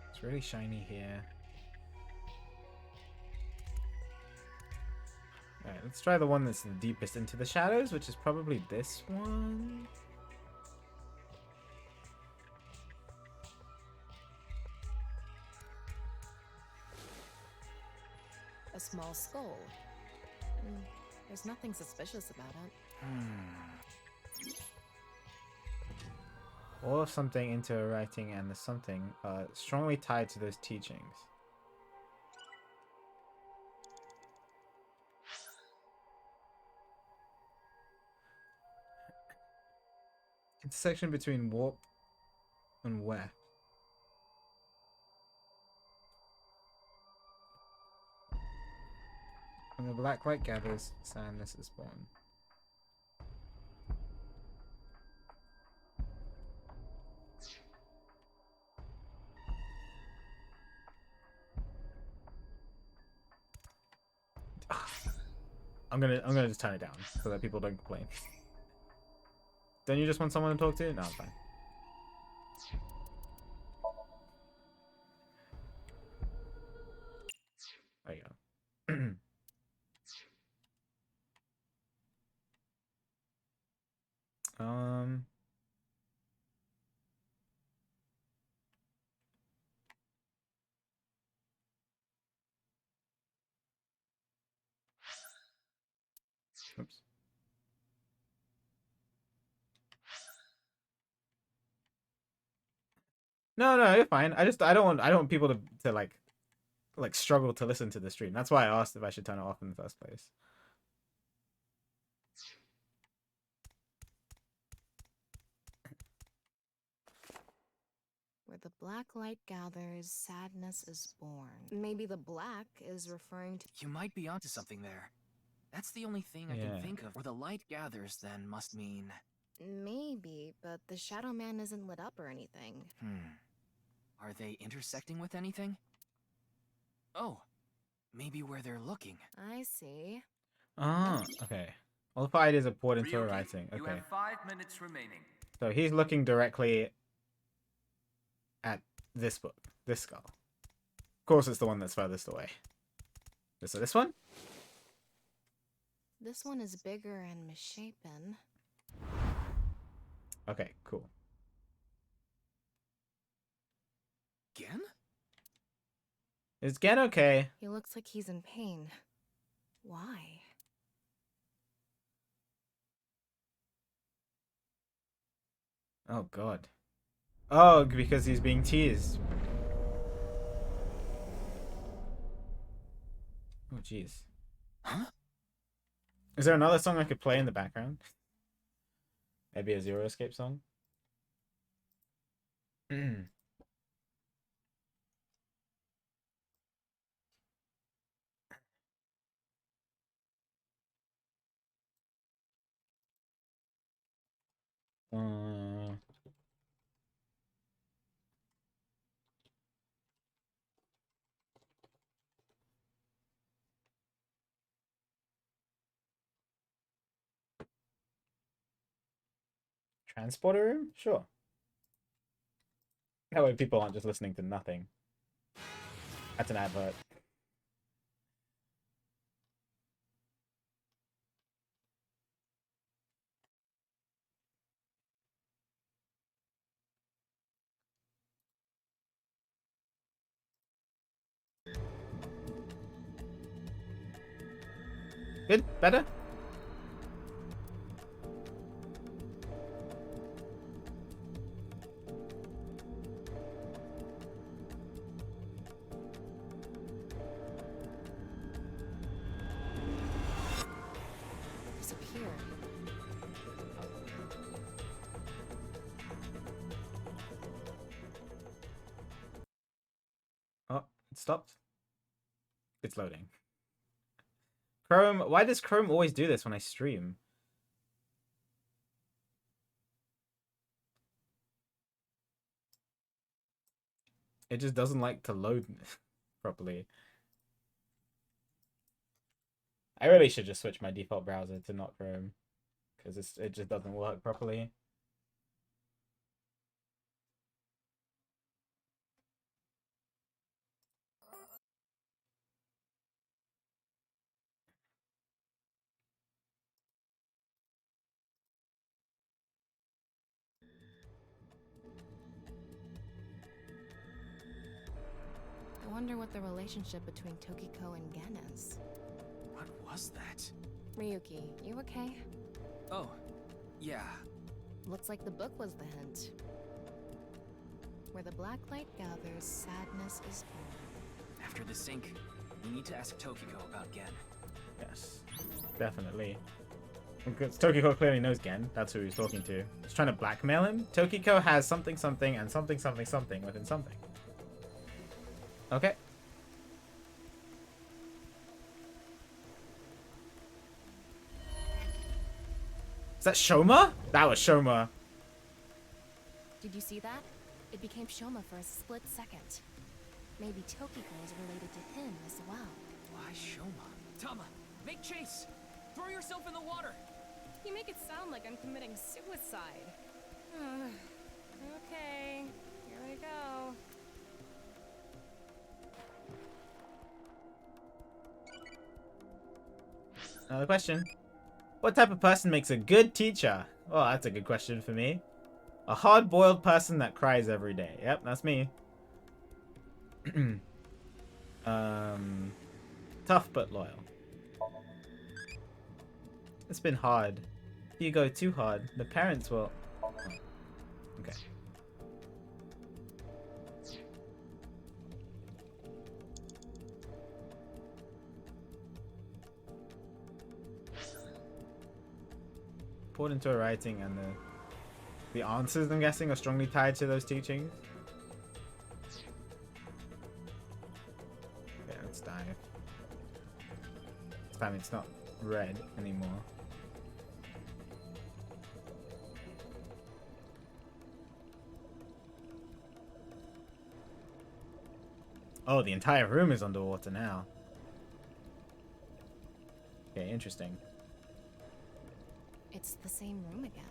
It's really shiny here. Alright, let's try the one that's the deepest into the shadows, which is probably this one. A small skull. There's nothing suspicious about it. All of something into a writing and the something strongly tied to those teachings. Intersection between warp and where? When the black light gathers, sadness is born. I'm gonna just turn it down so that people don't complain. Don't you just want someone to talk to? No, I'm fine. There you go. Oops. No, you're fine. I don't want people to like struggle to listen to the stream. That's why I asked if I should turn it off in the first place. Where the black light gathers, sadness is born. Maybe the black is referring to. You might be onto something there. That's the only thing I Yeah. can think of. Where the light gathers, then, must mean... Maybe, but the Shadow Man isn't lit up or anything. Are they intersecting with anything? Oh, maybe where they're looking. I see. Ah, okay. All five ideas are poured into a writing. You Okay. have 5 minutes remaining. So he's looking directly at this book, this skull. Of course, it's the one that's furthest away. So this one? This one is bigger and misshapen. Okay, cool. Gen? Is Gen okay? He looks like he's in pain. Why? Oh god. Oh, because he's being teased. Oh jeez. Huh? Is there another song I could play in the background? Maybe a Zero Escape song? Transporter room? Sure. That way people aren't just listening to nothing. That's an advert. Good? Better? Disappeared. Oh, it stopped. It's loading. Chrome, why does Chrome always do this when I stream? It just doesn't like to load properly. I really should just switch my default browser to not Chrome, because it just doesn't work properly. I wonder what the relationship between Tokiko and Gen is. What was that? Ryuki, you okay? Oh, yeah. Looks like the book was the hint. Where the black light gathers, sadness is born. After the sync, we need to ask Tokiko about Gen. Yes, definitely. Because Tokiko clearly knows Gen. That's who he's talking to. He's trying to blackmail him. Tokiko has something something and something something something within something. Okay. Is that Shoma? That was Shoma. Did you see that? It became Shoma for a split second. Maybe Tokiko is related to him as well. Why Shoma? Tama, make chase! Throw yourself in the water! You make it sound like I'm committing suicide. Okay, here we go. Another question. What type of person makes a good teacher? Oh, that's a good question for me. A hard-boiled person that cries every day. Yep, that's me. Tough but loyal. It's been hard. If you go too hard, the parents will... Oh. Okay. Poured into her writing, and the answers, I'm guessing, are strongly tied to those teachings. Okay, let's dive. This time it's not red anymore. Oh, the entire room is underwater now. Okay, interesting. It's the same room again.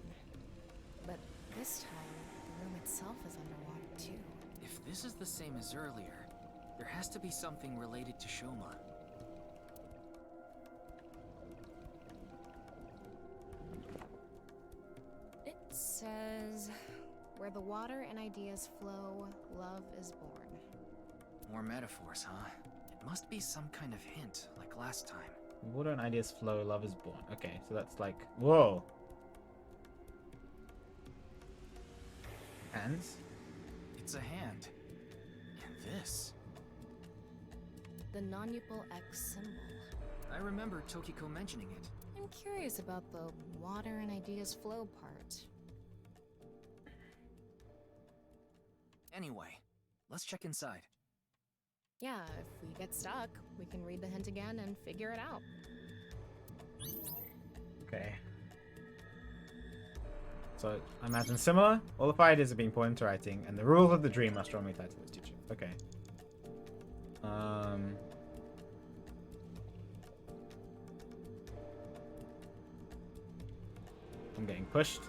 But this time, the room itself is underwater too. If this is the same as earlier, there has to be something related to Shoma. It says, where the water and ideas flow, love is born. More metaphors, huh? It must be some kind of hint, like last time. Water and ideas flow, love is born. Okay, so that's like... Whoa! Hands? It's a hand. And this. The non-upal X symbol. I remember Tokiko mentioning it. I'm curious about the water and ideas flow part. Anyway, let's check inside. Yeah, if we get stuck, we can read the hint again and figure it out. Okay. So, I imagine similar. All the 5 ideas are being poured into writing, and the rules of the dream are strongly tied to this teacher. Okay. I'm getting pushed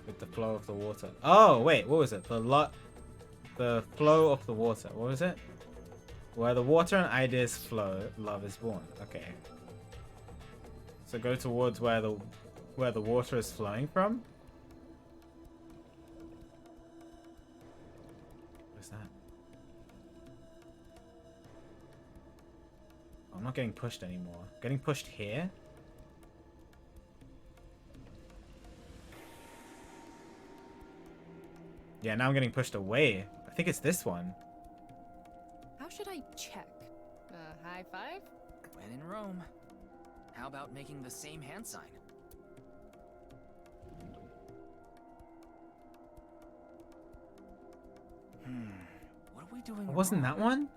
with the flow of the water. Oh, wait, what was it? The flow of the water. What was it? Where the water and ideas flow, love is born. Okay. So go towards where the water is flowing from. What's that? Oh, I'm not getting pushed anymore. Getting pushed here? Yeah, now I'm getting pushed away. I think it's this one. How should I check? High five? When in Rome. How about making the same hand sign? What are we doing Wasn't wrong? that one?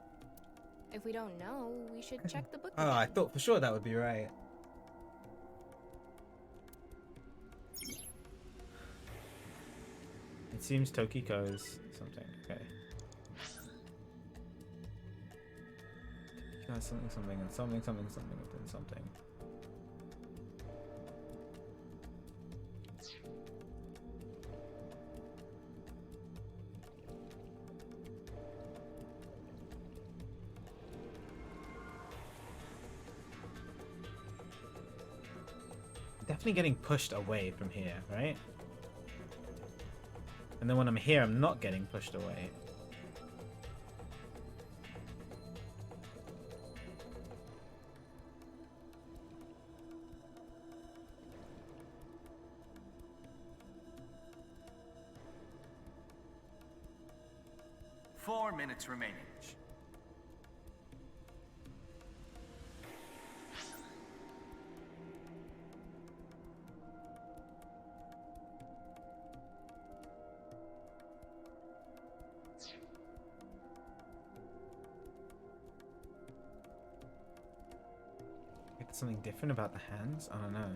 If we don't know, we should check the book Oh, again. I thought for sure that would be right. It seems Tokiko's something. Okay. Tokiko has something, something, and something, something, something within something. Definitely getting pushed away from here, right? And then when I'm here, I'm not getting pushed away. minutes remaining. It's something different about the hands? I don't know.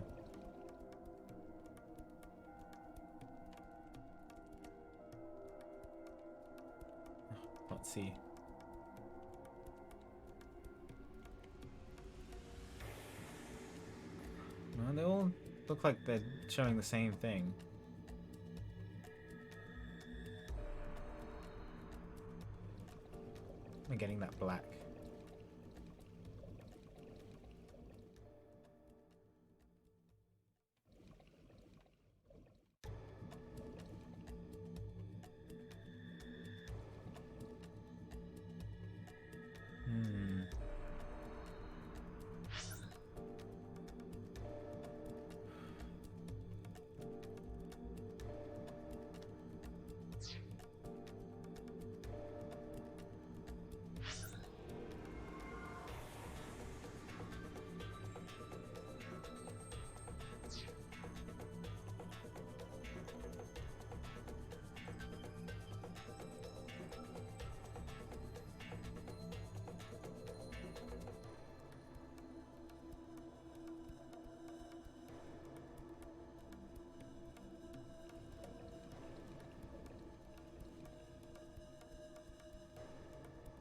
Let's see. No, they all look like they're showing the same thing. I'm getting that black.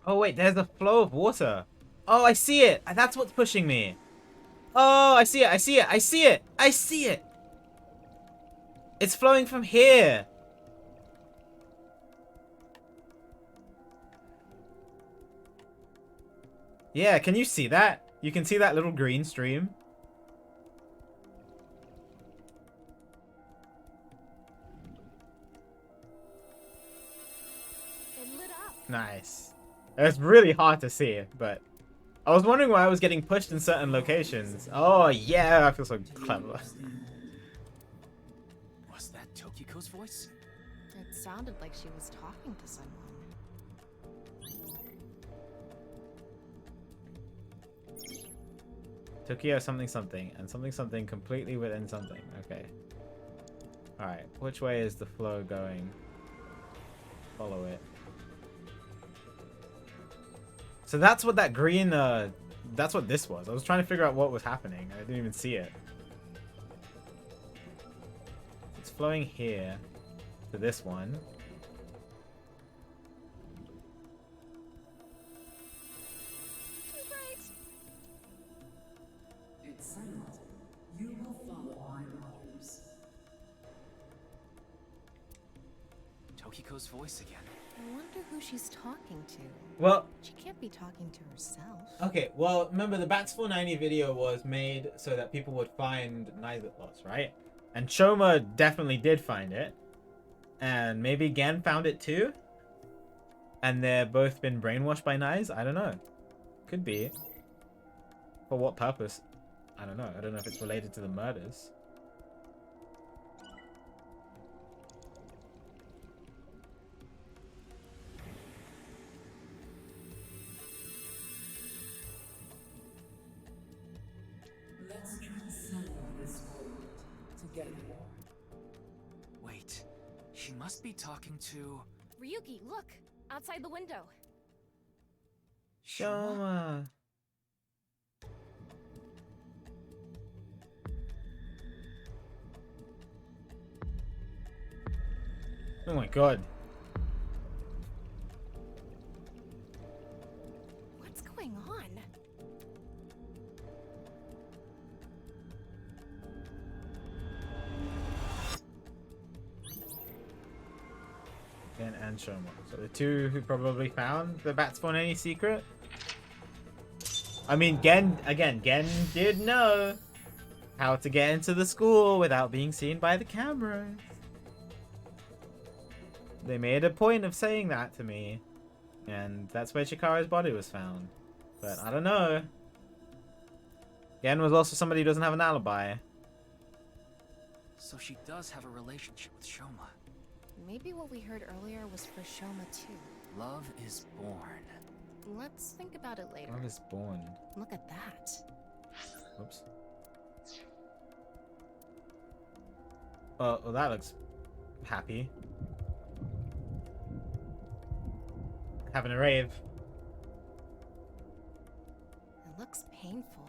Oh wait, there's a flow of water. Oh, I see it. That's what's pushing me. Oh, I see it. I see it. I see it. I see it. It's flowing from here. Yeah, can you see that? You can see that little green stream. It lit up. Nice. It's really hard to see, but I was wondering why I was getting pushed in certain locations. Oh yeah, I feel so clever. Was that Tokiko's voice? It sounded like she was talking to someone. Tokyo something something and something something completely within something. Okay. Alright, which way is the flow going? Follow it. So that's what that green, that's what this was. I was trying to figure out what was happening. I didn't even see it. It's flowing here to this one. Too bright. It's silent. You will follow my orders. Tokiko's voice again. I wonder who she's talking to. Well, She can't be talking to herself. okay, well, remember the Bats 490 video was made so that people would find Knives Lost, right? And Shoma definitely did find it. And maybe Gen found it too? And they're both been brainwashed by Knives? I don't know. Could be. For what purpose? I don't know. I don't know if it's related to the murders. Let's transcend this world together. Wait, she must be talking to Ryuki, look! Outside the window. Shoma. Oh my god. What's going on? Gen and Shoma. So the two who probably found the Bats 490 secret? I mean, Gen did know how to get into the school without being seen by the cameras. They made a point of saying that to me. And that's where Chikara's body was found. But I don't know. Gen was also somebody who doesn't have an alibi. So she does have a relationship with Shoma. Maybe what we heard earlier was for Shoma too. Love is born. Let's think about it later. Love is born. Look at that. Oops. Well, that looks happy. Having a rave. It looks painful.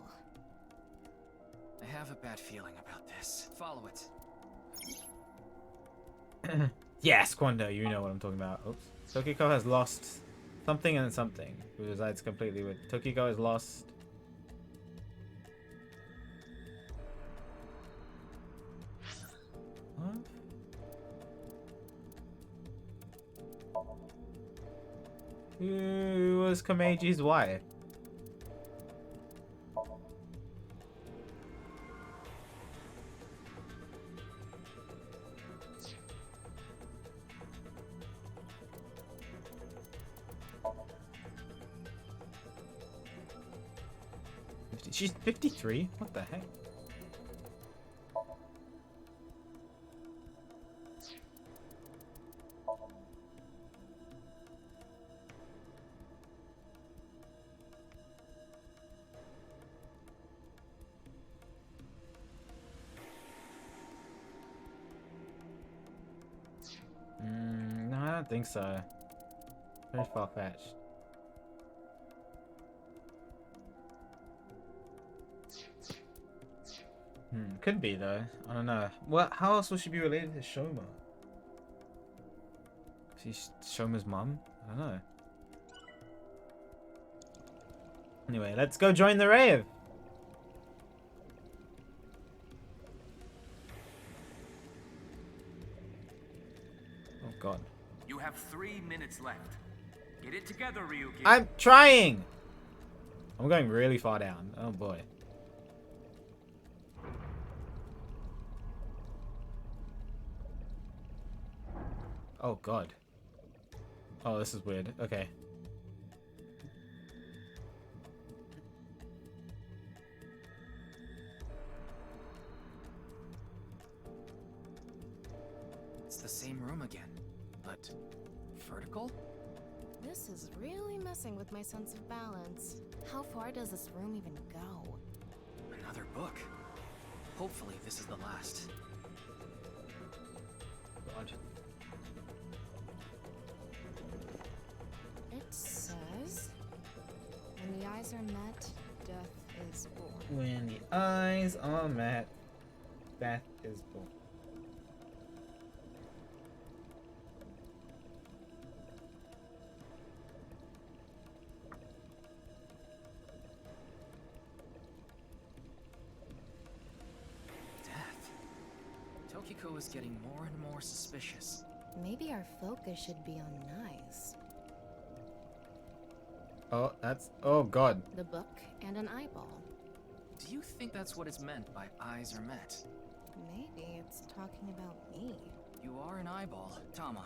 I have a bad feeling about this. Follow it. Yes, Quando, you know what I'm talking about. Oops. Tokiko has lost something and something, who resides completely with. Tokiko has lost. Huh? Who was Kameji's wife? She's 53? What the heck? No, I don't think so. Very far-fetched. Could be though. I don't know. What? How else will she be related to Shoma? She's Shoma's mum? I don't know. Anyway, let's go join the rave. Oh god. You have 3 minutes left. Get it together, Ryuki. I'm trying! I'm going really far down. Oh boy. Oh god. Oh, this is weird. Okay. It's the same room again, but vertical? This is really messing with my sense of balance. How far does this room even go? Another book. Hopefully this is the last. God. It says, when the eyes are met, death is born. When the eyes are met, death is born. Death. Tokiko is getting more and more suspicious. Maybe our focus should be on nice. Oh, that's... Oh god. The book and an eyeball. Do you think that's what is meant by eyes are met? Maybe it's talking about me. You are an eyeball, Tama.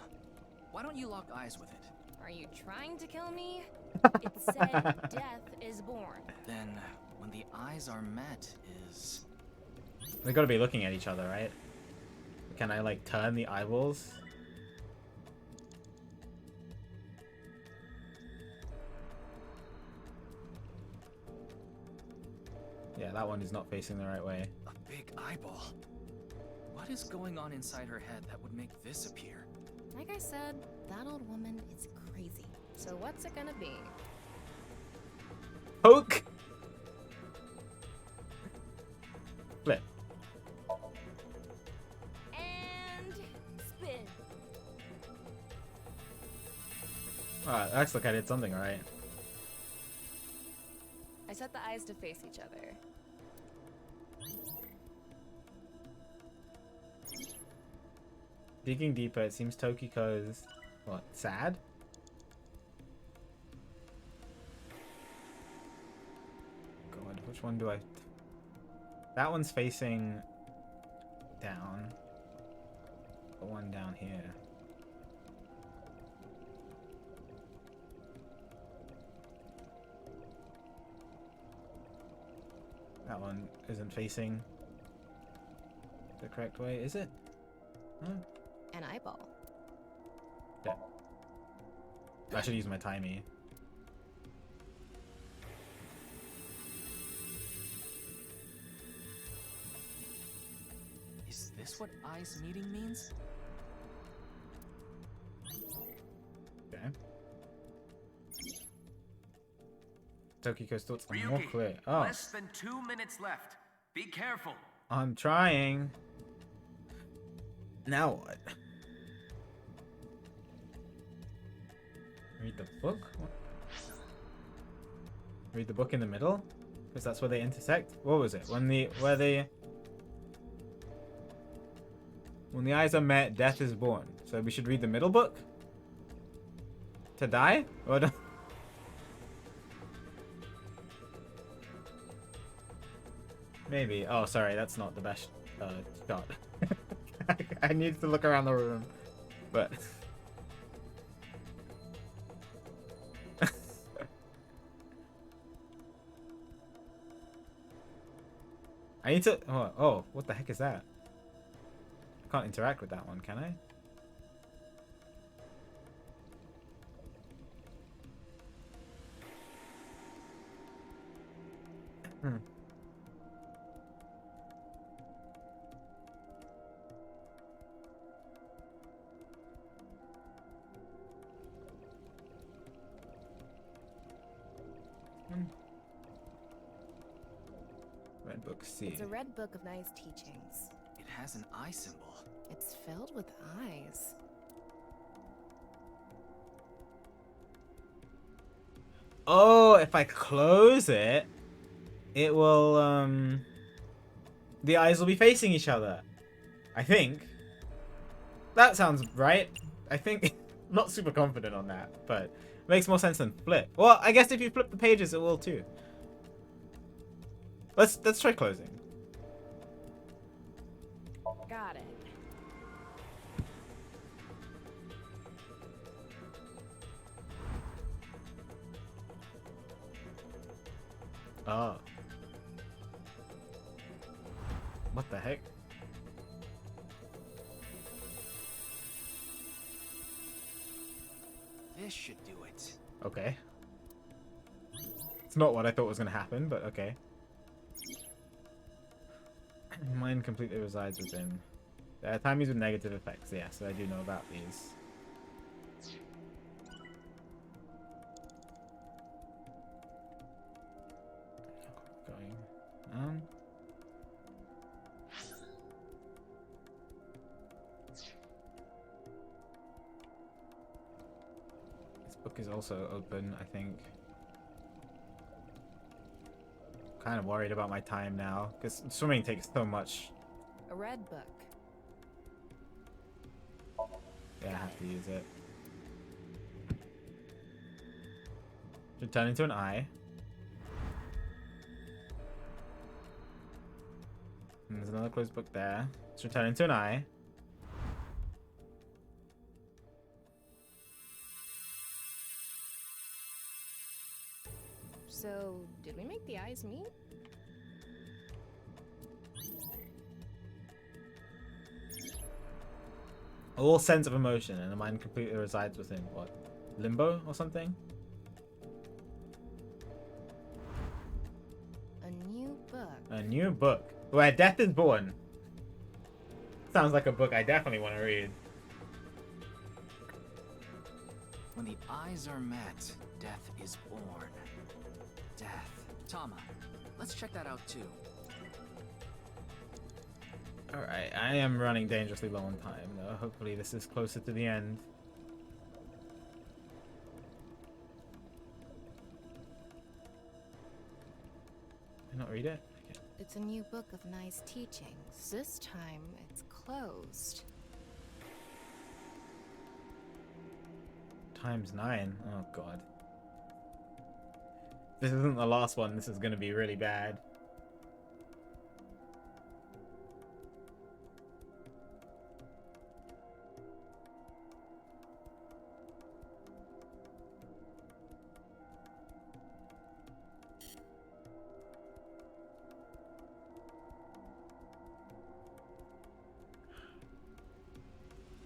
Why don't you lock eyes with it? Are you trying to kill me? It said death is born. Then, when the eyes are met is... They gotta be looking at each other, right? Can I, like, turn the eyeballs? Yeah, that one is not facing the right way. A big eyeball. What is going on inside her head that would make this appear? Like I said, that old woman is crazy. So what's it gonna be? Poke! Flip. And spin. Alright, that looks like I did something right. I set the eyes to face each other. Digging deeper, it seems Tokiko's... What, sad? God, which one do I... That one's facing... down. The one down here. That one isn't facing the correct way, is it? Huh? An eyeball. Yeah. I should use my timey. Is this what eyes meeting means? Okay. Tokiko's thoughts are more Ryuki, clear. Oh, less than 2 minutes left. Be careful. I'm trying. Now what? Read the book? What? Read the book in the middle? Because that's where they intersect? What was it? When the eyes are met, death is born. So we should read the middle book? To die? Or to... Maybe. Oh, sorry, that's not the best shot. I need to look around the room. But... I need to... Oh, what the heck is that? I can't interact with that one, can I? Hmm. Red book C. It's a red book of nice teachings. It has an eye symbol. It's filled with eyes. Oh, if I close it, it will, the eyes will be facing each other. I think. That sounds right. I think. Not super confident on that, but makes more sense than flip. Well, I guess if you flip the pages, it will too. Let's try closing. Got it. Oh. What the heck? This should do it. Okay. It's not what I thought was going to happen, but okay. Mind completely resides within. Timies with negative effects, yeah, so I do know about these. Going on. This book is also open, I think. Kind of worried about my time now, because swimming takes so much. A red book. Yeah, I have to use it. Should turn into an eye. And there's another closed book there. Should turn into an eye. So, did we make the eyes meet? All sense of emotion, and the mind completely resides within what? Limbo or something? A new book. A new book. Where death is born. Sounds like a book I definitely want to read. When the eyes are met, death is born. Death. Tama, let's check that out too. Alright, I am running dangerously low on time, though. Hopefully this is closer to the end. Can I not read it? Okay. It's a new book of nice teachings. This time, it's closed. Times 9. Oh god. This isn't the last one. This is going to be really bad.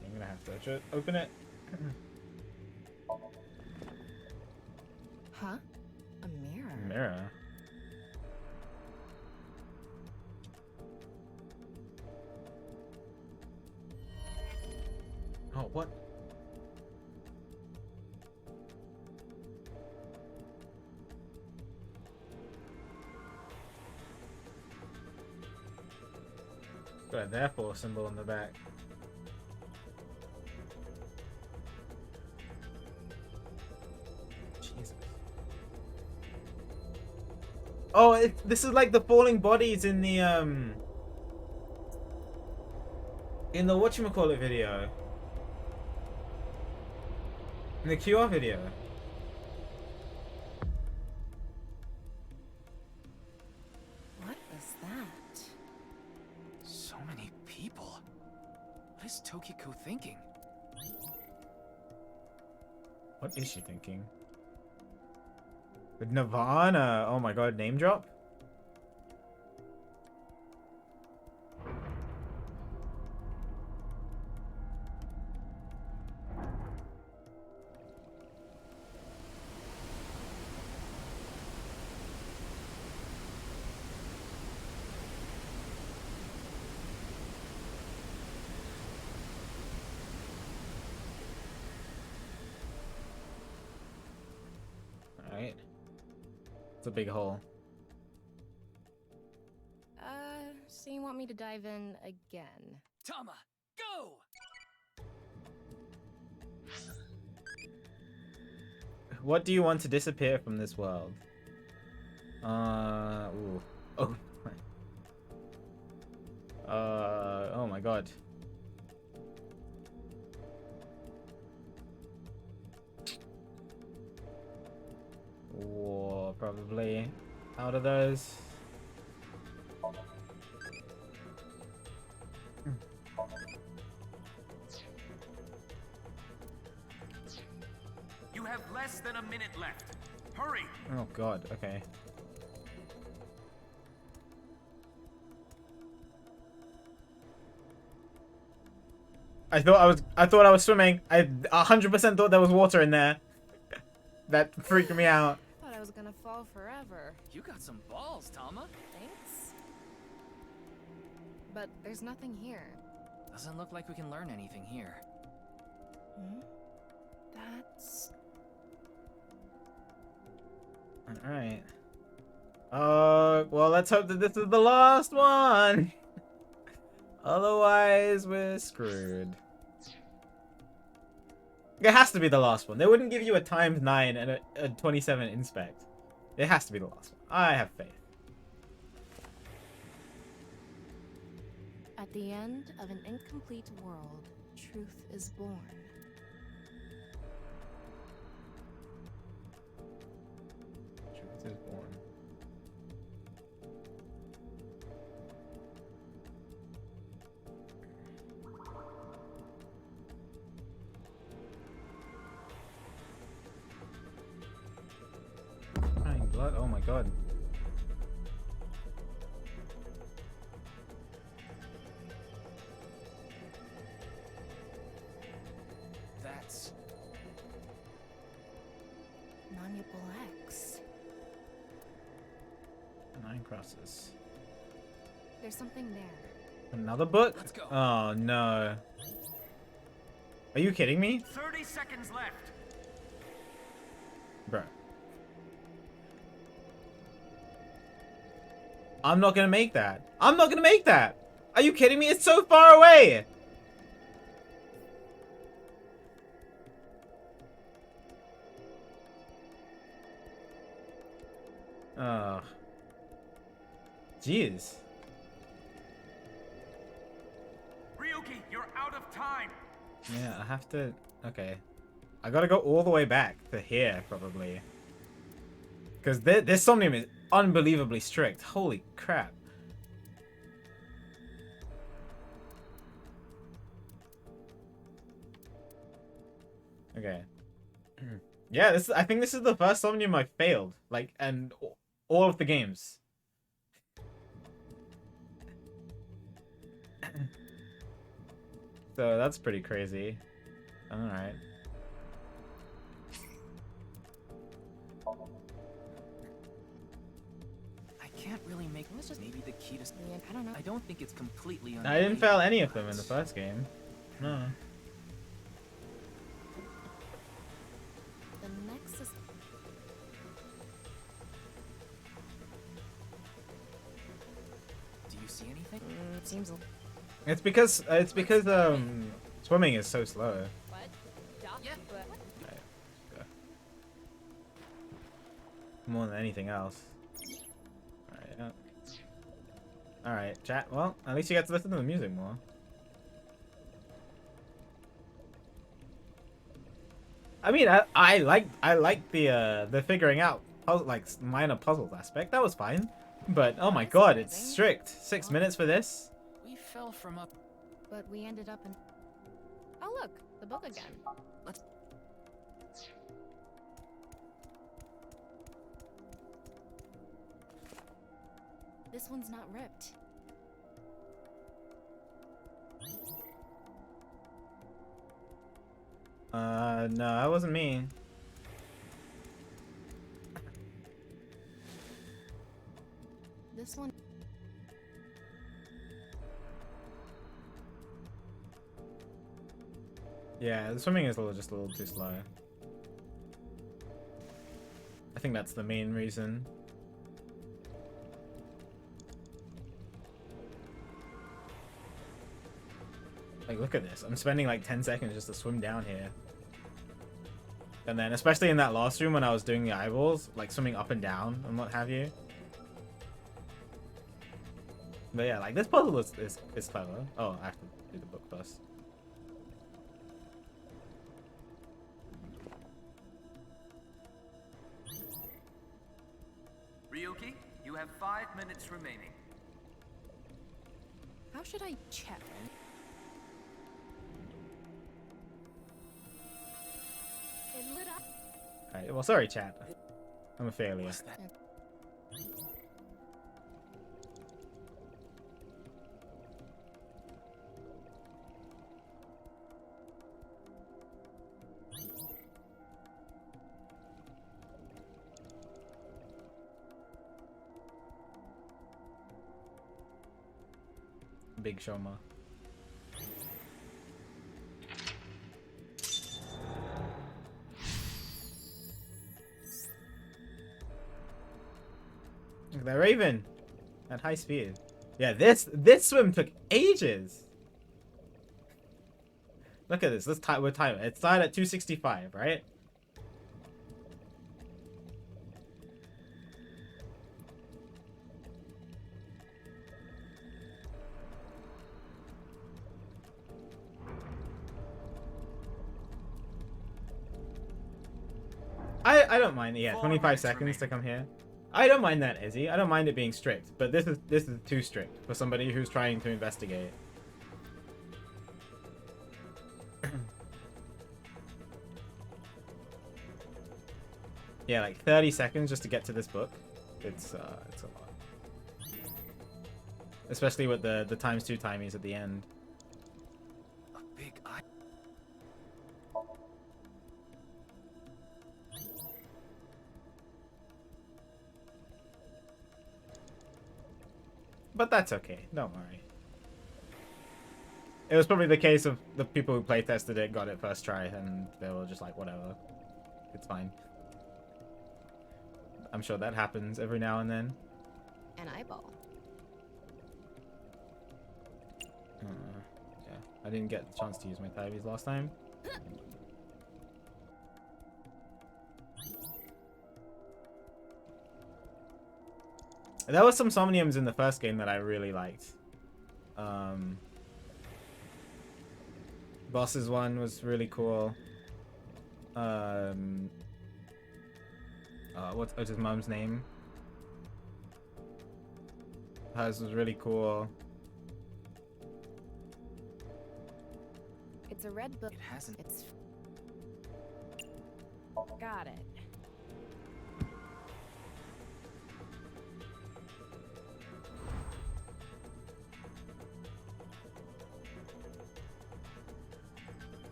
I'm going to have to open it. Huh? A mirror? Mirror. Oh, what? Got a therefore symbol on the back. Jesus. Oh, this is like the falling bodies in the whatchamacallit video. In the QR video. What was that? So many people. What is Tokiko thinking? What is she thinking? With NirvanA. Oh my god, name drop? Alright. It's a big hole. So you want me to dive in again? Tama, go! What do you want to disappear from this world? Ooh. Oh. Oh my god. War, probably. Out of those. You have less than a minute left. Hurry! Oh god, okay. I thought I was swimming. I 100% thought there was water in there. That freaked me out. Thought I was gonna fall forever. You got some balls, Tama. Thanks. But there's nothing here. Doesn't look like we can learn anything here. Hmm? That's... Alright. Well, let's hope that this is the last one. Otherwise, we're screwed. It has to be the last one. They wouldn't give you a ×9 and a 27 inspect. It has to be the last one. I have faith. At the end of an incomplete world, truth is born. Truth is born. Crying blood? Oh my god. That's... Malleable X. 9 crosses. There's something there. Another book? Let's go. Oh no. Are you kidding me? 30 seconds left. Bro. I'm not gonna make that. I'm not gonna make that. Are you kidding me? It's so far away. Oh. Jeez. Ryuki, you're out of time. Yeah, I have to... Okay. I gotta go all the way back to here, probably. Because this Somnium is unbelievably strict. Holy crap. Okay. Yeah, I think this is the first Somnium I failed. Like, and all of the games. So that's pretty crazy. Alright. I can't really make this. Maybe the key to. I don't know. I don't think it's completely. I didn't fail any of them in the first game. No. The Nexus. Do you see anything? Seems. It's because swimming is so slow. What? Doc? Yeah. But Go. More than anything else. Alright, yeah. Alright, chat. Well, at least you get to listen to the music more. I mean, I like the figuring out like minor puzzles aspect. That was fine. But oh my god, it's strict. 6 minutes for this? We fell from up. But we ended up in. Oh look, the book again. Let's. This one's not ripped. No, that wasn't me. This one. Yeah, the swimming is just a little too slow. I think that's the main reason. Like, look at this. I'm spending like 10 seconds just to swim down here. And then, especially in that last room when I was doing the eyeballs, like swimming up and down and what have you. But yeah, like this puzzle is clever. Oh, I have to do the book first. Ryuki, you have 5 minutes remaining. How should I check? it lit up. Alright, well, sorry, chat. I'm a failure. Big Shoma. Look at that Raven at high speed. Yeah, this swim took ages. Look at this. Let's time. We're timing. It started at 265, right? I don't mind. Yeah, 25 seconds to come here. I don't mind that, Izzy. I don't mind it being strict, but this is too strict for somebody who's trying to investigate. Yeah, like 30 seconds just to get to this book. It's a lot. Especially with the ×2 timies at the end. A big eye. But that's okay. Don't worry. It was probably the case of the people who playtested it got it first try and they were just like, whatever. It's fine. I'm sure that happens every now and then. An eyeball. Yeah, I didn't get the chance to use my Tyvies last time. There was some Somniums in the first game that I really liked. Boss's one was really cool. What's his mom's name? Hers was really cool. It's a red book. It hasn't. It's. Got it.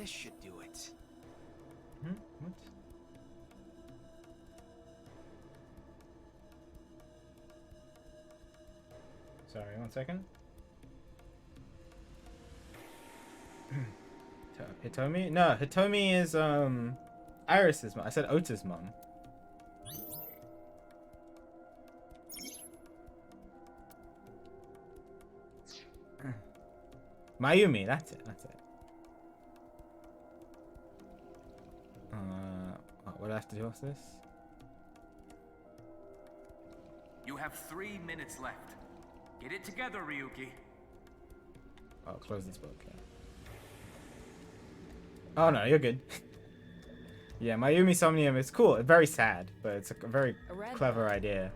this should do it. What? Sorry, 1 second. Hitomi? No, Hitomi is Iris's mom. I said Ota's mom. Mayumi, that's it. What do I have to do with this? You have 3 minutes left. Get it together, Ryuki. Oh, close this book. Yeah. Oh no, you're good. Yeah, Mayumi Somnium is cool. It's very sad, but it's a very clever idea.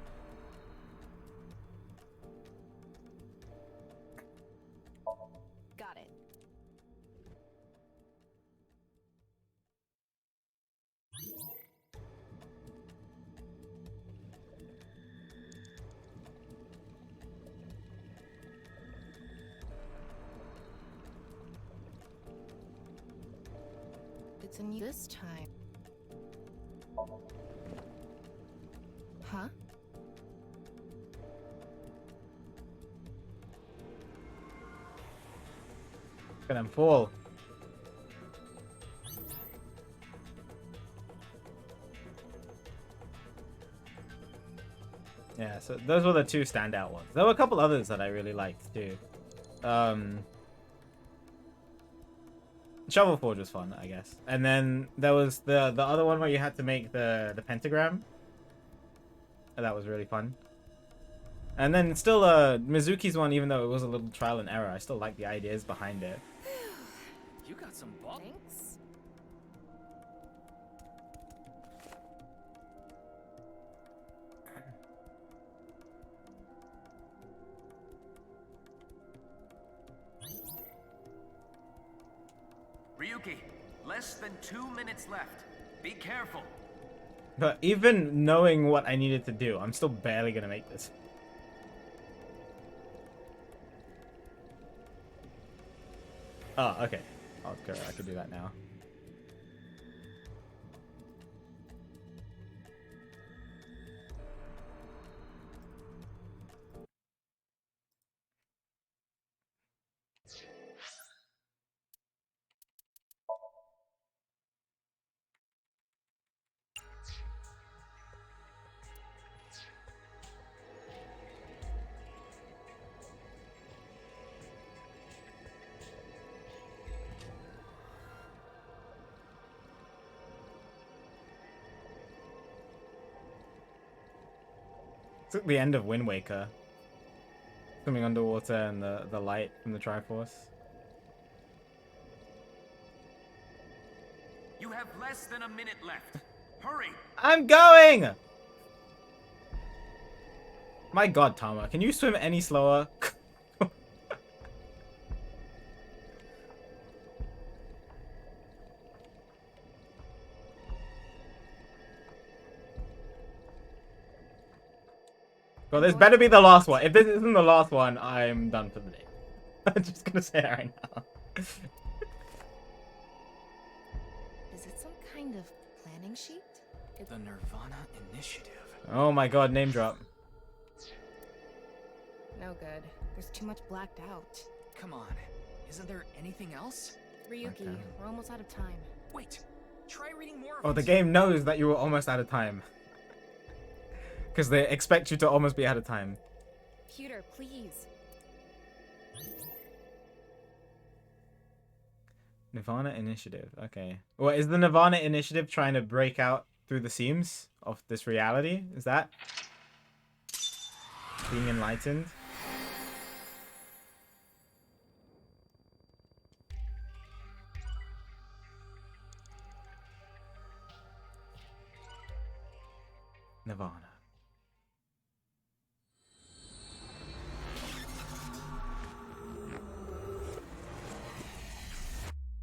Got it. It's a new this time. Huh? Look at them fall. Yeah, so those were the 2 standout ones. There were a couple others that I really liked too. Shovel Forge was fun, I guess. And then there was the other one where you had to make the pentagram. That was really fun. And then still Mizuki's one, even though it was a little trial and error, I still like the ideas behind it. You got some ball. Thanks. Ryuki, less than 2 minutes left. Be careful. But even knowing what I needed to do, I'm still barely gonna make this. Oh, okay. Okay, I can do that now. It's like the end of Wind Waker. Swimming underwater and the light from the Triforce. You have less than a minute left. Hurry! I'm going! My god, Tama, can you swim any slower? Well, this better be the last one. If this isn't the last one, I'm done for the day. I'm just gonna say it right now. Is it some kind of planning sheet? The NirvanA Initiative. Oh my god, name drop. No good. There's too much blacked out. Come on. Isn't there anything else? Ryuki, Okay. we're almost out of time. Wait. Try reading more of Oh, it. the game knows that you were almost out of time. Because they expect you to almost be out of time. Pewter, please. NirvanA Initiative. Okay. Well, is the NirvanA Initiative trying to break out through the seams of this reality? Is that being enlightened? Nirvana.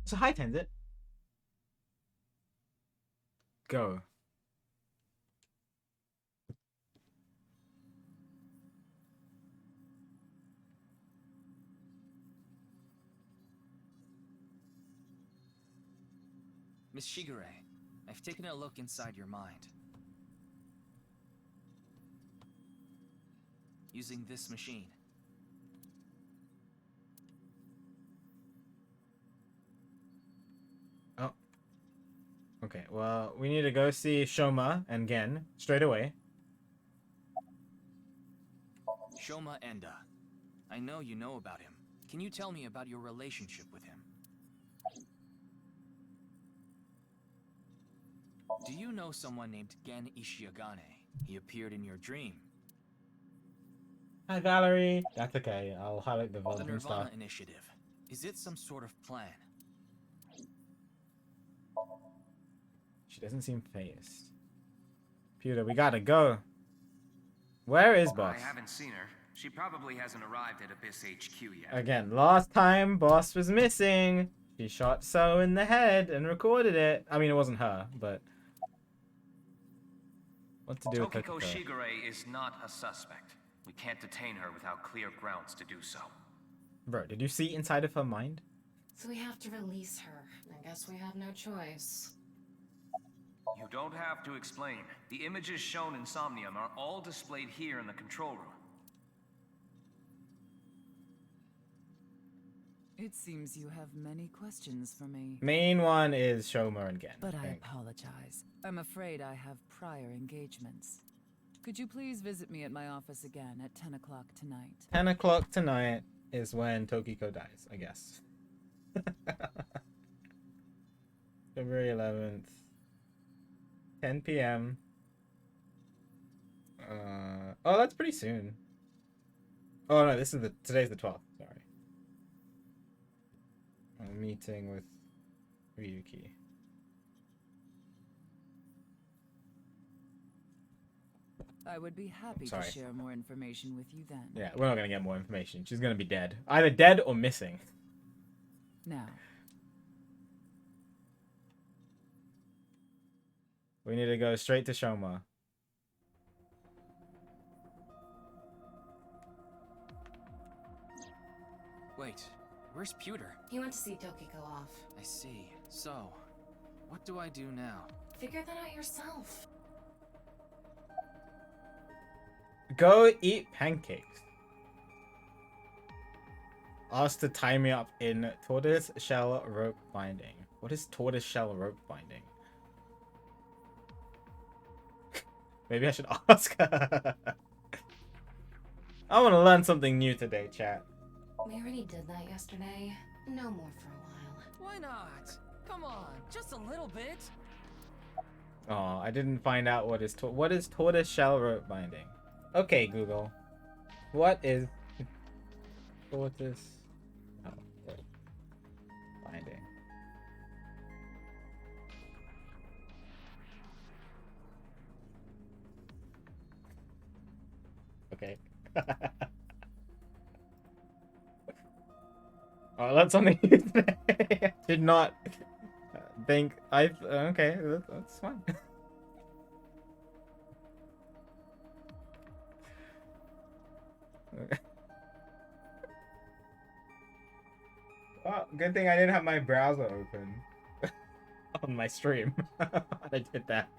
So hi, Tenzit. Go. Miss Shigure, I've taken a look inside your mind. Using this machine. Oh. Okay, well, we need to go see Shoma and Gen straight away. Shoma Enda. I know you know about him. Can you tell me about your relationship with him? Do you know someone named Gen Ishiagane? He appeared in your dream. Hi, Valerie. That's okay. I'll highlight the The volume stuff. NirvanA initiative. Is it some sort of plan? She doesn't seem phased. Pewter, we gotta go. Where is Boss? I haven't seen her. She probably hasn't arrived at Abyss HQ yet. Again, last time Boss was missing. She shot So in the head and recorded it. I mean, it wasn't her, but... What to do with Tokiko Tokiko? Shigure is not a suspect. We can't detain her without clear grounds to do so. Bro, did you see inside of her mind? So we have to release her. I guess we have no choice. You don't have to explain. The images shown in Somnium are all displayed here in the control room. It seems you have many questions for me. Main one is Shoma and Gen. But I think. apologize. I'm afraid I have prior engagements. Could you please visit me at my office again at 10 o'clock tonight? 10 o'clock tonight is when Tokiko dies, I guess. February 11th. 10 p.m. Oh, that's pretty soon. Oh no, today's the 12th, sorry. A meeting with Ryuki. I would be happy to share more information with you then. Yeah, we're not gonna get more information. She's gonna be dead. Either dead or missing. Now, we need to go straight to Shoma. Wait, where's Pewter? He went to see Tokiko off. I see. So, what do I do now? Figure that out yourself. Go eat pancakes. Ask to tie me up in tortoise shell rope binding. What is tortoise shell rope binding? Maybe I should ask her. I want to learn something new today, chat. We already did that yesterday. No more for a while. Why not? Come on, just a little bit. Oh, I didn't find out what is tortoise shell rope binding. Okay, Google. What is tortoise shell rope binding? Okay. Oh, that's something new today. Did not think okay, that's fine. Well, good thing I didn't have my browser open on my stream. I did that.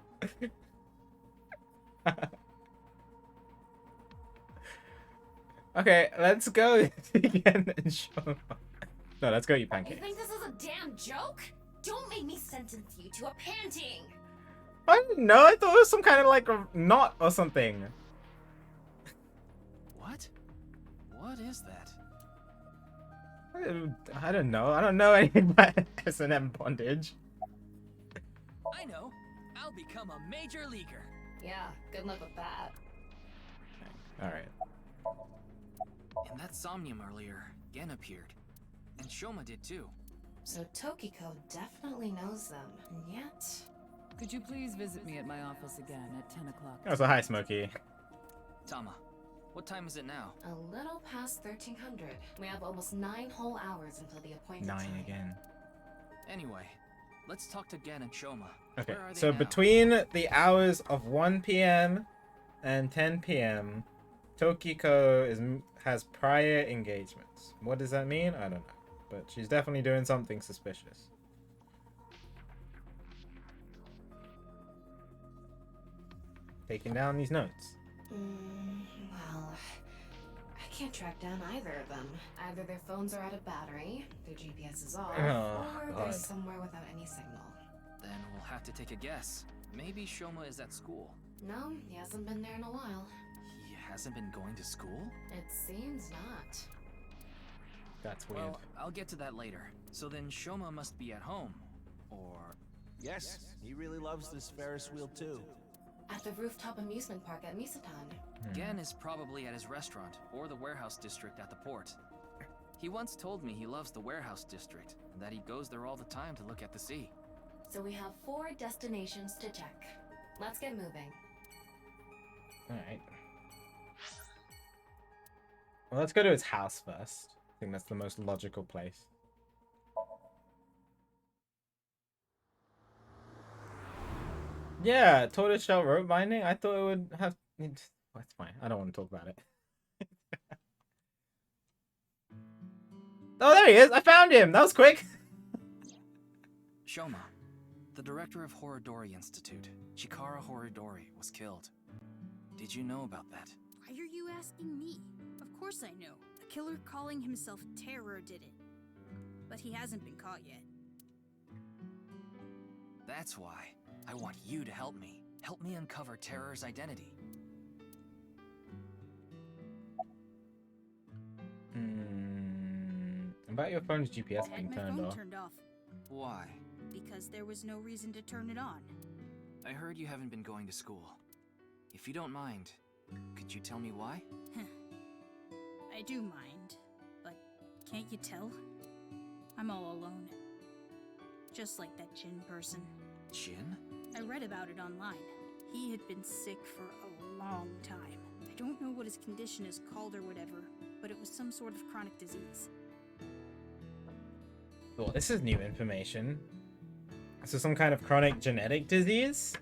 Okay, let's go again and show. No, let's go eat You pancakes. think this is a damn joke? Don't make me sentence you to a panting. I didn't know. I thought it was some kind of like a knot or something. What? What is that? I don't know. I don't know anything about S&M bondage. I know. I'll become a major leaguer. Yeah, good luck with that. All right. In that Somnium earlier, Gen appeared. And Shoma did too. So Tokiko definitely knows them, and yet... could you please visit me at my office again at 10 o'clock? Oh, so hi, Smokey. Tama, what time is it now? A little past 1300. We have almost 9 whole hours until the appointed 9 time. again. Anyway, let's talk to Gen and Shoma. Okay, Where are they so now? between the hours of 1 p.m. and 10 p.m., Tokiko has prior engagements. What does that mean? I don't know. But she's definitely doing something suspicious. taking down these notes. Well, I can't track down either of them. Either their phones are out of battery, their GPS is off, Oh, or God. they're somewhere without any signal. Then we'll have to take a guess. Maybe Shoma is at school. No, he hasn't been there in a while. He hasn't been going to school? It seems not. That's weird. Well, I'll get to that later. So then Shoma must be at home. Or... Yes, he really loves this Ferris wheel too. At the rooftop amusement park at Misatan. Gen is probably at his restaurant, or the warehouse district at the port. He once told me he loves the warehouse district, and that he goes there all the time to look at the sea. So we have 4 destinations to check. Let's get moving. Alright. Well, let's go to his house first. I think that's the most logical place. Yeah, tortoiseshell rope binding. I thought it would have... That's fine. I don't want to talk about it. Oh, there he is! I found him! That was quick! Shoma, the director of Horodori Institute, Chikara Horodori, was killed. Did you know about that? Why are you asking me? Of course I know. A killer calling himself Terror did it. But he hasn't been caught yet. That's why I want you to help me. Help me uncover Terror's identity. About your phone's GPS I being had my turned phone off. turned off Why? because there was no reason to turn it on. I heard you haven't been going to school. If you don't mind, could you tell me why? I do mind, but can't you tell? I'm all alone. Just like that Jin person. Jin? I read about it online. He had been sick for a long time. I don't know what his condition is called or whatever, but it was some sort of chronic disease. Well, this is new information. So some kind of chronic genetic disease?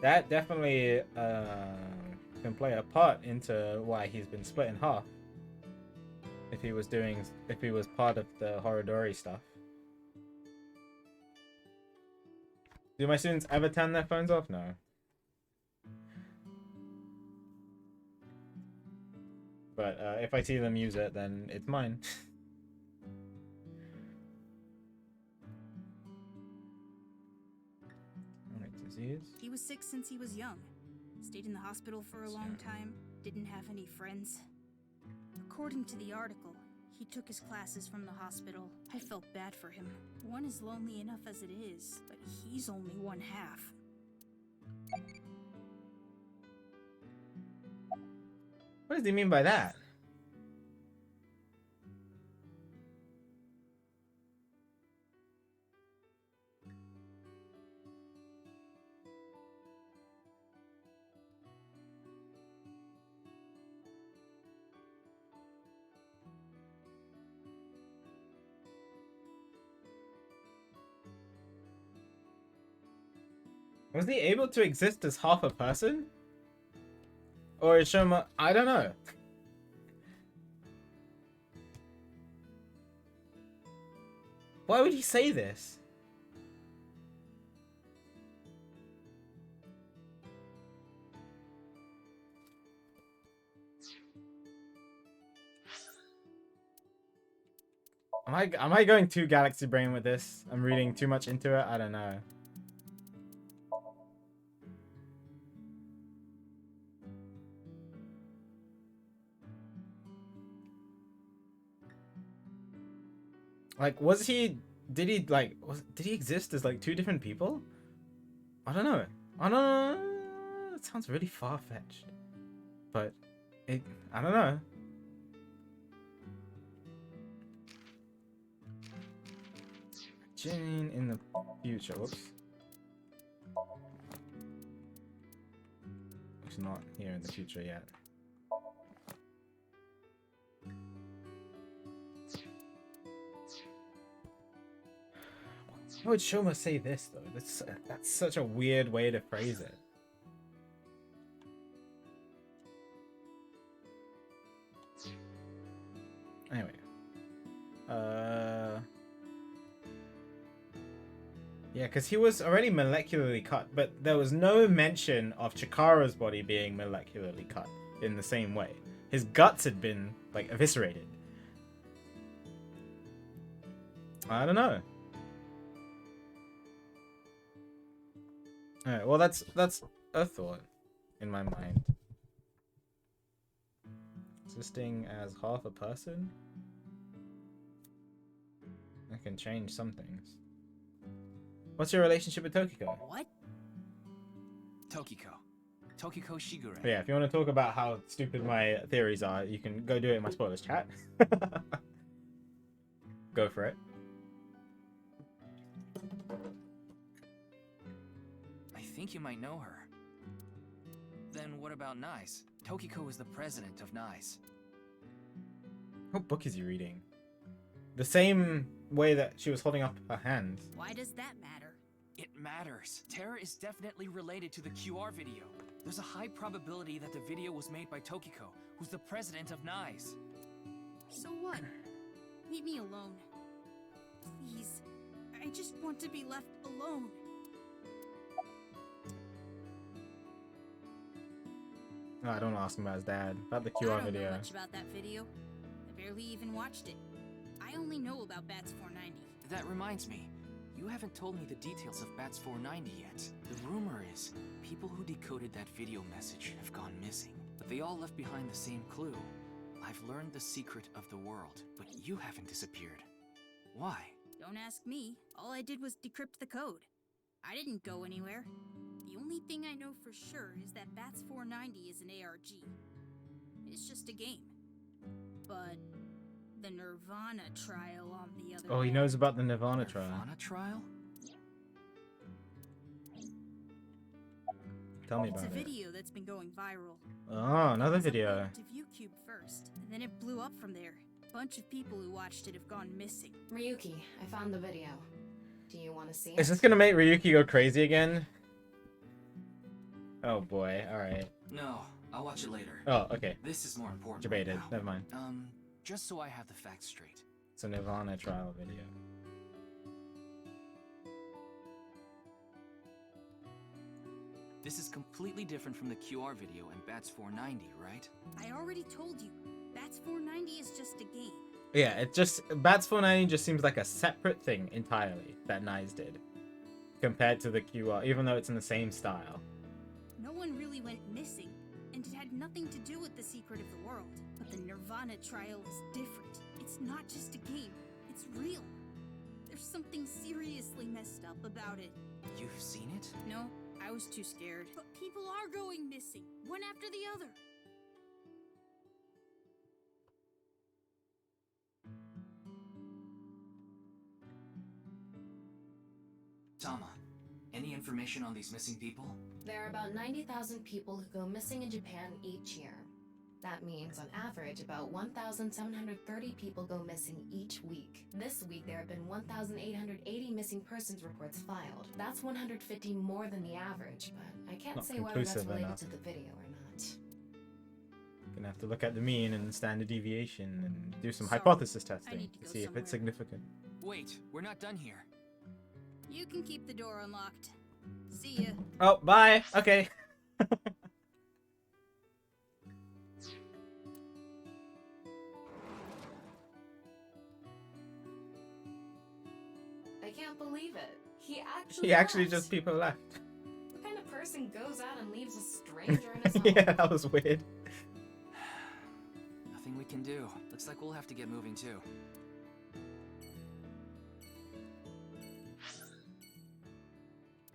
That definitely can play a part into why he's been split in half. If he was part of the Horodori stuff. Do my students ever turn their phones off? No. But if I see them use it, then it's mine. Disease. He was sick since he was young. Stayed in the hospital for a long time. Didn't have any friends. According to the article, he took his classes from the hospital. I felt bad for him. One is lonely enough as it is, but he's only one half. What does he mean by that? Was he able to exist as half a person? Or is Shoma... I don't know. Why would he say this? Am I going too Galaxy Brain with this? I'm reading too much into it? I don't know. Like, did he exist as like 2 different people? I don't know. I don't know. It sounds really far-fetched. But I don't know. Jane in the future. Whoops. It's not here in the future yet. Why would Shoma say this though? That's such a weird way to phrase it. Anyway. Yeah, because he was already molecularly cut, but there was no mention of Chikara's body being molecularly cut in the same way. His guts had been, like, eviscerated. I don't know. Alright, well, that's a thought in my mind. Existing as half a person? I can change some things. What's your relationship with Tokiko? What? Tokiko Shigure. Yeah, if you want to talk about how stupid my theories are, you can go do it in my spoilers chat. Go for it. I think you might know her. Then what about NICE? Tokiko is the president of NICE. What book is he reading? The same way that she was holding up her hand. Why does that matter? It matters. Terra is definitely related to the QR video. There's a high probability that the video was made by Tokiko, who's the president of NICE. So what? Leave me alone. Please. I just want to be left alone. Oh, I don't ask him about his dad. About the I QR don't know video. much about that video. I barely even watched it. I only know about Bats 490. That reminds me. You haven't told me the details of Bats 490 yet. The rumor is, people who decoded that video message have gone missing. But they all left behind the same clue. I've learned the secret of the world, but you haven't disappeared. Why? Don't ask me. All I did was decrypt the code. I didn't go anywhere. The only thing I know for sure is that Bats 490 is an ARG. It's just a game. But the NirvanA trial on the other Oh, he hand, knows about the NirvanA trial. NirvanA trial? Tell me It's about a it. video that's been going viral. Oh, another It was video. uploaded to ViewCube first, and then it blew up from there. A bunch of people who watched it have gone missing. Ryuki, I found the video. Do you want to see Is it? this gonna make Ryuki go crazy again? Oh boy, alright. No, I'll watch it later. Oh, okay. This is more important. Debated. right now. Never mind. Just so I have the facts straight. It's a NirvanA trial video. This is completely different from the QR video and Bats 490, right? I already told you, Bats 490 is just a game. Yeah, it just... Bats 490 just seems like a separate thing entirely that NICE did. Compared to the QR, even though it's in the same style. No one really went missing, and it had nothing to do with the secret of the world. But the NirvanA trial is different. It's not just a game, it's real. There's something seriously messed up about it. You've seen it? No, I was too scared. But people are going missing, one after the other. Tama, any information on these missing people? There are about 90,000 people who go missing in Japan each year. That means, on average, about 1,730 people go missing each week. This week, there have been 1,880 missing persons reports filed. That's 150 more than the average, but I can't Not say whether that's conclusive related enough. to the video or not. Gonna have to look at the mean and standard deviation and do some Sorry, hypothesis I testing need to to go see if it's somewhere. significant. Wait, we're not done here. You can keep the door unlocked. See ya. Oh, bye! Okay. I can't believe it. He He actually left. just people left. What kind of person goes out and leaves a stranger in his home? Yeah, that was weird. Nothing we can do. Looks like we'll have to get moving too.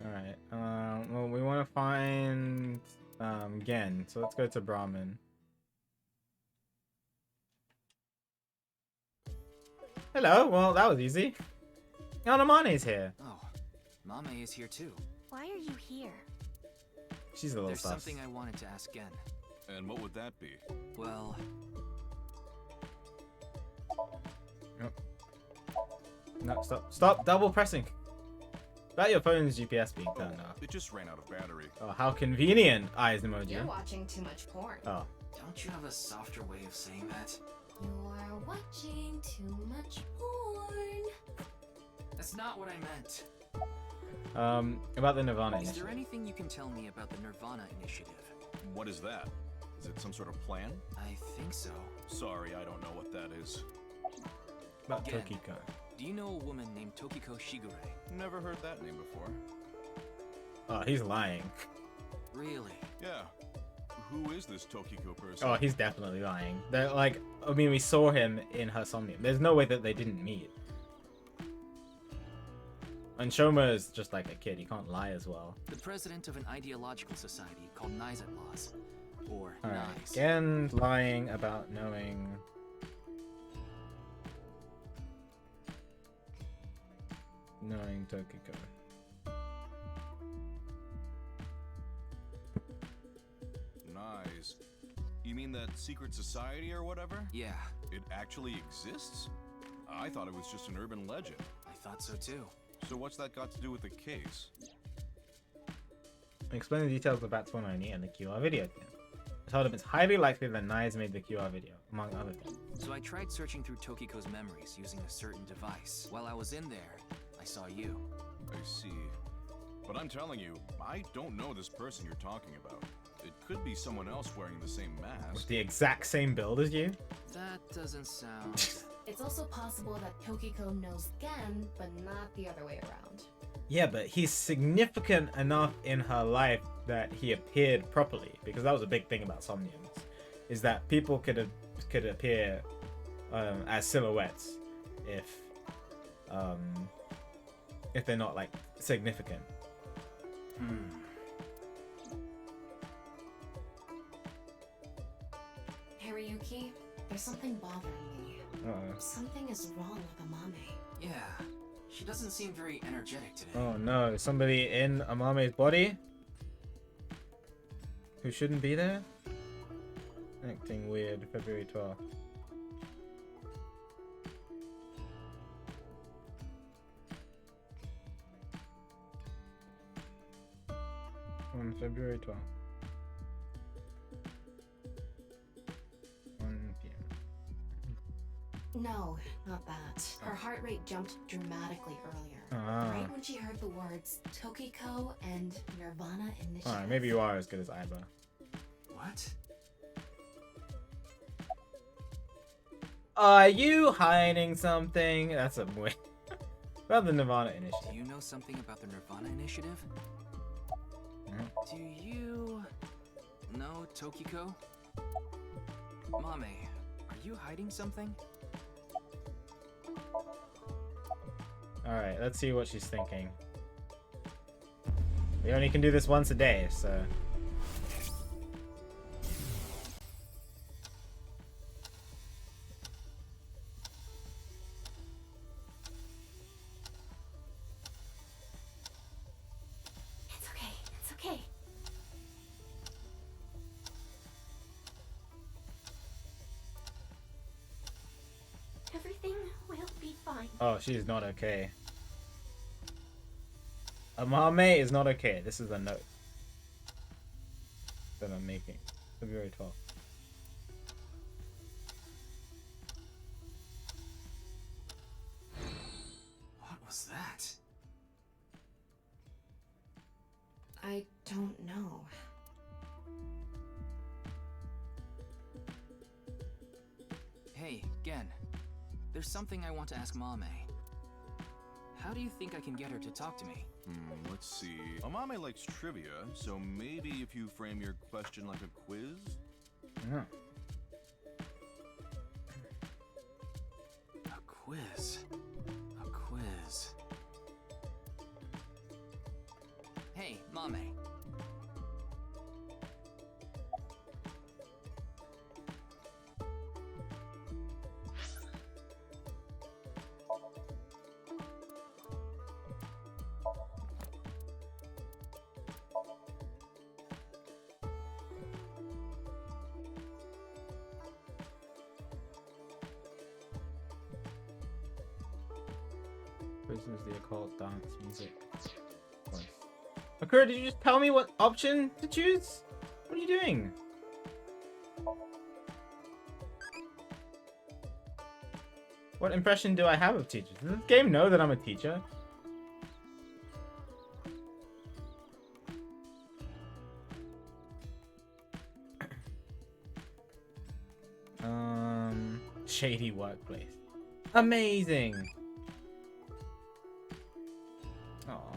Alright, well, we want to find, Gen, so let's go to Brahmin. Hello, well, that was easy. Yanamane's here. Oh, Mame is here too. Why are you here? She's a little There's sus. something I wanted to ask Gen. And what would that be? Well, No, stop double pressing. About your phone's GPS being turned off. It just ran out of battery. Oh, how convenient, eyes emoji. You're watching too much porn. Oh. don't you have a softer way of saying that? You're watching too much porn. That's not what I meant. About the NirvanA Is there initiative. anything you can tell me about the NirvanA initiative? What is that? Is it some sort of plan? I think so. Sorry, I don't know what that is. About Again. Tokiko. Do you know a woman named Tokiko Shigure? Never heard that name before. Oh, he's lying. Really? Yeah. Who is this Tokiko person? Oh, he's definitely lying. They're like, I mean, we saw him in her Somnium. There's no way that they didn't meet. And Shoma is just like a kid. He can't lie as well. The president of an ideological society called Nizet Laws. Or Alright, Nice. again, lying about knowing... Knowing Tokiko. Nice. You mean that secret society or whatever? Yeah, It actually exists? I thought it was just an urban legend. I thought so too. So what's that got to do with the case? Explain the details of Bats 190 and the QR video game. I told him it's highly likely that Nyes made the QR video, among other things. So I tried searching through Tokiko's memories using a certain device. While I was in there, I saw you. I see. But I'm telling you, I don't know this person you're talking about. It could be someone else wearing the same mask. With the exact same build as you? That doesn't sound... It's also possible that Tokiko knows Gen, but not the other way around. Yeah, but he's significant enough in her life that he appeared properly, because that was a big thing about Somniums, is that people could appear as silhouettes if they're not like significant. Hariyuki, there's something bothering me. Uh-oh. Something is wrong with Amame. Yeah, she doesn't seem very energetic today. Oh no, somebody in Amame's body who shouldn't be there? Acting weird, February 12th. On February 12th. 1 p.m. No, not that. Her heart rate jumped dramatically earlier. Ah. Right when she heard the words Tokiko and NirvanA initiative. Alright, maybe you are as good as Aiba. What? Are you hiding something? That's a way. About the NirvanA initiative. Do you know something about the NirvanA initiative? Mhm. Do you know Tokiko? Mame, are you hiding something? Alright, let's see what she's thinking. We only can do this once a day, so... It's okay, it's okay. Everything will be fine. Oh, she's not okay. Amame is not okay. This is a note that I'm making. February 12th. What was that? I don't know. Hey, Gen. There's something I want to ask Mame. How do you think I can get her to talk to me? Let's see. Amame likes trivia, so maybe if you frame your question like a quiz? Yeah. A quiz. A quiz. Hey, Mame. Prisoners, the occult, dance, music, voice. Akira, did you just tell me what option to choose? What are you doing? What impression do I have of teachers? Does this game know that I'm a teacher? Shady workplace. Amazing. Oh.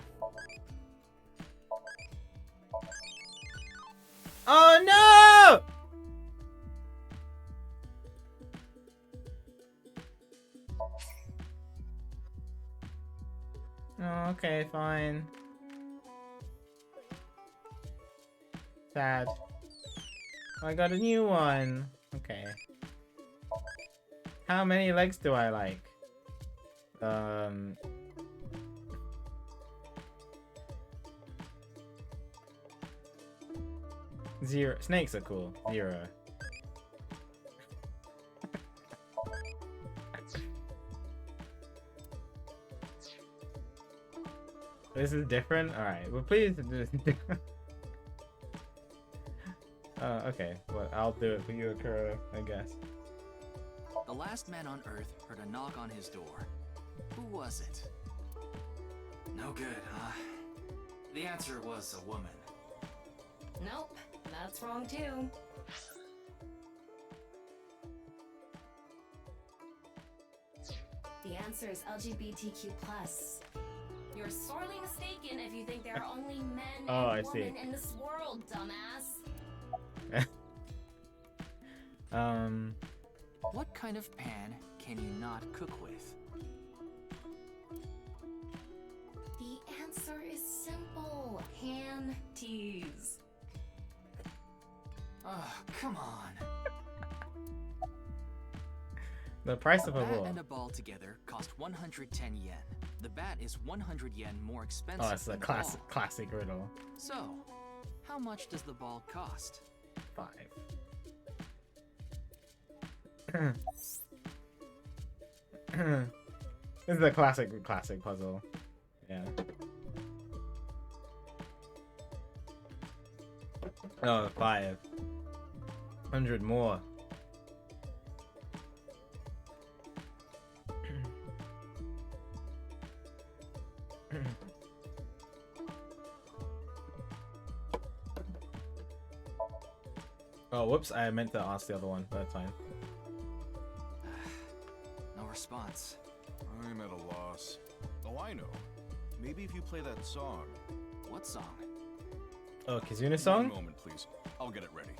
Oh no! Oh, okay, fine. Sad. I got a new one. Okay. How many legs do I like? Zero. Snakes are cool. 0. This is different? Alright, well please do this different. Okay. Well, I'll do it for you, Akira, I guess. The last man on Earth heard a knock on his door. Who was it? No good, huh? The answer was a woman. Nope, that's wrong too. The answer is LGBTQ+. You're sorely mistaken if you think there are only men and women in this world, dumbass. What kind of pan can you not cook with? The answer is simple. Panties. Oh, come on. The price of a bat ball. and a ball together cost 110 yen. The bat is 100 yen more expensive. Oh, it's a than the classic riddle. ball. So, how much does the ball cost? 5. This is a classic puzzle. Yeah. Oh, 5. 100 more. Oh, whoops, I meant to ask the other one. That's fine. No response. I'm at a loss. Oh, I know. Maybe if you play that song. What song? Oh, Kizuna song? 1 moment, please. I'll get it ready.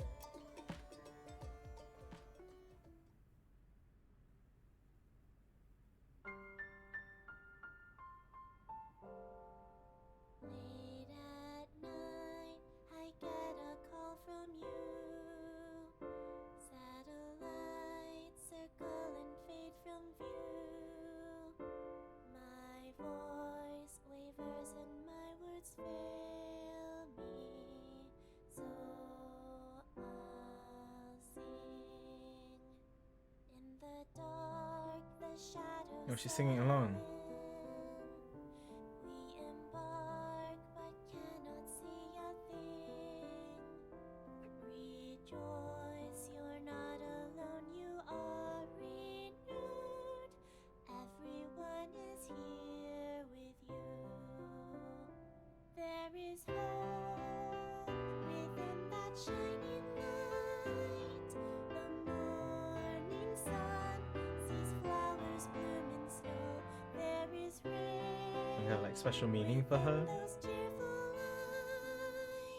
Late at night, I get a call from you. Satellites circle and fade from view. My voice wavers and my words fail me. So I'll sing. In the dark, the shadows. Oh, she's singing along. We embark but cannot see a thing. Rejoice, you're not alone, you are renewed. Everyone is here with you. There is hope within that shining light. The morning sun sees flowers bloom in snow. There is rain. You have like special meaning for her? Those tearful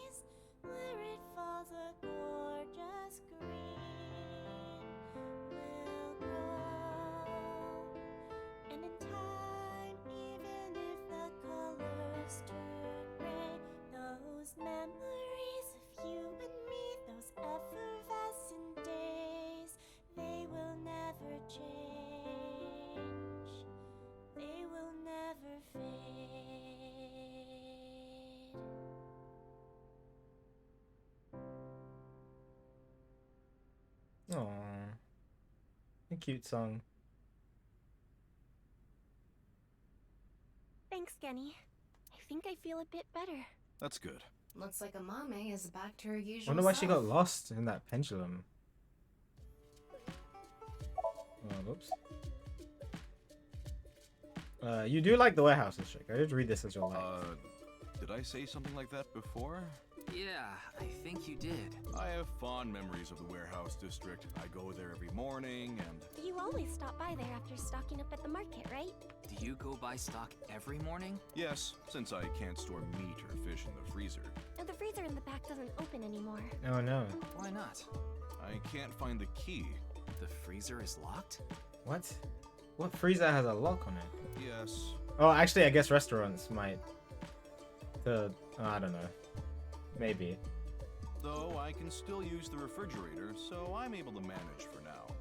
eyes, where it falls a gorgeous green will grow. And in time, even if the colors turn gray, those memories of you and me, those effervescent days, they will never change. They will never fade. Aww. A cute song. Thanks, Genny. I think I feel a bit better. That's good. Looks like Amame is back to her usual Wonder why she got self. lost in that pendulum. Oh, whoops. You do like the warehouses, chick. I did read this as your life. Did I say something like that before? Yeah, I think you did. I have fond memories of the warehouse district. I go there every morning and... You always stop by there after stocking up at the market, right? Do you go buy stock every morning? Yes, since I can't store meat or fish in the freezer. And the freezer in the back doesn't open anymore. Oh no. Why not? I can't find the key. The freezer is locked? What? What freezer has a lock on it? Yes. Oh, actually, I guess restaurants might. I don't know. Maybe. Though I can still use the refrigerator, so I'm able to manage for now.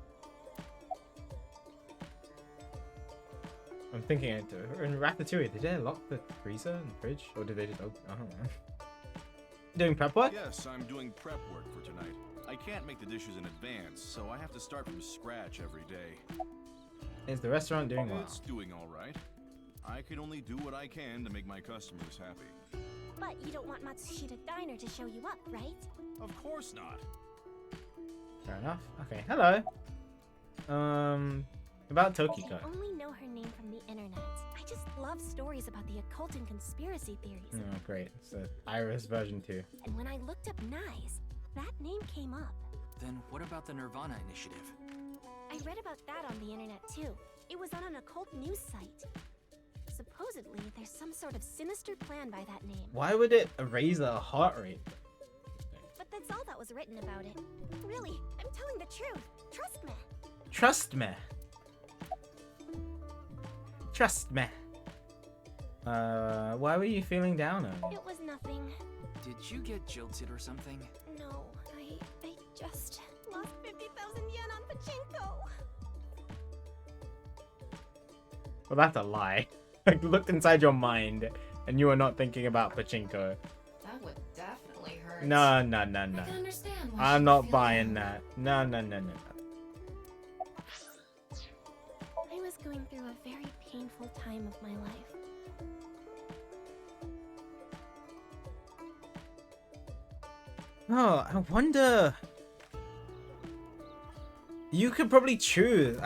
I'm thinking in Ratatouille, did they lock the freezer and fridge, or did they just open? I don't know. Doing prep work? Yes, I'm doing prep work for tonight. I can't make the dishes in advance, so I have to start from scratch every day. Is the restaurant doing well? It's doing all right. I can only do what I can to make my customers happy. But you don't want Matsushita Diner to show you up, right? Of course not. Fair enough. Okay, hello. About Tokiko. I only know her name from the internet. I just love stories about the occult and conspiracy theories. Oh, great. It's the Iris version 2. And when I looked up Nyes, that name came up. Then what about the NirvanA initiative? I read about that on the internet too. It was on an occult news site. Supposedly, there's some sort of sinister plan by that name. Why would it raise the heart rate? But that's all that was written about it. Really, I'm telling the truth. Trust me. Trust me. Trust me. Why were you feeling down? It was nothing. Did you get jilted or something? No, I just lost 50,000 yen on pachinko. Well, that's a lie. I looked inside your mind, and you were not thinking about pachinko. That would definitely hurt. No. I can understand why I'm she'd not feel buying that. that. No. I was going through a very painful time of my life. Oh, I wonder. You could probably choose.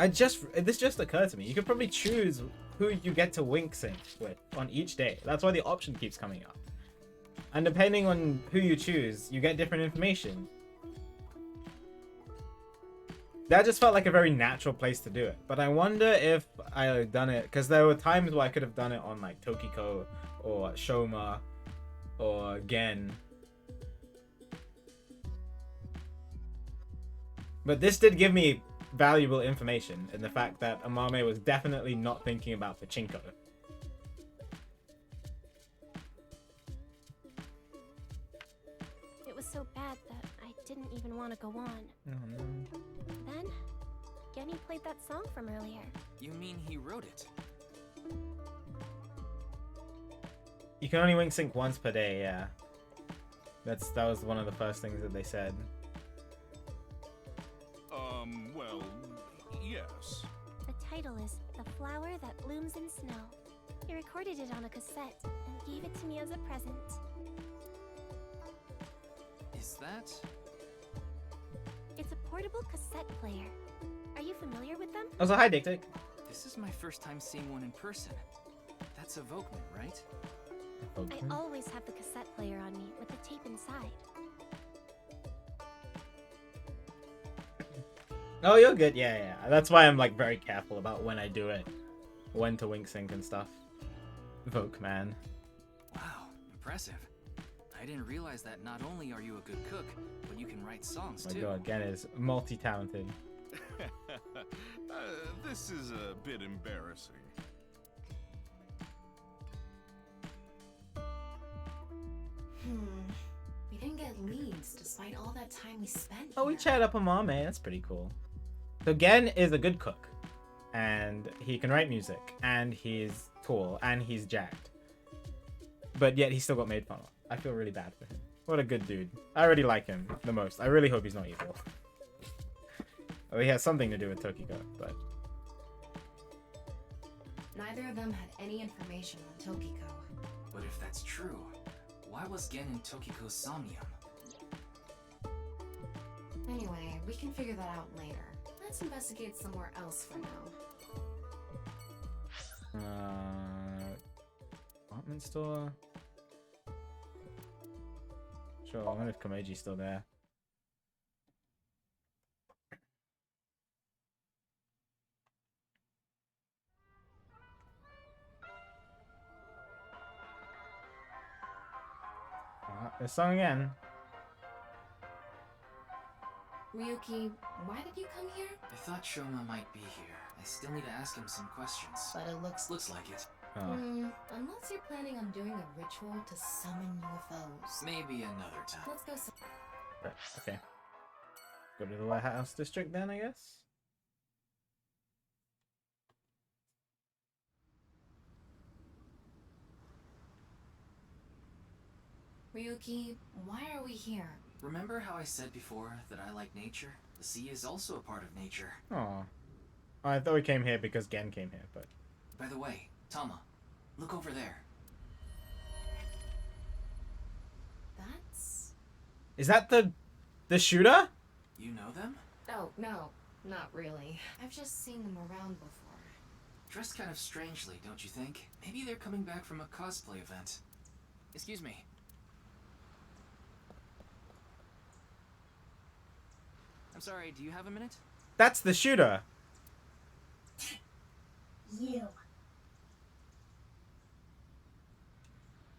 This just occurred to me. You could probably choose who you get to wink sync with on each day. That's why the option keeps coming up. And depending on who you choose, you get different information. That just felt like a very natural place to do it. But I wonder if I had done it, because there were times where I could have done it on like Tokiko or Shoma or Gen. But this did give me valuable information in the fact that Amame was definitely not thinking about pachinko. It was so bad that I didn't even want to go on. Oh, no. Then, Genny played that song from earlier. You mean he wrote it? You can only wink sync once per day, yeah. That was one of the first things that they said. Well, yes. The title is The Flower That Blooms in Snow. He recorded it on a cassette and gave it to me as a present. Is that? It's a portable cassette player. Are you familiar with them? Also, hi, Dick Dick. This is my first time seeing one in person. That's a Volkman, right? I always have the cassette player on me with the tape inside. Oh, you're good. Yeah. That's why I'm like very careful about when I do it, when to wink sync and stuff. Voke man. Wow, impressive. I didn't realize that not only are you a good cook, but you can write songs My too. God, Gen is multi-talented. This is a bit embarrassing. We didn't get leads despite all that time we spent. Oh, we here. chatted up Amame. That's pretty cool. So Gen is a good cook, and he can write music, and he's tall, and he's jacked. But yet he still got made fun of. I feel really bad for him. What a good dude. I already like him the most. I really hope he's not evil. Oh, he has something to do with Tokiko, but... Neither of them had any information on Tokiko. But if that's true, why was Gen in Tokiko's Somnium? Anyway, we can figure that out later. Let's investigate somewhere else for now. Department store? sure. I wonder if Komeji's still there. This song again. Ryuki, why did you come here? I thought Shoma might be here. I still need to ask him some questions. But it looks like it. Oh. Unless you're planning on doing a ritual to summon UFOs. Maybe another time. Let's go. Right, okay. Go to the Lighthouse District then, I guess. Ryuki, why are we here? Remember how I said before that I like nature? The sea is also a part of nature. Oh. I thought we came here because Gen came here, but... By the way, Tama, look over there. That's... Is that the shooter? You know them? Oh, no. Not really. I've just seen them around before. Dressed kind of strangely, don't you think? Maybe they're coming back from a cosplay event. Excuse me. I'm sorry, do you have a minute? That's the shooter. You.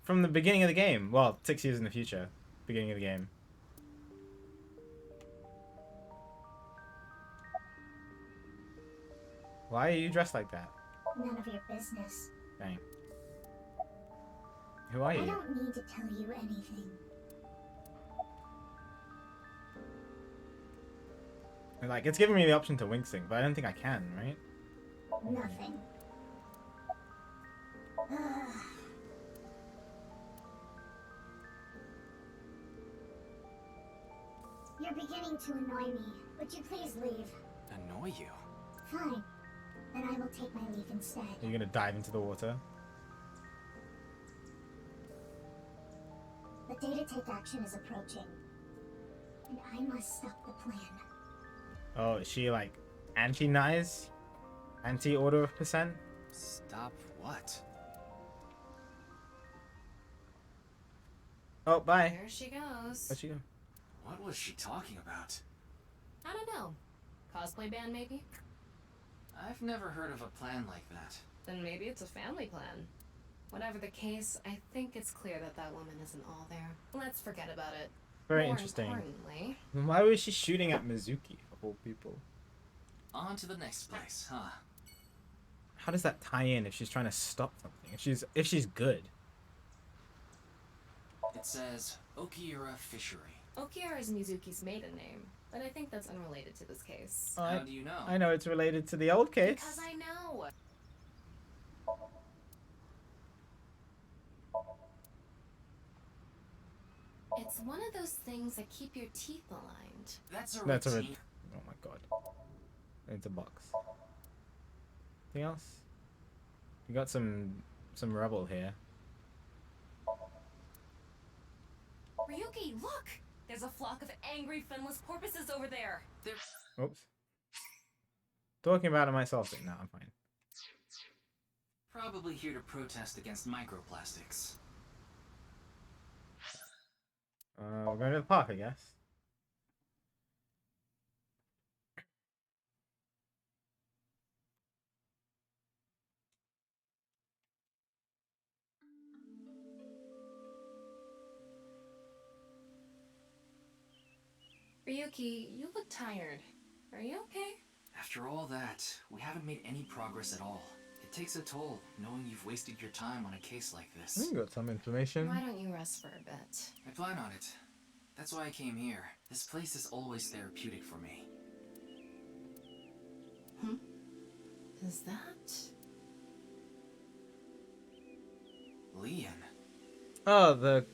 From the beginning of the game. Well, 6 years in the future. Beginning of the game. Why are you dressed like that? None of your business. Dang. Who are I you? don't need to tell you anything. Like, it's giving me the option to wing sync, but I don't think I can, right? Nothing. You're beginning to annoy me. Would you please leave? Annoy you? Fine. Then I will take my leave instead. Are you gonna dive into the water? The day to take action is approaching. And I must stop the plan. Oh, is she like anti-Nice? Anti-order of percent? Stop what? Oh, bye. There she goes. Where'd she go? What was she talking about? I don't know. Cosplay band, maybe? I've never heard of a plan like that. Then maybe it's a family plan. Whatever the case, I think it's clear that that woman isn't all there. Let's forget about it. Very More interesting. importantly, Why was she shooting at Mizuki, of all people? On to the next place, huh? How does that tie in if she's trying to stop something? If she's good? It says Okiura Fishery. Okiura is Mizuki's maiden name, but I think that's unrelated to this case. How do you know? I know it's related to the old case. Because I know. It's one of those things that keep your teeth aligned. That's a That's a routine. oh my god. It's a box. Anything else? We got some rubble here. Ryuki, look! There's a flock of angry, finless porpoises over there. Oops. Talking about it myself, but no, I'm fine. Probably here to protest against microplastics. We're going to the park, I guess. Ryuki, you look tired. Are you okay? After all that, we haven't made any progress at all. It takes a toll, knowing you've wasted your time on a case like this. We got some information. Why don't you rest for a bit? I plan on it. That's why I came here. This place is always therapeutic for me. Is that... Leon. Oh, the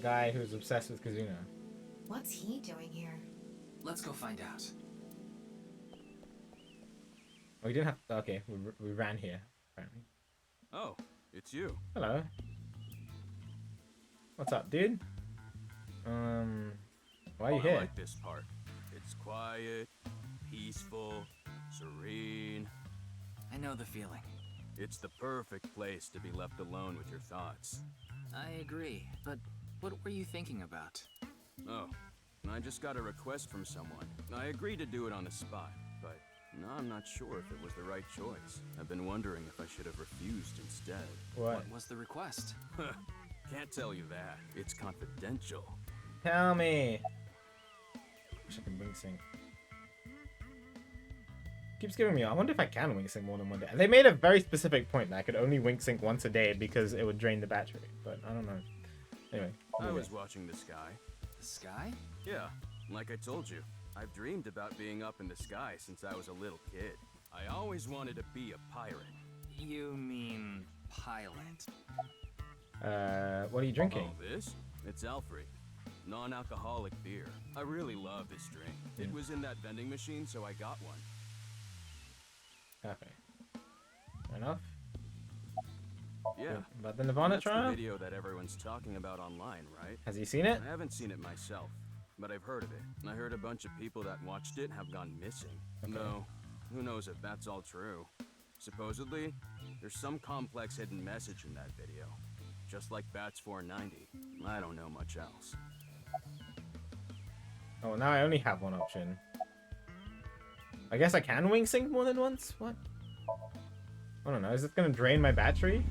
guy who's obsessed with Kazuna. What's he doing here? Let's go find out. Oh, we didn't have to, okay, we ran here, apparently. Oh, it's you. Hello. What's up, dude? Why are you I here? like this part. It's quiet, peaceful, serene. I know the feeling. It's the perfect place to be left alone with your thoughts. I agree, but What were you thinking about? Oh, I just got a request from someone. I agreed to do it on the spot, but now I'm not sure if it was the right choice. I've been wondering if I should have refused instead. What was the request? Can't tell you that. It's confidential. Tell me. Wish I can wing sync. Keeps giving me. I wonder if I can wing sync more than one day. They made a very specific point that I could only wing sync once a day because it would drain the battery. But I don't know. Anyway. I was watching the sky. The sky? Yeah, like I told you. I've dreamed about being up in the sky since I was a little kid. I always wanted to be a pirate. You mean pilot? What are you drinking? Oh, this? It's Alfred. Non-alcoholic beer. I really love this drink. It was in that vending machine, so I got one. Okay. Fair enough. Yeah. About the NirvanA trial? The video that everyone's talking about online, right? Has he seen it? I haven't seen it myself, but I've heard of it. And I heard a bunch of people that watched it have gone missing. Okay. No, who knows if that's all true. Supposedly, there's some complex hidden message in that video. Just like Bats 490. I don't know much else. Oh, now I only have one option. I guess I can wing sync more than once? What? I don't know. Is this gonna drain my battery?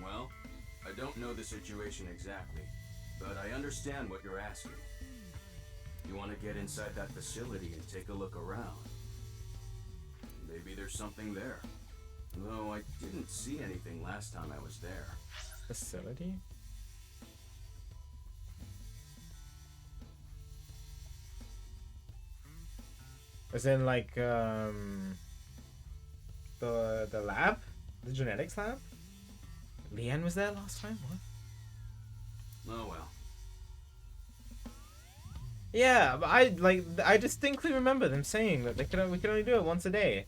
Well, I don't know the situation exactly, but I understand what you're asking. You want to get inside that facility and take a look around. Maybe there's something there. Though I didn't see anything last time I was there. Facility? As in like the lab? The genetics lab? Leanne was there last time? What? Oh well. Yeah, but I distinctly remember them saying that we can only do it once a day.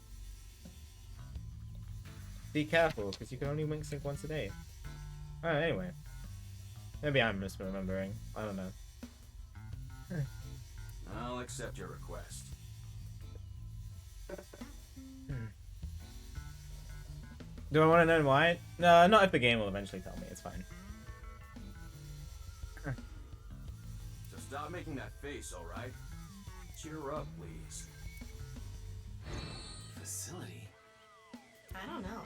Be careful, because you can only wing sync once a day. Alright, anyway. Maybe I'm misremembering. I don't know. I'll accept your request. Do I want to know why? No, not if the game will eventually tell me. It's fine. So stop making that face, alright? Cheer up, please. Facility? I don't know.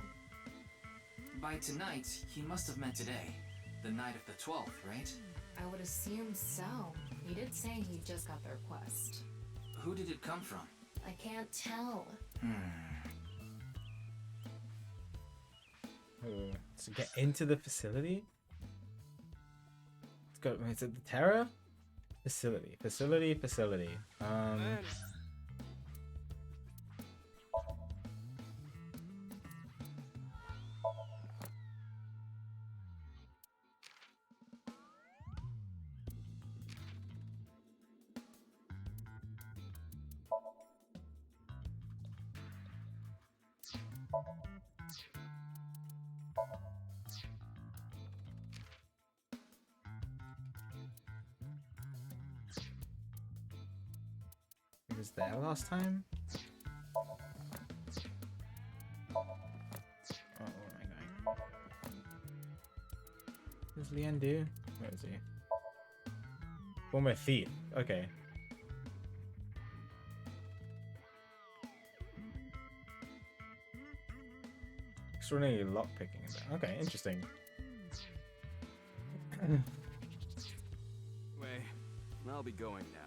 By tonight, he must have meant today. The night of the 12th, right? I would assume so. He did say he just got the request. Who did it come from? I can't tell. To get into the facility? Let's go. Is it the Terra? Facility. He was there last time? Oh, where am I going? What does Leanne do? Where is he? Former thief. Okay. Extraordinary lockpicking. Okay, interesting. I'll be going now.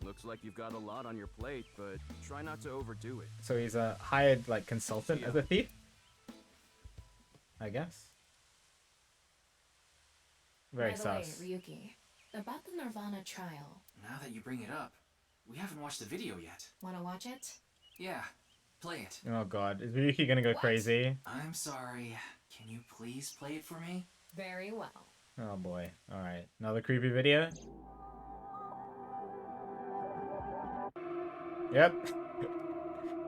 Looks like you've got a lot on your plate, but try not to overdo it. So he's a hired like consultant as a thief? I guess. Very By the sus. way, Ryuki, about the NirvanA trial. Now that you bring it up, we haven't watched the video yet. Wanna watch it? Yeah, play it. Oh god, is Ryuki gonna go crazy? I'm sorry. Can you please play it for me? Very well. Oh boy. Alright. Another creepy video? Yep.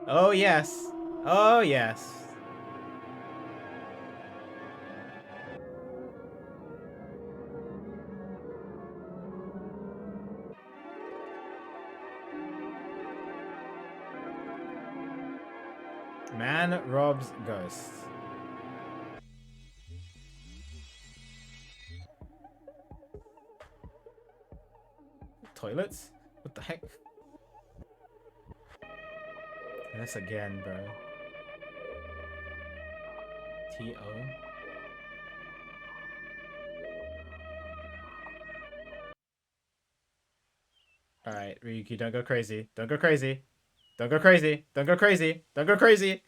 Oh yes. Oh yes. Man robs ghost. toilets? What the heck? This again, bro. T-O. Alright, Ryuki, don't go crazy. Don't go crazy. Don't go crazy. Don't go crazy. Don't go crazy.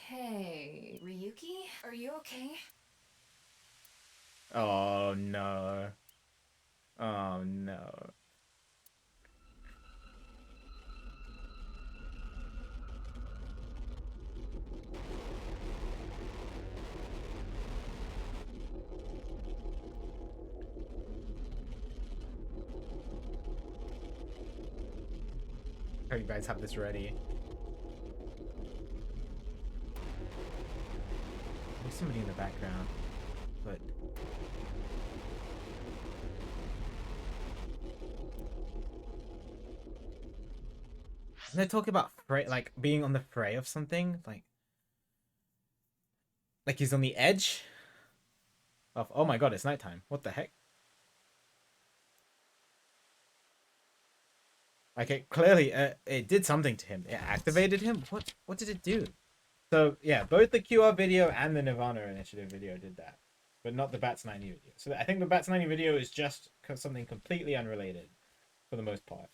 Hey, Ryuki? Are you okay? Oh, no. Oh, no. Hope you guys have this ready. There's somebody in the background, but they talk about fray, like being on the fray of something, like he's on the edge of. Oh my god, it's nighttime. What the heck? Like it clearly, it did something to him. It activated him. What did it do? So yeah, both the QR video and the NirvanA Initiative video did that, but not the Bats 90 video. So I think the Bats 90 video is just something completely unrelated, for the most part.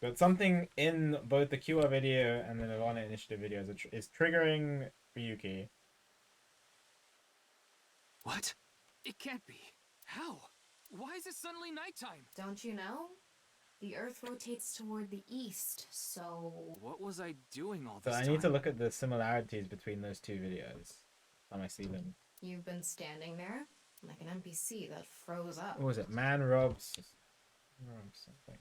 But something in both the QR video and the NirvanA Initiative videos is triggering Ryuki. What? It can't be. How? Why is it suddenly nighttime? Don't you know? The Earth rotates toward the east, so... What was I doing all So this I time? need to look at the similarities between those two videos. Time I see them. You've been standing there like an NPC that froze up. What was it? Man robs something.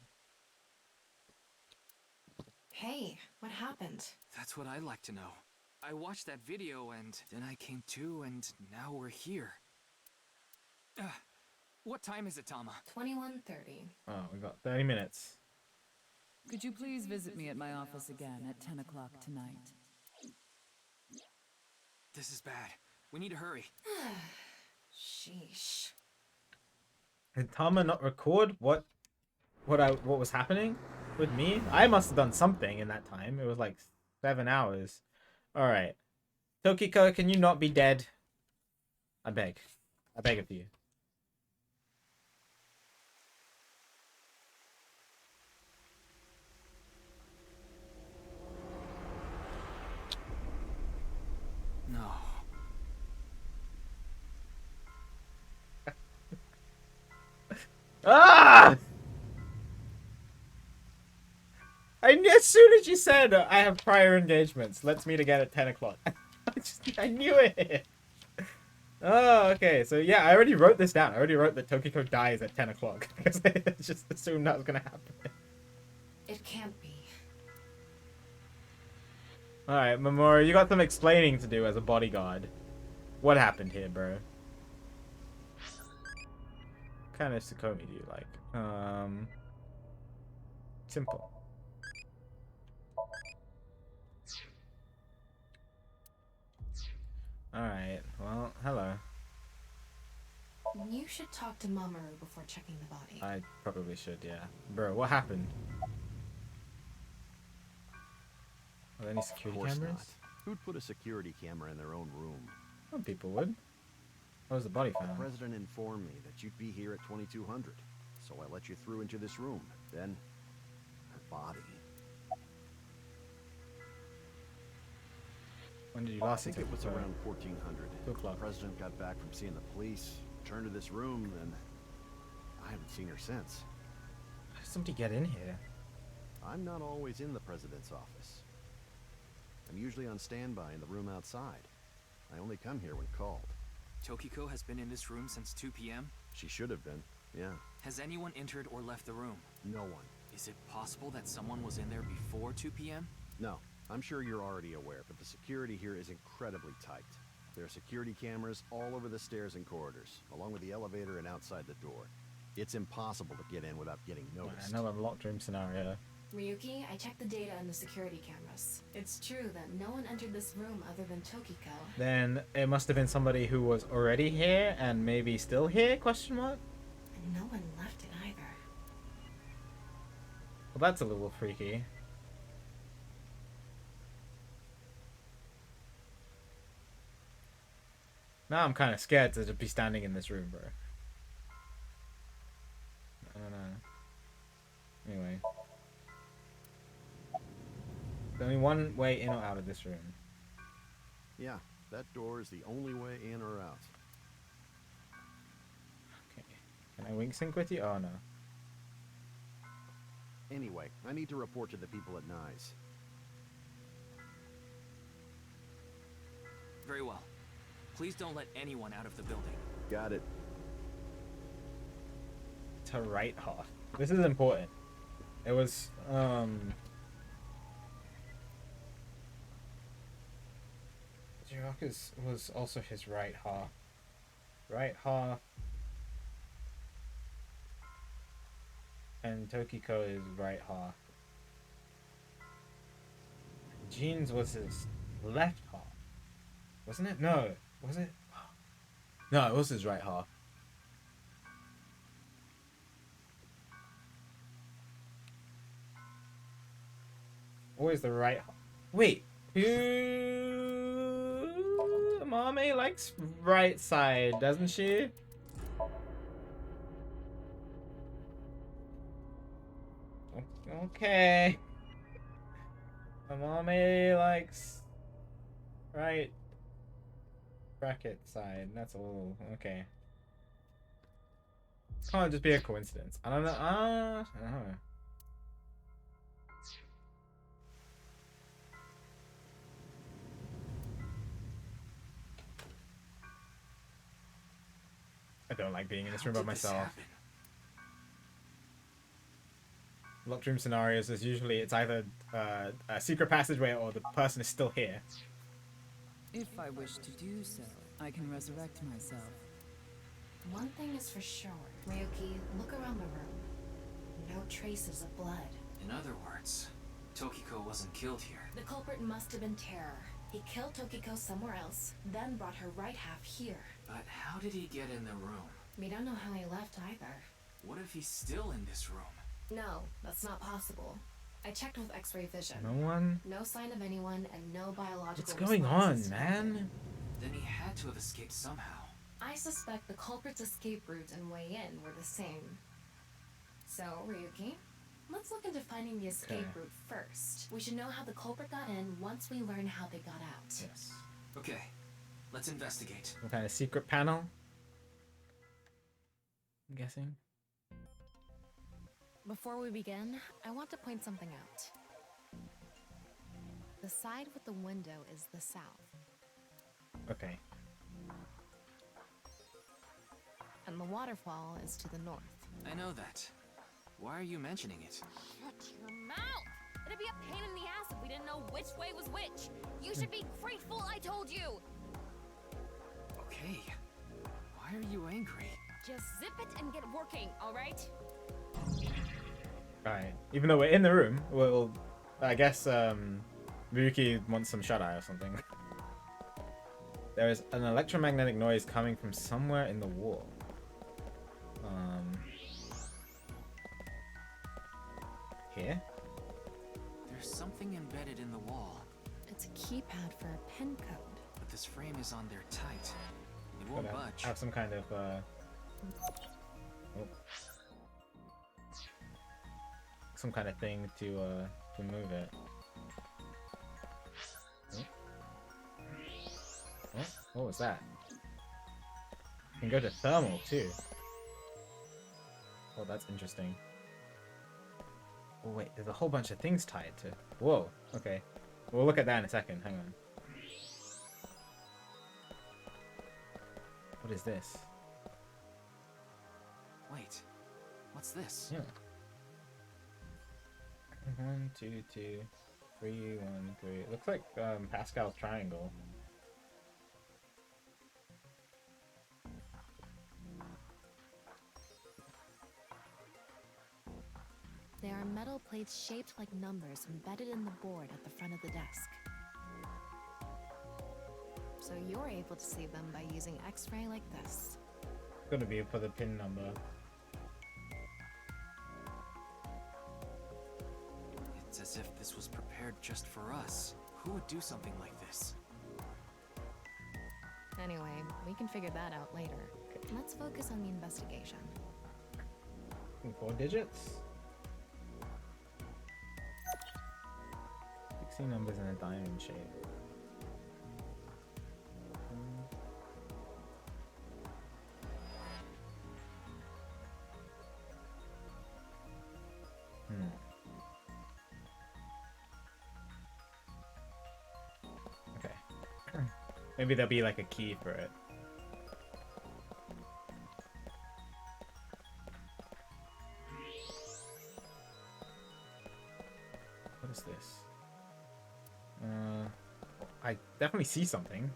Hey, what happened? That's what I'd like to know. I watched that video and then I came to and now we're here. What time is it, Tama? 21:30. Oh, we got 30 minutes. Could you please visit me at my office again at 10 o'clock tonight? This is bad. We need to hurry. Sheesh. Did Tama not record what was happening with me? I must have done something in that time. It was like 7 hours. All right, Tokiko, can you not be dead? I beg of you. No. Ah! As soon as you said I have prior engagements, let's meet again at 10 o'clock. I knew it. Oh, okay. So yeah, I already wrote this down. I already wrote that Tokiko dies at 10 o'clock because I just assumed that was gonna happen. It can't be. All right, Mamoru, you got some explaining to do as a bodyguard. What happened here, bro? What kind of Sukomi do you like? Simple. Alright, well, hello. You should talk to Mamoru before checking the body. I probably should, yeah. Bro, what happened? Are there any security Of course cameras? not. Who'd put a security camera in their own room? Some people would. What was the body The found? president informed me that you'd be here at 2200, so I let you through into this room. Then, her body. When did you last I think see it was Tokiko? around 1400. 2 o'clock. The president got back from seeing the police, returned to this room, and I haven't seen her since. How did somebody get in here? I'm not always in the president's office. I'm usually on standby in the room outside. I only come here when called. Tokiko has been in this room since 2 p.m.? She should have been, yeah. Has anyone entered or left the room? No one. Is it possible that someone was in there before 2 p.m.? No, I'm sure you're already aware, but the security here is incredibly tight. There are security cameras all over the stairs and corridors, along with the elevator and outside the door. It's impossible to get in without getting noticed. Another locked room scenario. Ryuki, I checked the data in the security cameras. It's true that no one entered this room other than Tokiko. Then it must have been somebody who was already here and maybe still here, question mark? And no one left it either. Well, that's a little freaky. Now I'm kind of scared to just be standing in this room, bro. I don't know. Anyway. There's only one way in or out of this room. Yeah, that door is the only way in or out. Okay. Can I wink sync with you? Oh, no. Anyway, I need to report to the people at Nye's. Very well. Please don't let anyone out of the building. Got it. To right half. This is important. It was, Jiraka's was also his right half. Right half. And Tokiko is right half. Jeans was his left half. Wasn't it? No. Was it? No, it was his right half. Always the right half. Wait. Who? Mame likes right side, doesn't she? Okay. Mame likes right bracket side. That's a little okay. Can't just be a coincidence. I don't know. I don't know. I don't like being in this room by myself. Locked room scenarios is usually it's either a secret passageway or the person is still here. If I wish to do so, I can resurrect myself. One thing is for sure. Ryuki, look around the room. No traces of blood. In other words, Tokiko wasn't killed here. The culprit must have been Terror. He killed Tokiko somewhere else, then brought her right half here. But how did he get in the room? We don't know how he left either. What if he's still in this room? No, that's not possible. I checked with X-ray vision. No one? No sign of anyone and no biological What's going on, responses. man? Then he had to have escaped somehow. I suspect the culprit's escape route and way in were the same. So, Ryuki, let's look into finding the escape route first. We should know how the culprit got in once we learn how they got out. Yes. Okay, let's investigate. What kind of secret panel? I'm guessing. Before we begin, I want to point something out. The side with the window is the south. Okay. And the waterfall is to the north. I know that. Why are you mentioning it? Shut your mouth! It'd be a pain in the ass if we didn't know which way was which. You should be grateful I told you. Okay. Why are you angry? Just zip it and get working, all right? Alright. Even though we're in the room, well, I guess Ryuki wants some shut-eye or something. There is an electromagnetic noise coming from somewhere in the wall. Here? There's something embedded in the wall. It's a keypad for a pin code. But this frame is on there tight. It won't Gotta budge. have some kind of some kind of thing to move it. Oh. Oh, what was that? You can go to thermal too. Oh, that's interesting. Oh wait, there's a whole bunch of things tied to. Whoa. Okay, we'll look at that in a second. Hang on. What is this? Wait, what's this? Yeah. 1, 2, 2, 3, 1, 3. It looks like Pascal's triangle. They are metal plates shaped like numbers embedded in the board at the front of the desk. So you're able to see them by using X-ray like this. Gonna be for the pin number. It's as if this was prepared just for us. Who would do something like this? Anyway, we can figure that out later. Let's focus on the investigation. 4 digits. 16 numbers in a diamond shape. Okay. Maybe there'll be like a key for it. What is this? I definitely see something.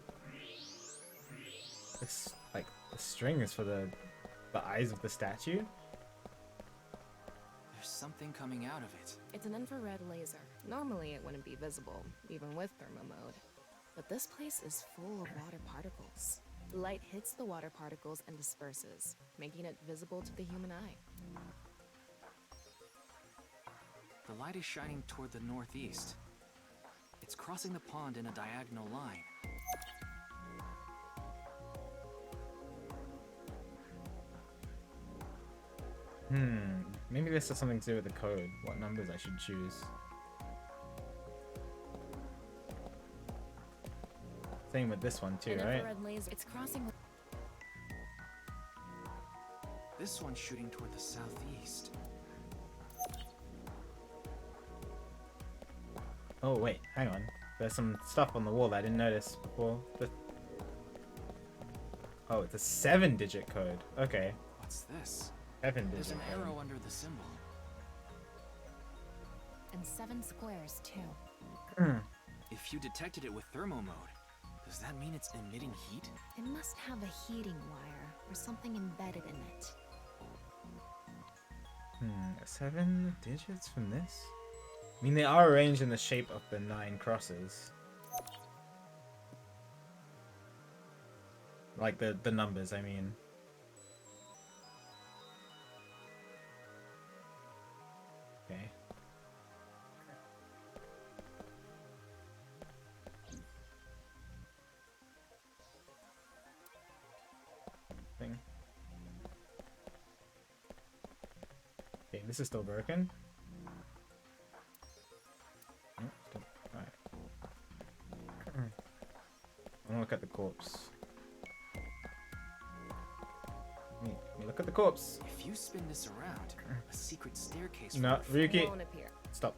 This, like, the string is for the eyes of the statue. There's something coming out of it. It's an infrared laser. Normally it wouldn't be visible, even with thermo mode. But this place is full of water particles. Light hits the water particles and disperses, making it visible to the human eye. The light is shining toward the northeast. It's crossing the pond in a diagonal line. Maybe this has something to do with the code. What numbers I should choose. Same with this one too, An right? infrared laser. It's crossing. This one's shooting toward the southeast. Oh wait, hang on. There's some stuff on the wall that I didn't notice before. Oh, it's a 7-digit code. Okay. What's this? 7-digit There's an code. arrow under the symbol. And 7 squares too. If you detected it with thermo mode, does that mean it's emitting heat? It must have a heating wire or something embedded in it. 7 digits from this? I mean, they are arranged in the shape of the 9 crosses. Like the numbers, I mean. Okay. Thing. Okay, this is still broken. Alright. I wanna look at the corpse. Let me look at the corpse. If you spin this around, a secret staircase No, will Ryuki. Won't appear. Stop.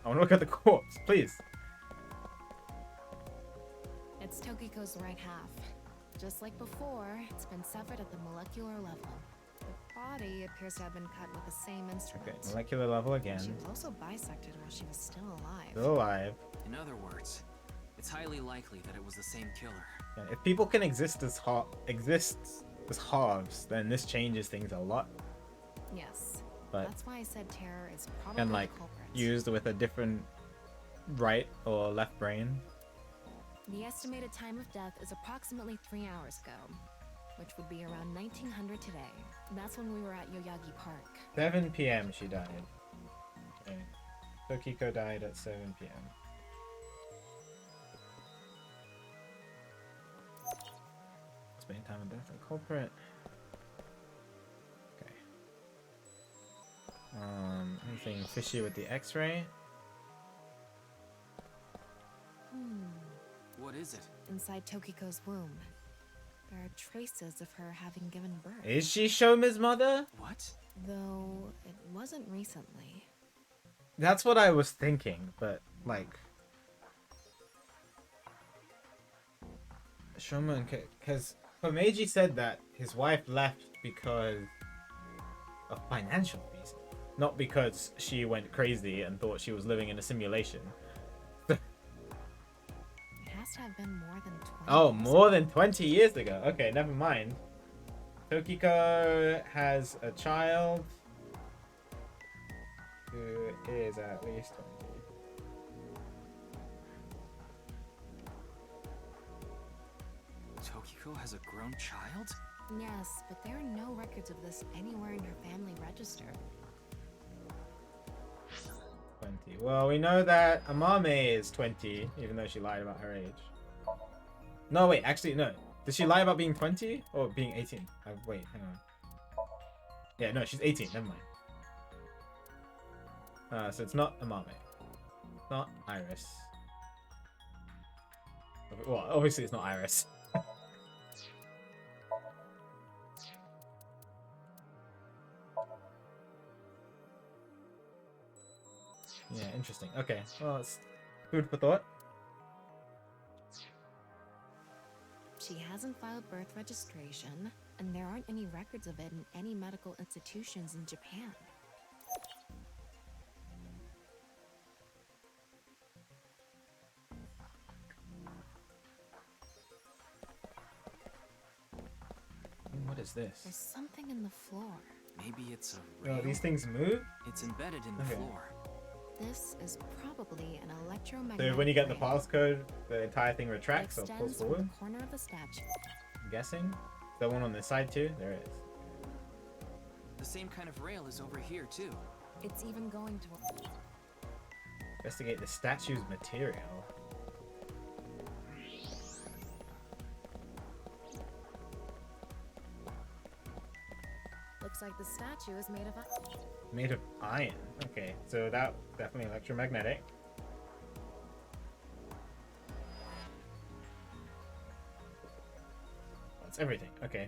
I wanna look at the corpse, please. It's Tokiko's right half. Just like before, it's been severed at the molecular level. The body appears to have been cut with the same instrument. Okay, molecular level again. She was also bisected while she was still alive. Still alive. In other words, it's highly likely that it was the same killer. Yeah, if people can exist as halves, then this changes things a lot. Yes. But that's why I said terror is probably and like the culprit. used with a different right or left brain. The estimated time of death is approximately 3 hours ago, which would be around 1900 today. That's when we were at Yoyagi Park. 7 p.m. she died. Okay. Tokiko died at 7 p.m. Estimated time of death and culprit. Okay. Anything fishy with the X-ray? What is it? Inside Tokiko's womb, there are traces of her having given birth. Is she Shoma's mother? What? Though it wasn't recently. That's what I was thinking, but like Shoma and because Komeiji said that his wife left because of financial reasons, not because she went crazy and thought she was living in a simulation. It has to have been more than 20 Oh, years more ago. than 20 years ago. Okay, never mind. Tokiko has a child. who is at least 20. Tokiko has a grown child? Yes, but there are no records of this anywhere in her family register. 20. Well, we know that Amame is 20, even though she lied about her age. No, wait, actually, no. Did she lie about being 20 or being 18? Wait, hang on. Yeah, no, she's 18. Never mind. So it's not Amame. Not Iris. Well, obviously it's not Iris. Yeah, interesting. Okay, well, it's food for thought. She hasn't filed birth registration, and there aren't any records of it in any medical institutions in Japan. What is this? There's something in the floor. Maybe it's a Oh, rail? these things move? It's embedded in the Okay. floor. This is probably an electromagnetic So when you get the rail. passcode, the entire thing retracts or Extends pulls from forward? the corner of the statue. I'm guessing. The one on this side too? There it is. The same kind of rail is over here, too. It's even going to... Investigate the statue's material. Looks like the statue is made of... Made of iron. Okay, so that definitely electromagnetic. That's everything. Okay.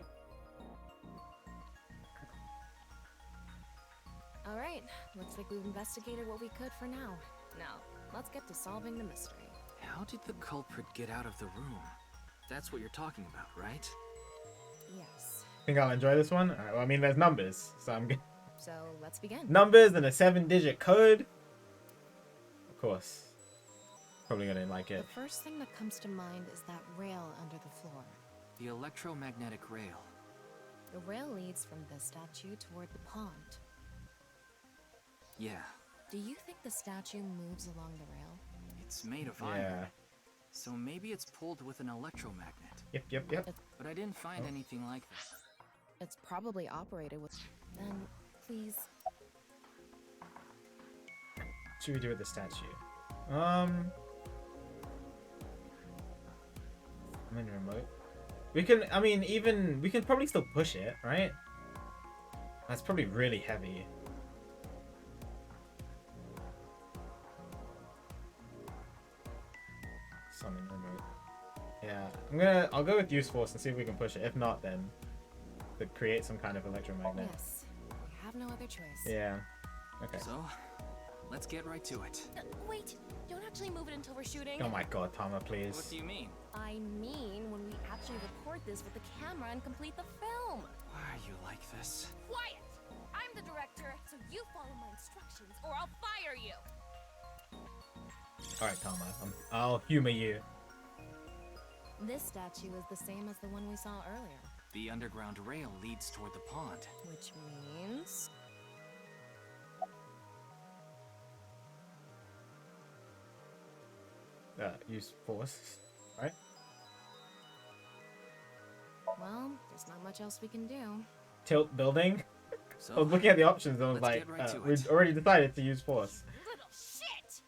Alright, looks like we've investigated what we could for now. Now, let's get to solving the mystery. How did the culprit get out of the room? That's what you're talking about, right? Yes. Think I'll enjoy this one? Alright, well, I mean, there's numbers, so I'm good. So, let's begin. Numbers and a 7-digit code. Of course. Probably gonna like it. The first thing that comes to mind is that rail under the floor. The electromagnetic rail. The rail leads from the statue toward the pond. Yeah, Do you think the statue moves along the rail? it's made of iron. Yeah. So maybe it's pulled with an electromagnet. Yep. But I didn't find Oh. anything like that. It's probably operated with... Then, please... What should we do with the statue? I'm in remote. We can, I mean, even, we can probably still push it, right? That's probably really heavy. Something remote. Yeah, I'll go with use force and see if we can push it. If not, then to create some kind of electromagnet. Yes. We have no other choice. Yeah. Okay. So, let's get right to it. Wait, don't actually move it until we're shooting. Oh my god, Tama, please. What do you mean? I mean when we actually record this with the camera and complete the film. Why are you like this? Quiet! I'm the director, so you follow my instructions or I'll fire you. Alright, Tama. I'll humor you. This statue is the same as the one we saw earlier. The underground rail leads toward the pond. Which means... Use force, right? Well, there's not much else we can do. Tilt building. So, I was looking at the options and I was let's like, get right to we've it. already decided to use force. Little shit!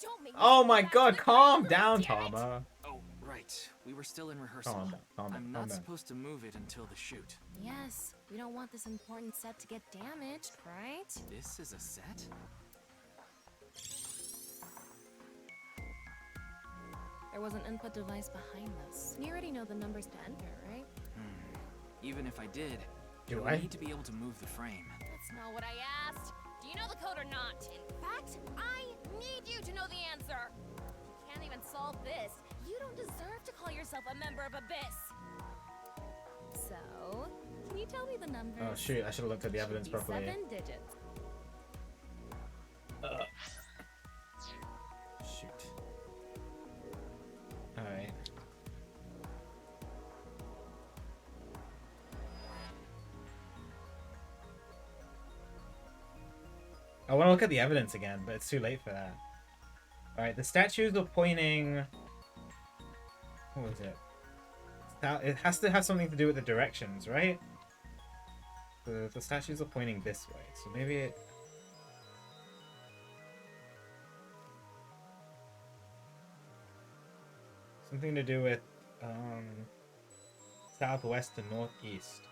Don't make me Oh say my that god, to the calm camera, down, damn it! Tama. Oh, right. We were still in rehearsal. Calm down, calm down, I'm calm not down. supposed to move it until the shoot. Yes, we don't want this important set to get damaged, right? This is a set? There was an input device behind this. You already know the numbers to enter, right? Even if I did, Do you would I? need to be able to move the frame. That's not what I asked. Do you know the code or not? In fact, I need you to know the answer. If you can't even solve this, you don't deserve to call yourself a member of Abyss. So, can you tell me the numbers? Oh shoot, I should have looked at the Should evidence be properly. 7 digits. Shoot. Alright. I want to look at the evidence again, but it's too late for that. Alright, the statues are pointing... What was it? It has to have something to do with the directions, right? The statues are pointing this way, so maybe it... Something to do with southwest to northeast.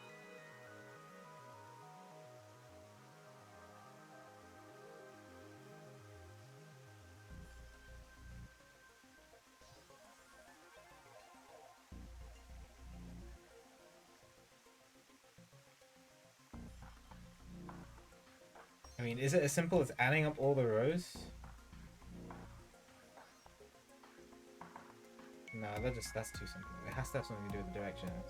I mean, is it as simple as adding up all the rows? No, that's too simple. It has to have something to do with the directions.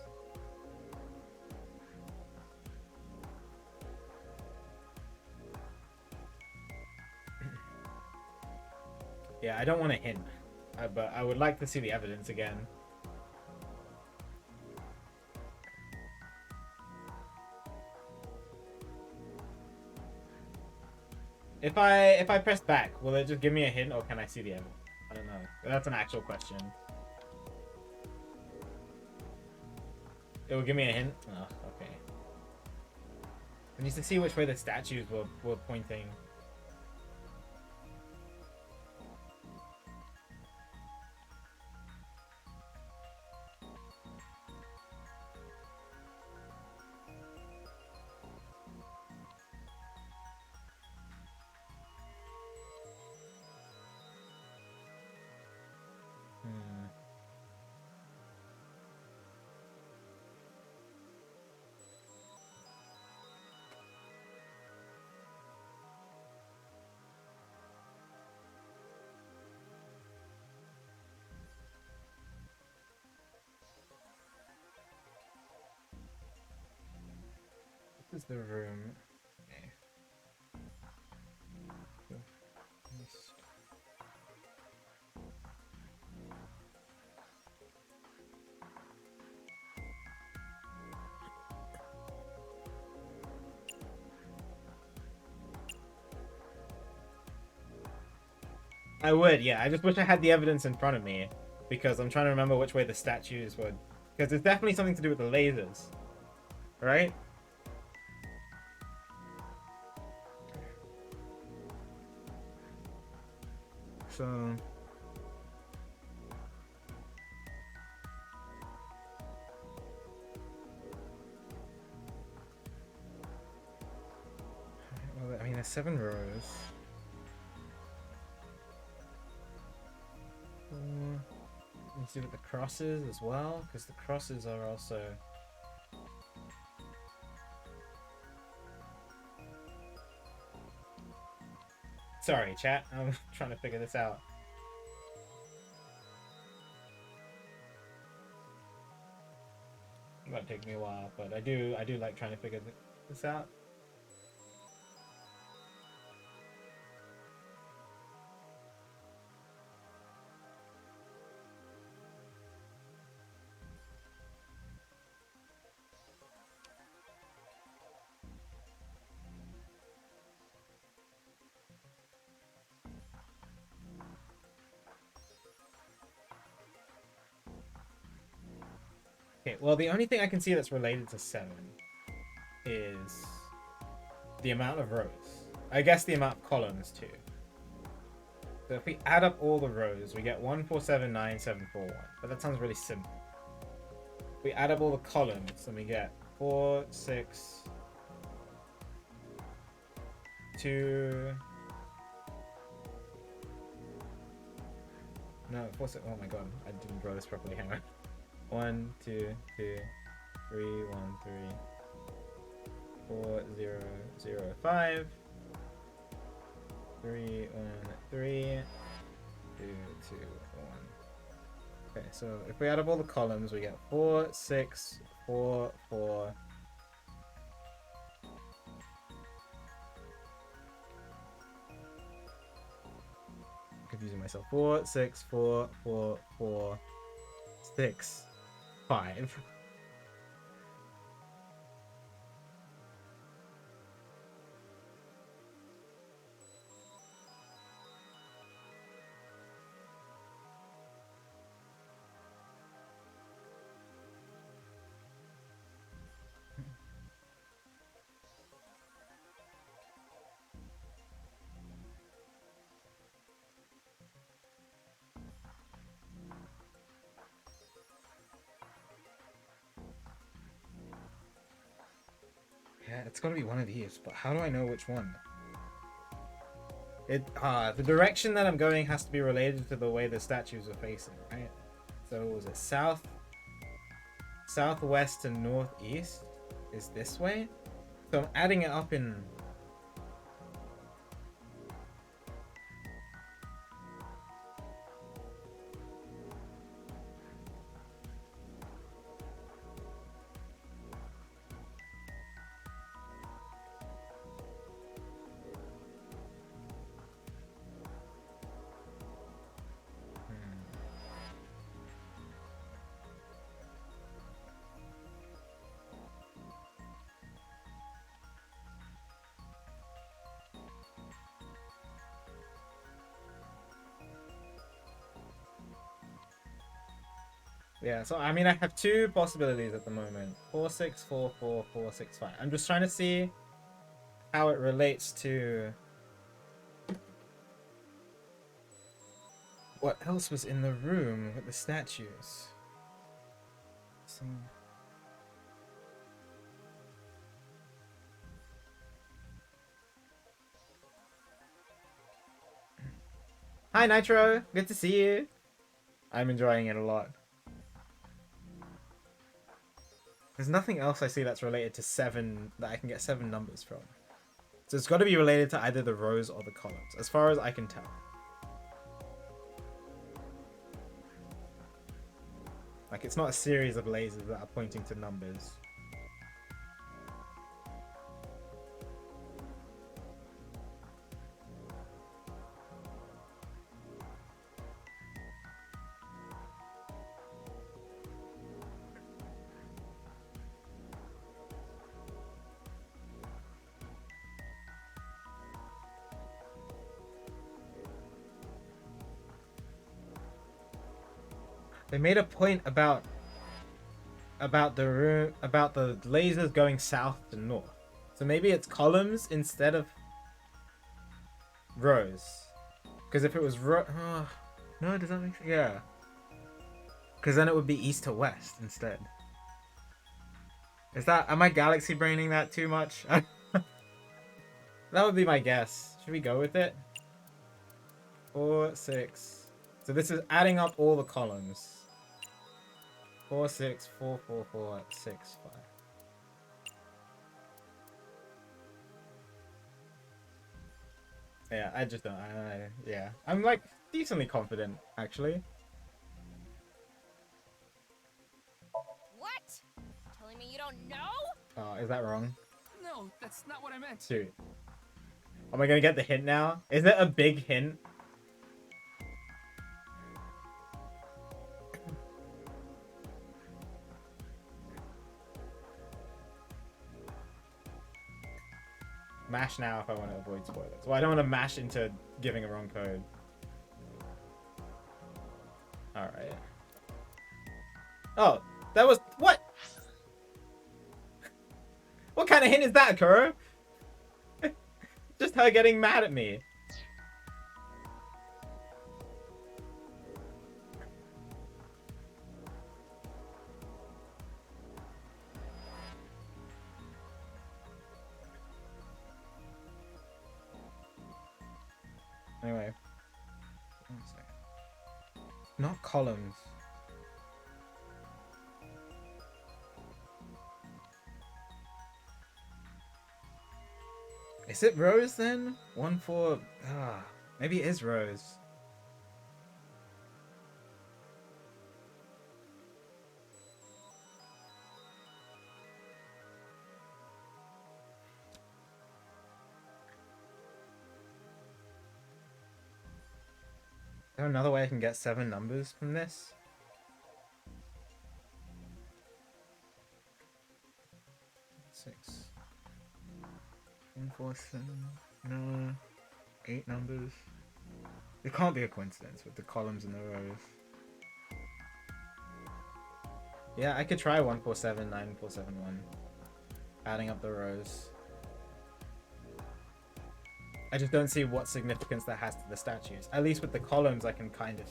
Yeah, I don't want to hint, but I would like to see the evidence again. If I press back, will it just give me a hint, or can I see the evidence? I don't know. That's an actual question. It will give me a hint? Oh, okay. I need to see which way the statues were pointing. This is the room. Okay. I would, yeah. I just wish I had the evidence in front of me, because I'm trying to remember which way the statues would. Because it's definitely something to do with the lasers, right? So... Well, I mean, there's 7 rows. Let's see what the crosses as well, because the crosses are also... Sorry, chat. I'm trying to figure this out. It might take me a while, but I do like trying to figure this out. Okay, well, the only thing I can see that's related to 7 is the amount of rows. I guess the amount of columns, too. So if we add up all the rows, we get 1479741. But that sounds really simple. If we add up all the columns, then we get 4, 6, 2... No, 4, 6... Oh my god, I didn't draw this properly. Hang on. 1, 2, 2, 3, 1, 3, 4, 0, 0, 5, 3, 1, 3, 2, 2, 1. Okay, so if we add up all the columns, we get 4, 6, 4, 4. I'm confusing myself. 4, 6, 4, 4, 4, 6, 5. it's got to be one of these, but how do I know which one? The direction that I'm going has to be related to the way the statues are facing, right? So was it south, southwest, and northeast is this way? So I'm adding it up in... Yeah, so I mean, I have two possibilities at the moment. 4, 6, 4, 4, 4, 6, 5. I'm just trying to see how it relates to what else was in the room with the statues. So... Hi Nitro, good to see you. I'm enjoying it a lot. There's nothing else I see that's related to 7 that I can get 7 numbers from. So it's got to be related to either the rows or the columns, as far as I can tell. Like, it's not a series of lasers that are pointing to numbers. They made a point about the lasers going south to north. So maybe it's columns instead of rows. Because if it was no, does that make sense? Yeah. Because then it would be east to west instead. Am I galaxy braining that too much? That would be my guess. Should we go with it? 4, 6. So this is adding up all the columns. 4, 6, 4, 4, 4, 6, 5. Yeah, I just don't. Yeah, I'm like decently confident actually. What? Telling me you don't know? Oh, is that wrong? No, that's not what I meant. Shoot. Am I gonna get the hint now? Is it a big hint? Mash now if I want to avoid spoilers. Well, I don't want to mash into giving a wrong code. Alright. Oh, that was... What? What kind of hint is that, Kuro? Just her getting mad at me. Anyway. One second. Not columns. Is it rows then? 1, 4... maybe it is rows. Is there another way I can get 7 numbers from this? 6. 1, 4, 7. No. 8 numbers. It can't be a coincidence with the columns and the rows. Yeah, I could try 1, 4, 7, 9, 4, 7, 1. Adding up the rows. I just don't see what significance that has to the statues. At least with the columns, I can kind of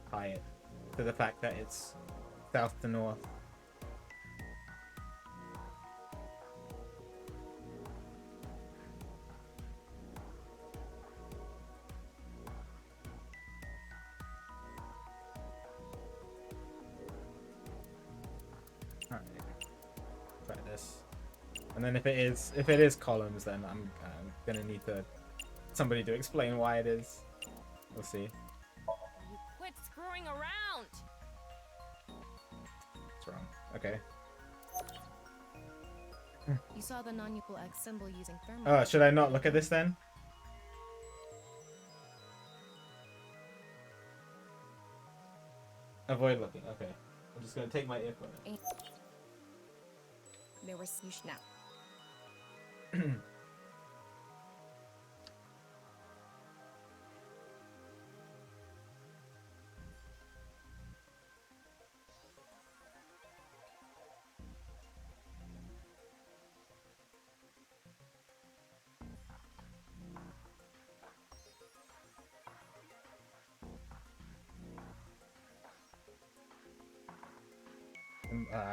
tie it to the fact that it's south to north. this. And then if it is columns, then I'm gonna need somebody to explain why it is. We'll see. You quit screwing around! It's wrong. Okay. You saw the non-equal X symbol using thermal. Oh, should I not look at this then? Avoid looking. Okay. I'm just gonna take my earphone. There was you should now.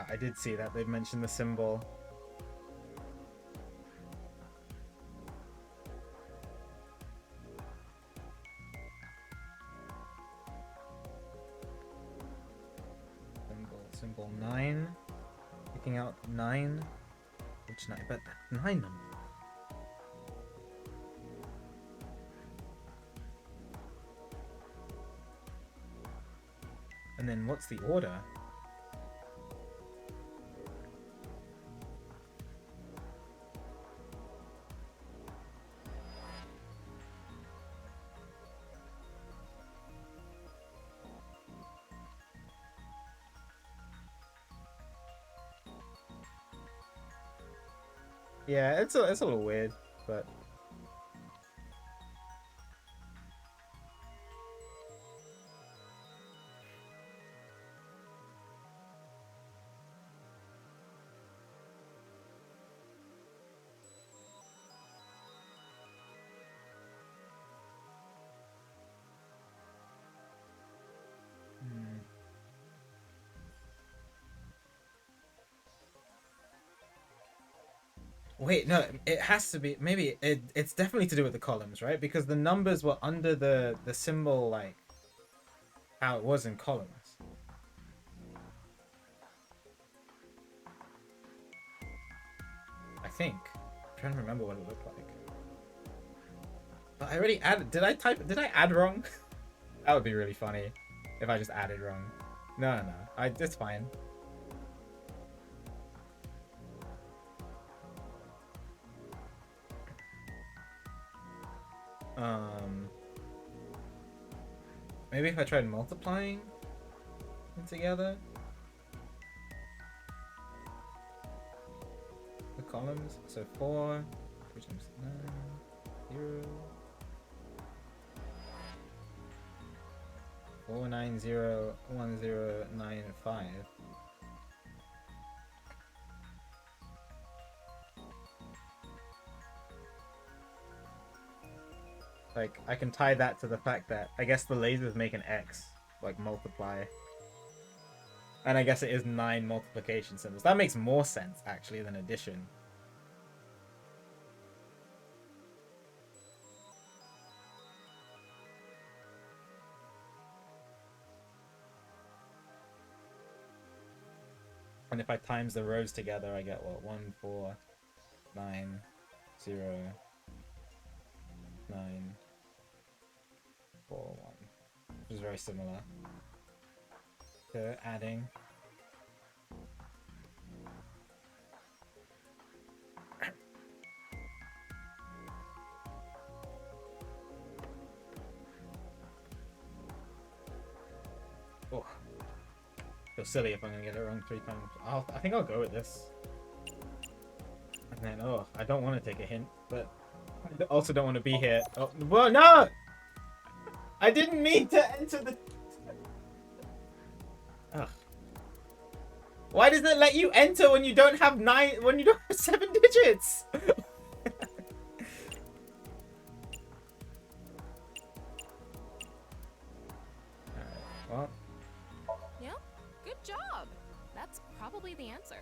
I did see that they mentioned the symbol. Symbol 9. Picking out 9. Which 9? But that 9 number. And then what's the order? Yeah, it's a little weird, but wait, no, it has to be. Maybe it's definitely to do with the columns, right? Because the numbers were under the symbol, like how it was in columns. I think. I'm trying to remember what it looked like. But I already added. Did I add wrong? That would be really funny if I just added wrong. No. It's fine. Maybe if I tried multiplying them together, the columns. So 4, 3 times 9, 0, 4, 9, 0, 1, 0, 9, 5. Like, I can tie that to the fact that I guess the lasers make an X, like, multiply. And I guess it is 9 multiplication symbols. That makes more sense, actually, than addition. And if I times the rows together, I get, what, 1, 4, 9, 0, 9, 4, 1. Which is very similar to adding. Oh, feel silly if I'm gonna get it wrong 3 times. I think I'll go with this. And then, oh, I don't want to take a hint, but I also don't want to be here. Oh, well, no! I didn't mean to enter the... Ugh. Why doesn't it let you enter when you don't have 7 digits? Well. Yeah, good job. That's probably the answer.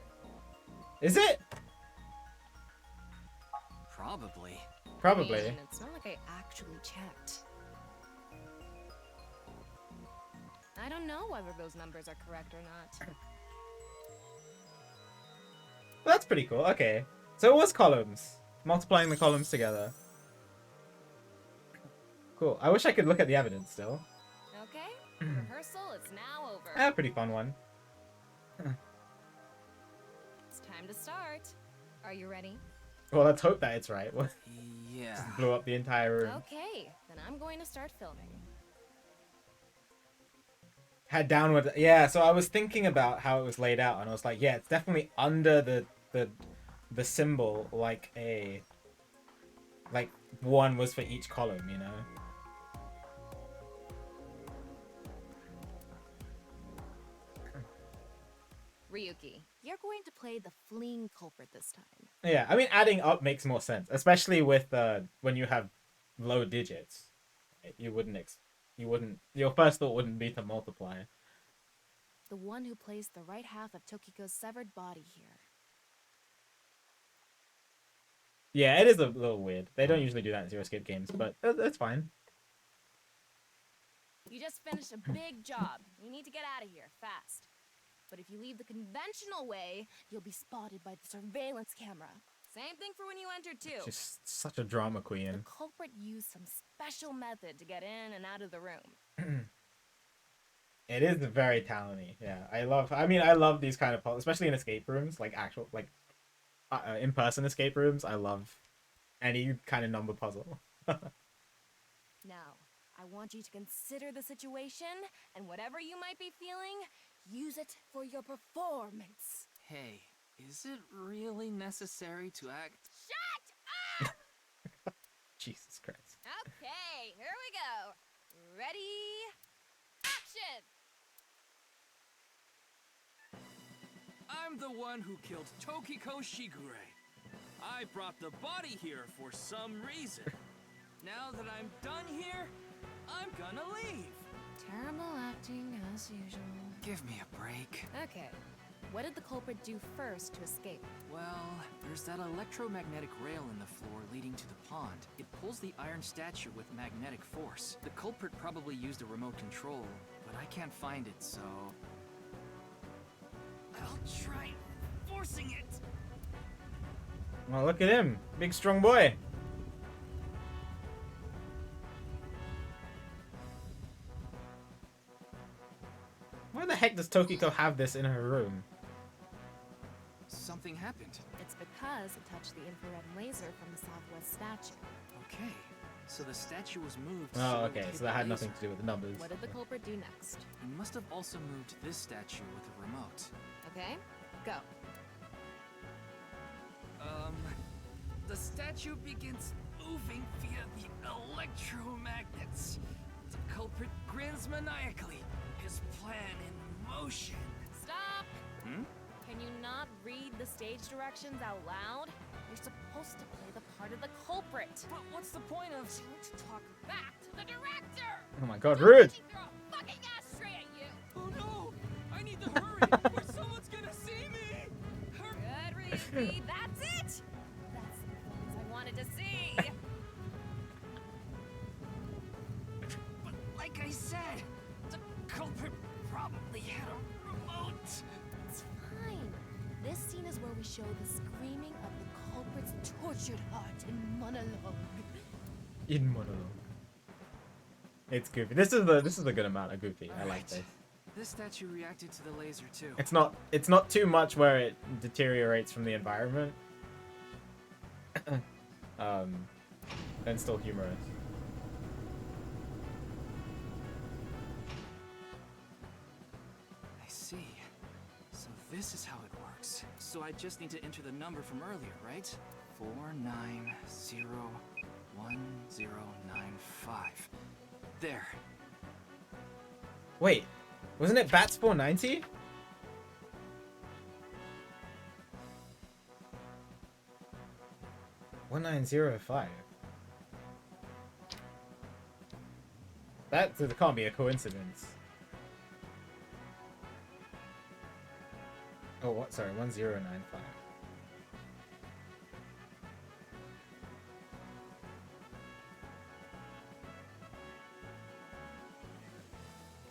Is it? Probably. Probably. I mean, it's not like I actually checked. I don't know whether those numbers are correct or not. Well, that's pretty cool. Okay. So it was columns. Multiplying the columns together. Cool. I wish I could look at the evidence still. Okay, rehearsal is now over. Ah, pretty fun one. It's time to start. Are you ready? Well, let's hope that it's right. Yeah. Just blew up the entire room. Okay, then I'm going to start filming. Had downward. Yeah, so I was thinking about how it was laid out, and I was like, yeah, it's definitely under the symbol, like one was for each column, you know. Ryuki, you're going to play the fleeing culprit this time. Yeah, I mean, adding up makes more sense, especially with when you have low digits. You wouldn't your first thought wouldn't be to multiply. The one who placed the right half of Tokiko's severed body here. Yeah, it is a little weird. They don't usually do that in Zero Escape games, but that's fine. You just finished a big job. You need to get out of here, fast. But if you leave the conventional way, you'll be spotted by the surveillance camera. Same thing for when you entered, too. She's such a drama queen. The culprit used some special method to get in and out of the room. It is very talenty. Yeah, I love these kind of puzzles, especially in escape rooms, like actual, in-person escape rooms. I love any kind of number puzzle. Now, I want you to consider the situation, and whatever you might be feeling, use it for your performance. Hey, is it really necessary to act? Shut up! Jesus Christ. Okay, here we go. Ready? Action! I'm the one who killed Tokiko Shigure. I brought the body here for some reason. Now that I'm done here, I'm gonna leave. Terrible acting as usual. Give me a break. Okay, what did the culprit do first to escape? Well, there's that electromagnetic rail in the floor leading to the pond. It pulls the iron statue with magnetic force. The culprit probably used a remote control, but I can't find it, so... I'll try forcing it! Well, look at him. Big, strong boy. Why the heck does Tokiko have this in her room? Something happened. It's because it touched the infrared laser from the southwest statue. Okay, so the statue was moved. Oh, it okay, hit so that the had laser. nothing to do with the numbers. What did the culprit do next? He must have also moved this statue with a remote. Okay, go. The statue begins moving via the electromagnets. The culprit grins maniacally, his plan in motion. Stop! Hmm? Can you not read the stage directions out loud? You're supposed to play the part of the culprit. But what's the point of... Don't talk back to the director! Oh my god, rude! Don't throw a fucking ashtray at you! Oh no! I need to hurry, or someone's gonna see me! Good, Ryuki, that's it! That's the performance I wanted to see! But like I said, the culprit probably had a remote. It's fine. This scene is where we show the screaming of the culprit's tortured heart in monologue. In monologue. It's goofy. This is a good amount of goofy. I like this. This statue reacted to the laser too. It's not too much where it deteriorates from the environment. And still humorous. I see. So this is how it works. So I just need to enter the number from earlier, right? 49011095. There. Wait, wasn't it Bats 490? $1905. That can't be a coincidence. Oh, what? Sorry, 1095.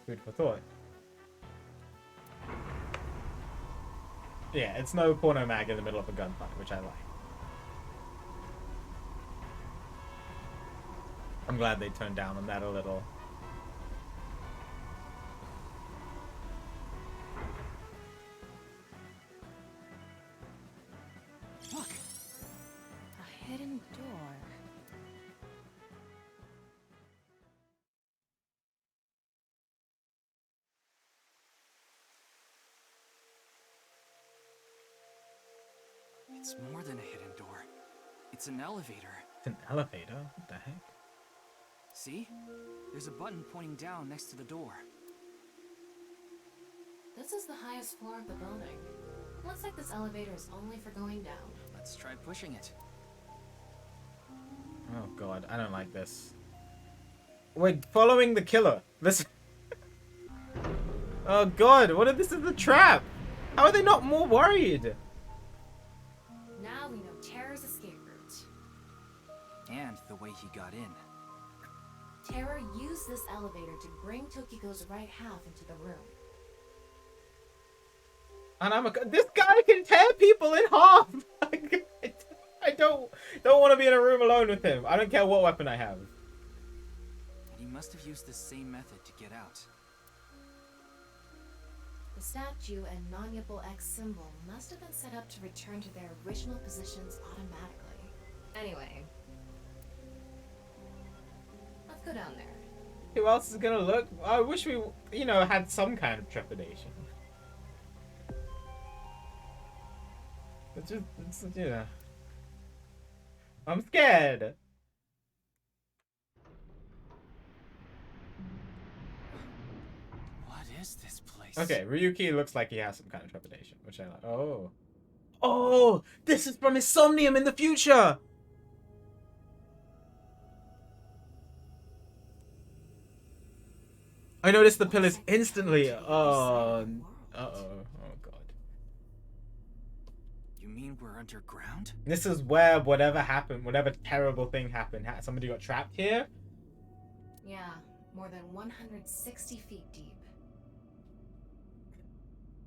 Food for thought. Yeah, it's no porno mag in the middle of a gunfight, which I like. I'm glad they toned down on that a little. Look! A hidden door. It's more than a hidden door. It's an elevator. It's an elevator? What the heck? See? There's a button pointing down next to the door. This is the highest floor of the building. Looks like this elevator is only for going down. Let's try pushing it. Oh god, I don't like this. We're following the killer. This. Oh god, what if this is a trap? How are they not more worried? Now we know Terror's escape route. And the way he got in. Terror used this elevator to bring Tokiko's right half into the room. And this guy can tear people in half. I don't want to be in a room alone with him. I don't care what weapon I have. He must have used the same method to get out. The statue and non-Yipple X symbol must have been set up to return to their original positions automatically. Anyway, let's go down there. Who else is gonna look? I wish we, had some kind of trepidation. It's I'm scared. What is this place? Okay, Ryuki looks like he has some kind of trepidation, which I like. Oh. Oh, this is from his Somnium in the future. I noticed the pillars instantly. Oh, uh-oh. Oh, God. You mean we're underground? This is where whatever happened, whatever terrible thing happened, somebody got trapped here? Yeah, more than 160 feet deep.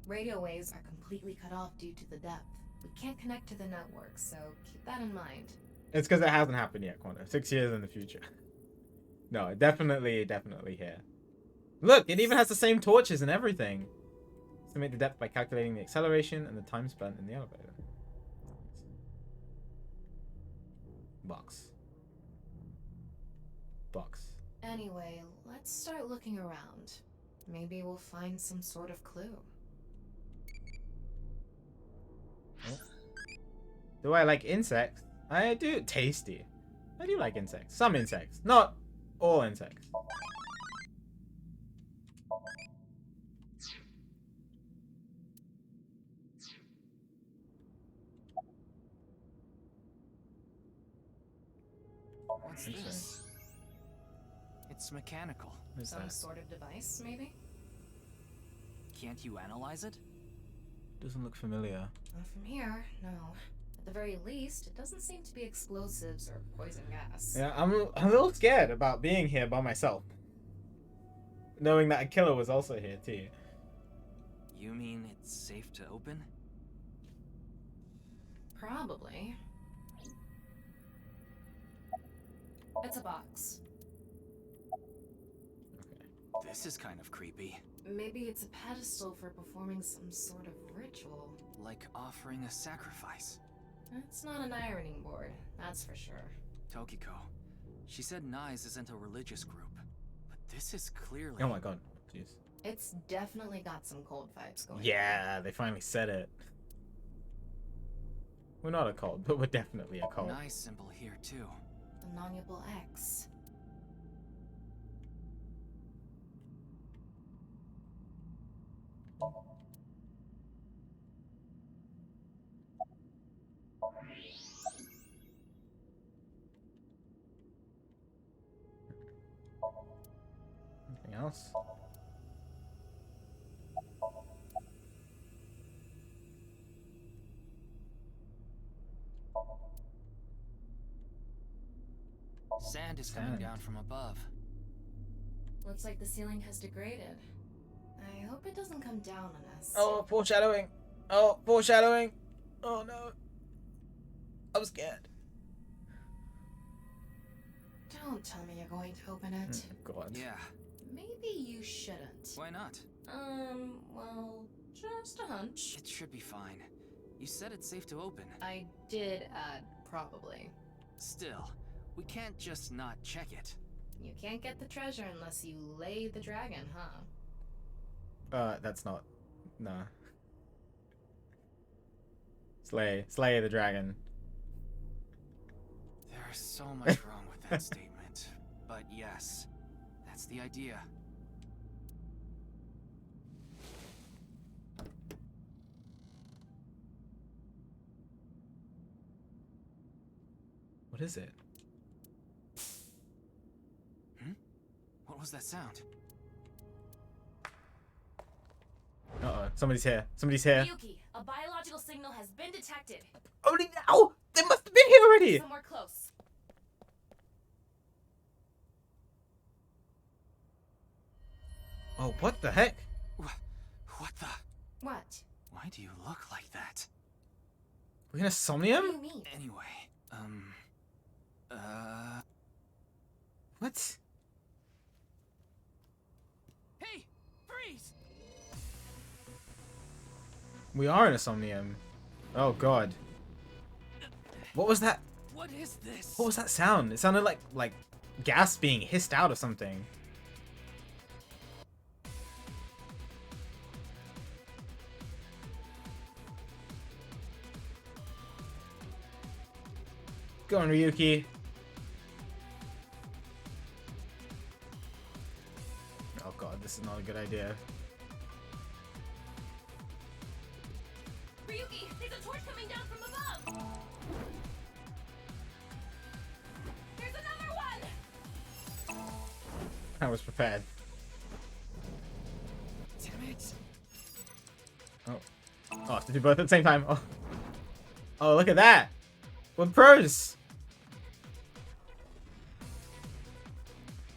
Radio waves are completely cut off due to the depth. We can't connect to the network, so keep that in mind. It's because it hasn't happened yet, Quanto. 6 years in the future. No, definitely here. Look, it even has the same torches and everything. Estimate the depth by calculating the acceleration and the time spent in the elevator. Box. Anyway, let's start looking around. Maybe we'll find some sort of clue. Oh. Do I like insects? I do. Tasty. I do like insects. Some insects. Not all insects. What's this? It's mechanical. Some sort of device, maybe? Can't you analyze it? Doesn't look familiar. Not from here, no. At the very least, it doesn't seem to be explosives or poison gas. Yeah, I'm a little scared about being here by myself. Knowing that a killer was also here too. You mean it's safe to open? Probably. It's a box. This is kind of creepy. Maybe it's a pedestal for performing some sort of ritual. Like offering a sacrifice. It's not an ironing board, that's for sure. Tokiko. She said Nyes isn't a religious group. But this is clearly... Oh my god, jeez. It's definitely got some cold vibes going on. Yeah, they finally said it. We're not a cult, but we're definitely a cult. Nyes symbol here too. The non-Yipple X. Anything else? Sand is coming down from above. Looks like the ceiling has degraded. I hope it doesn't come down on us. Oh, foreshadowing. Oh, foreshadowing. Oh no. I'm scared. Don't tell me you're going to open it. Oh, God. Yeah. Maybe you shouldn't. Why not? Well, just a hunch. It should be fine. You said it's safe to open. I did add probably. Still, we can't just not check it. You can't get the treasure unless you lay the dragon, huh? That's not... Nah. Slay the dragon. There's so much wrong with that statement. But yes, that's the idea. What is it? What was that sound? Uh-oh. Somebody's here. Somebody's here. Ryuki, a biological signal has been detected. Already now? They must have been here already. Somewhere close. Oh, what the heck? What the? What? Why do you look like that? We're in a Somnium? What do you mean? Anyway, What? Hey! Freeze! We are in a Somnium. Oh, God. What was that? What is this? What was that sound? It sounded like gas being hissed out of something. Go on, Ryuki. Oh God, this is not a good idea. Ryuki, there's a torch coming down from above. There's another one. I was prepared. Damn it! Oh, I have to do both at the same time. Oh, look at that. We're pros.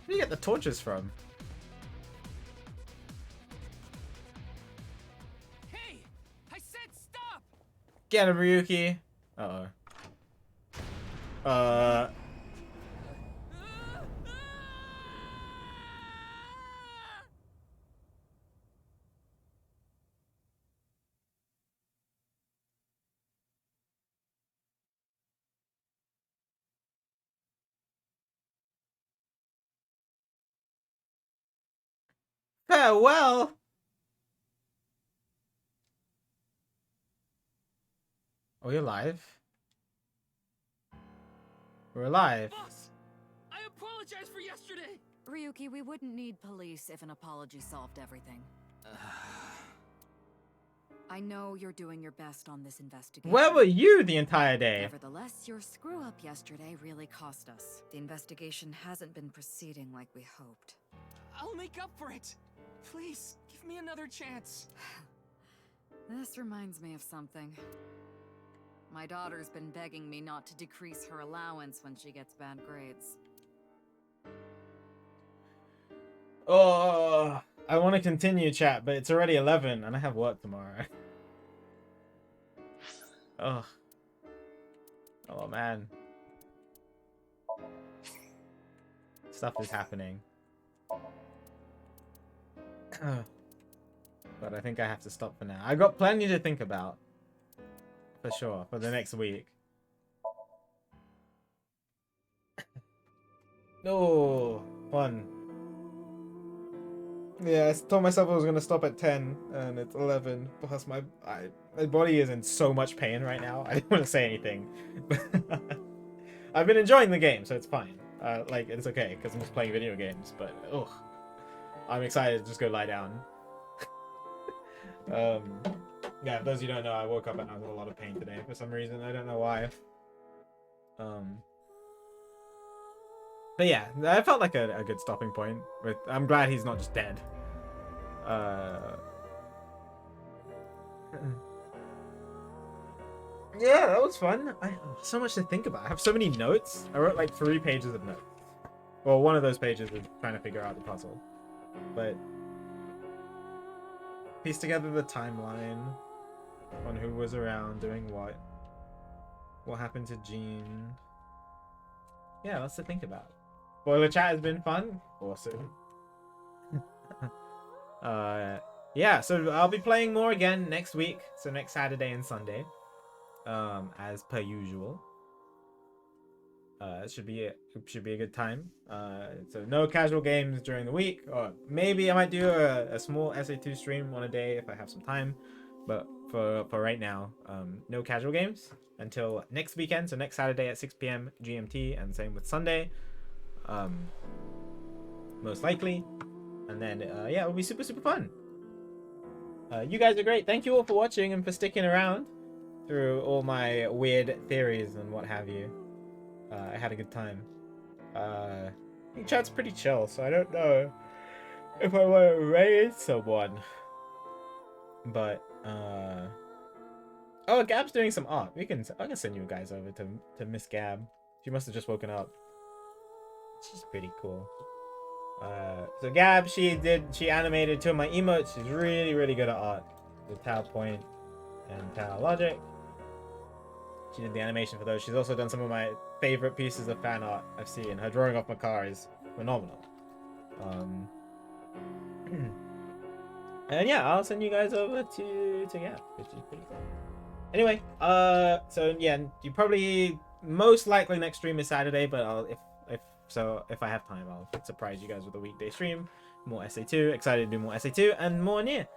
Where do you get the torches from? Hey! I said stop! Get him, Ryuki. Uh-oh. Farewell. Are we alive? We're alive. Boss! I apologize for yesterday! Ryuki, we wouldn't need police if an apology solved everything. I know you're doing your best on this investigation. Where were you the entire day? Nevertheless, your screw-up yesterday really cost us. The investigation hasn't been proceeding like we hoped. I'll make up for it! Please, give me another chance. This reminds me of something. My daughter's been begging me not to decrease her allowance when she gets bad grades. Oh, I want to continue chat, but it's already 11 and I have work tomorrow. Oh. Oh man. Stuff is happening. But I think I have to stop for now. I got plenty to think about. For sure, for the next week. Oh, fun. Yeah, I told myself I was gonna stop at 10, and it's 11. Plus, my body is in so much pain right now. I didn't want to say anything, but I've been enjoying the game, so it's fine. Like it's okay because I'm just playing video games. But ugh, I'm excited to just go lie down. Yeah, those of you who don't know, I woke up and I was in a lot of pain today for some reason. I don't know why. But yeah, I felt like a good stopping point. I'm glad he's not just dead. Yeah, that was fun. So much to think about. I have so many notes. I wrote like 3 pages of notes. Well, one of those pages is trying to figure out the puzzle. But piece together the timeline. on who was around doing what happened to Jean. Yeah, lots to think about. Spoiler chat has been fun. Awesome. Yeah, so I'll be playing more again next week. So next Saturday and Sunday. As per usual. It should be a good time. So no casual games during the week, or maybe I might do a small SA2 stream one a day if I have some time. But for right now, no casual games until next weekend. So next Saturday at 6 p.m. GMT, and same with Sunday. Most likely, and then yeah, it'll be super fun. You guys are great. Thank you all for watching and for sticking around through all my weird theories and what have you. I had a good time. I think chat's pretty chill, so I don't know if I want to raid someone. But oh, Gab's doing some art. I can send you guys over to Miss Gab. She must have just woken up. She's pretty cool. So Gab, she animated two of my emotes. She's really good at art with Tau Point and Tau Logic. She did the animation for those. She's also done some of my favorite pieces of fan art I've seen. Her drawing off my car is phenomenal. And yeah, I'll send you guys over to Gab, which is pretty cool. Anyway, so yeah, you probably most likely next stream is Saturday, but if I have time, I'll surprise you guys with a weekday stream. More SA2. Excited to do more SA2 and more Nier.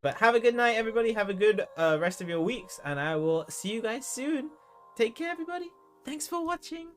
But have a good night, everybody. Have a good rest of your weeks, and I will see you guys soon. Take care, everybody. Thanks for watching.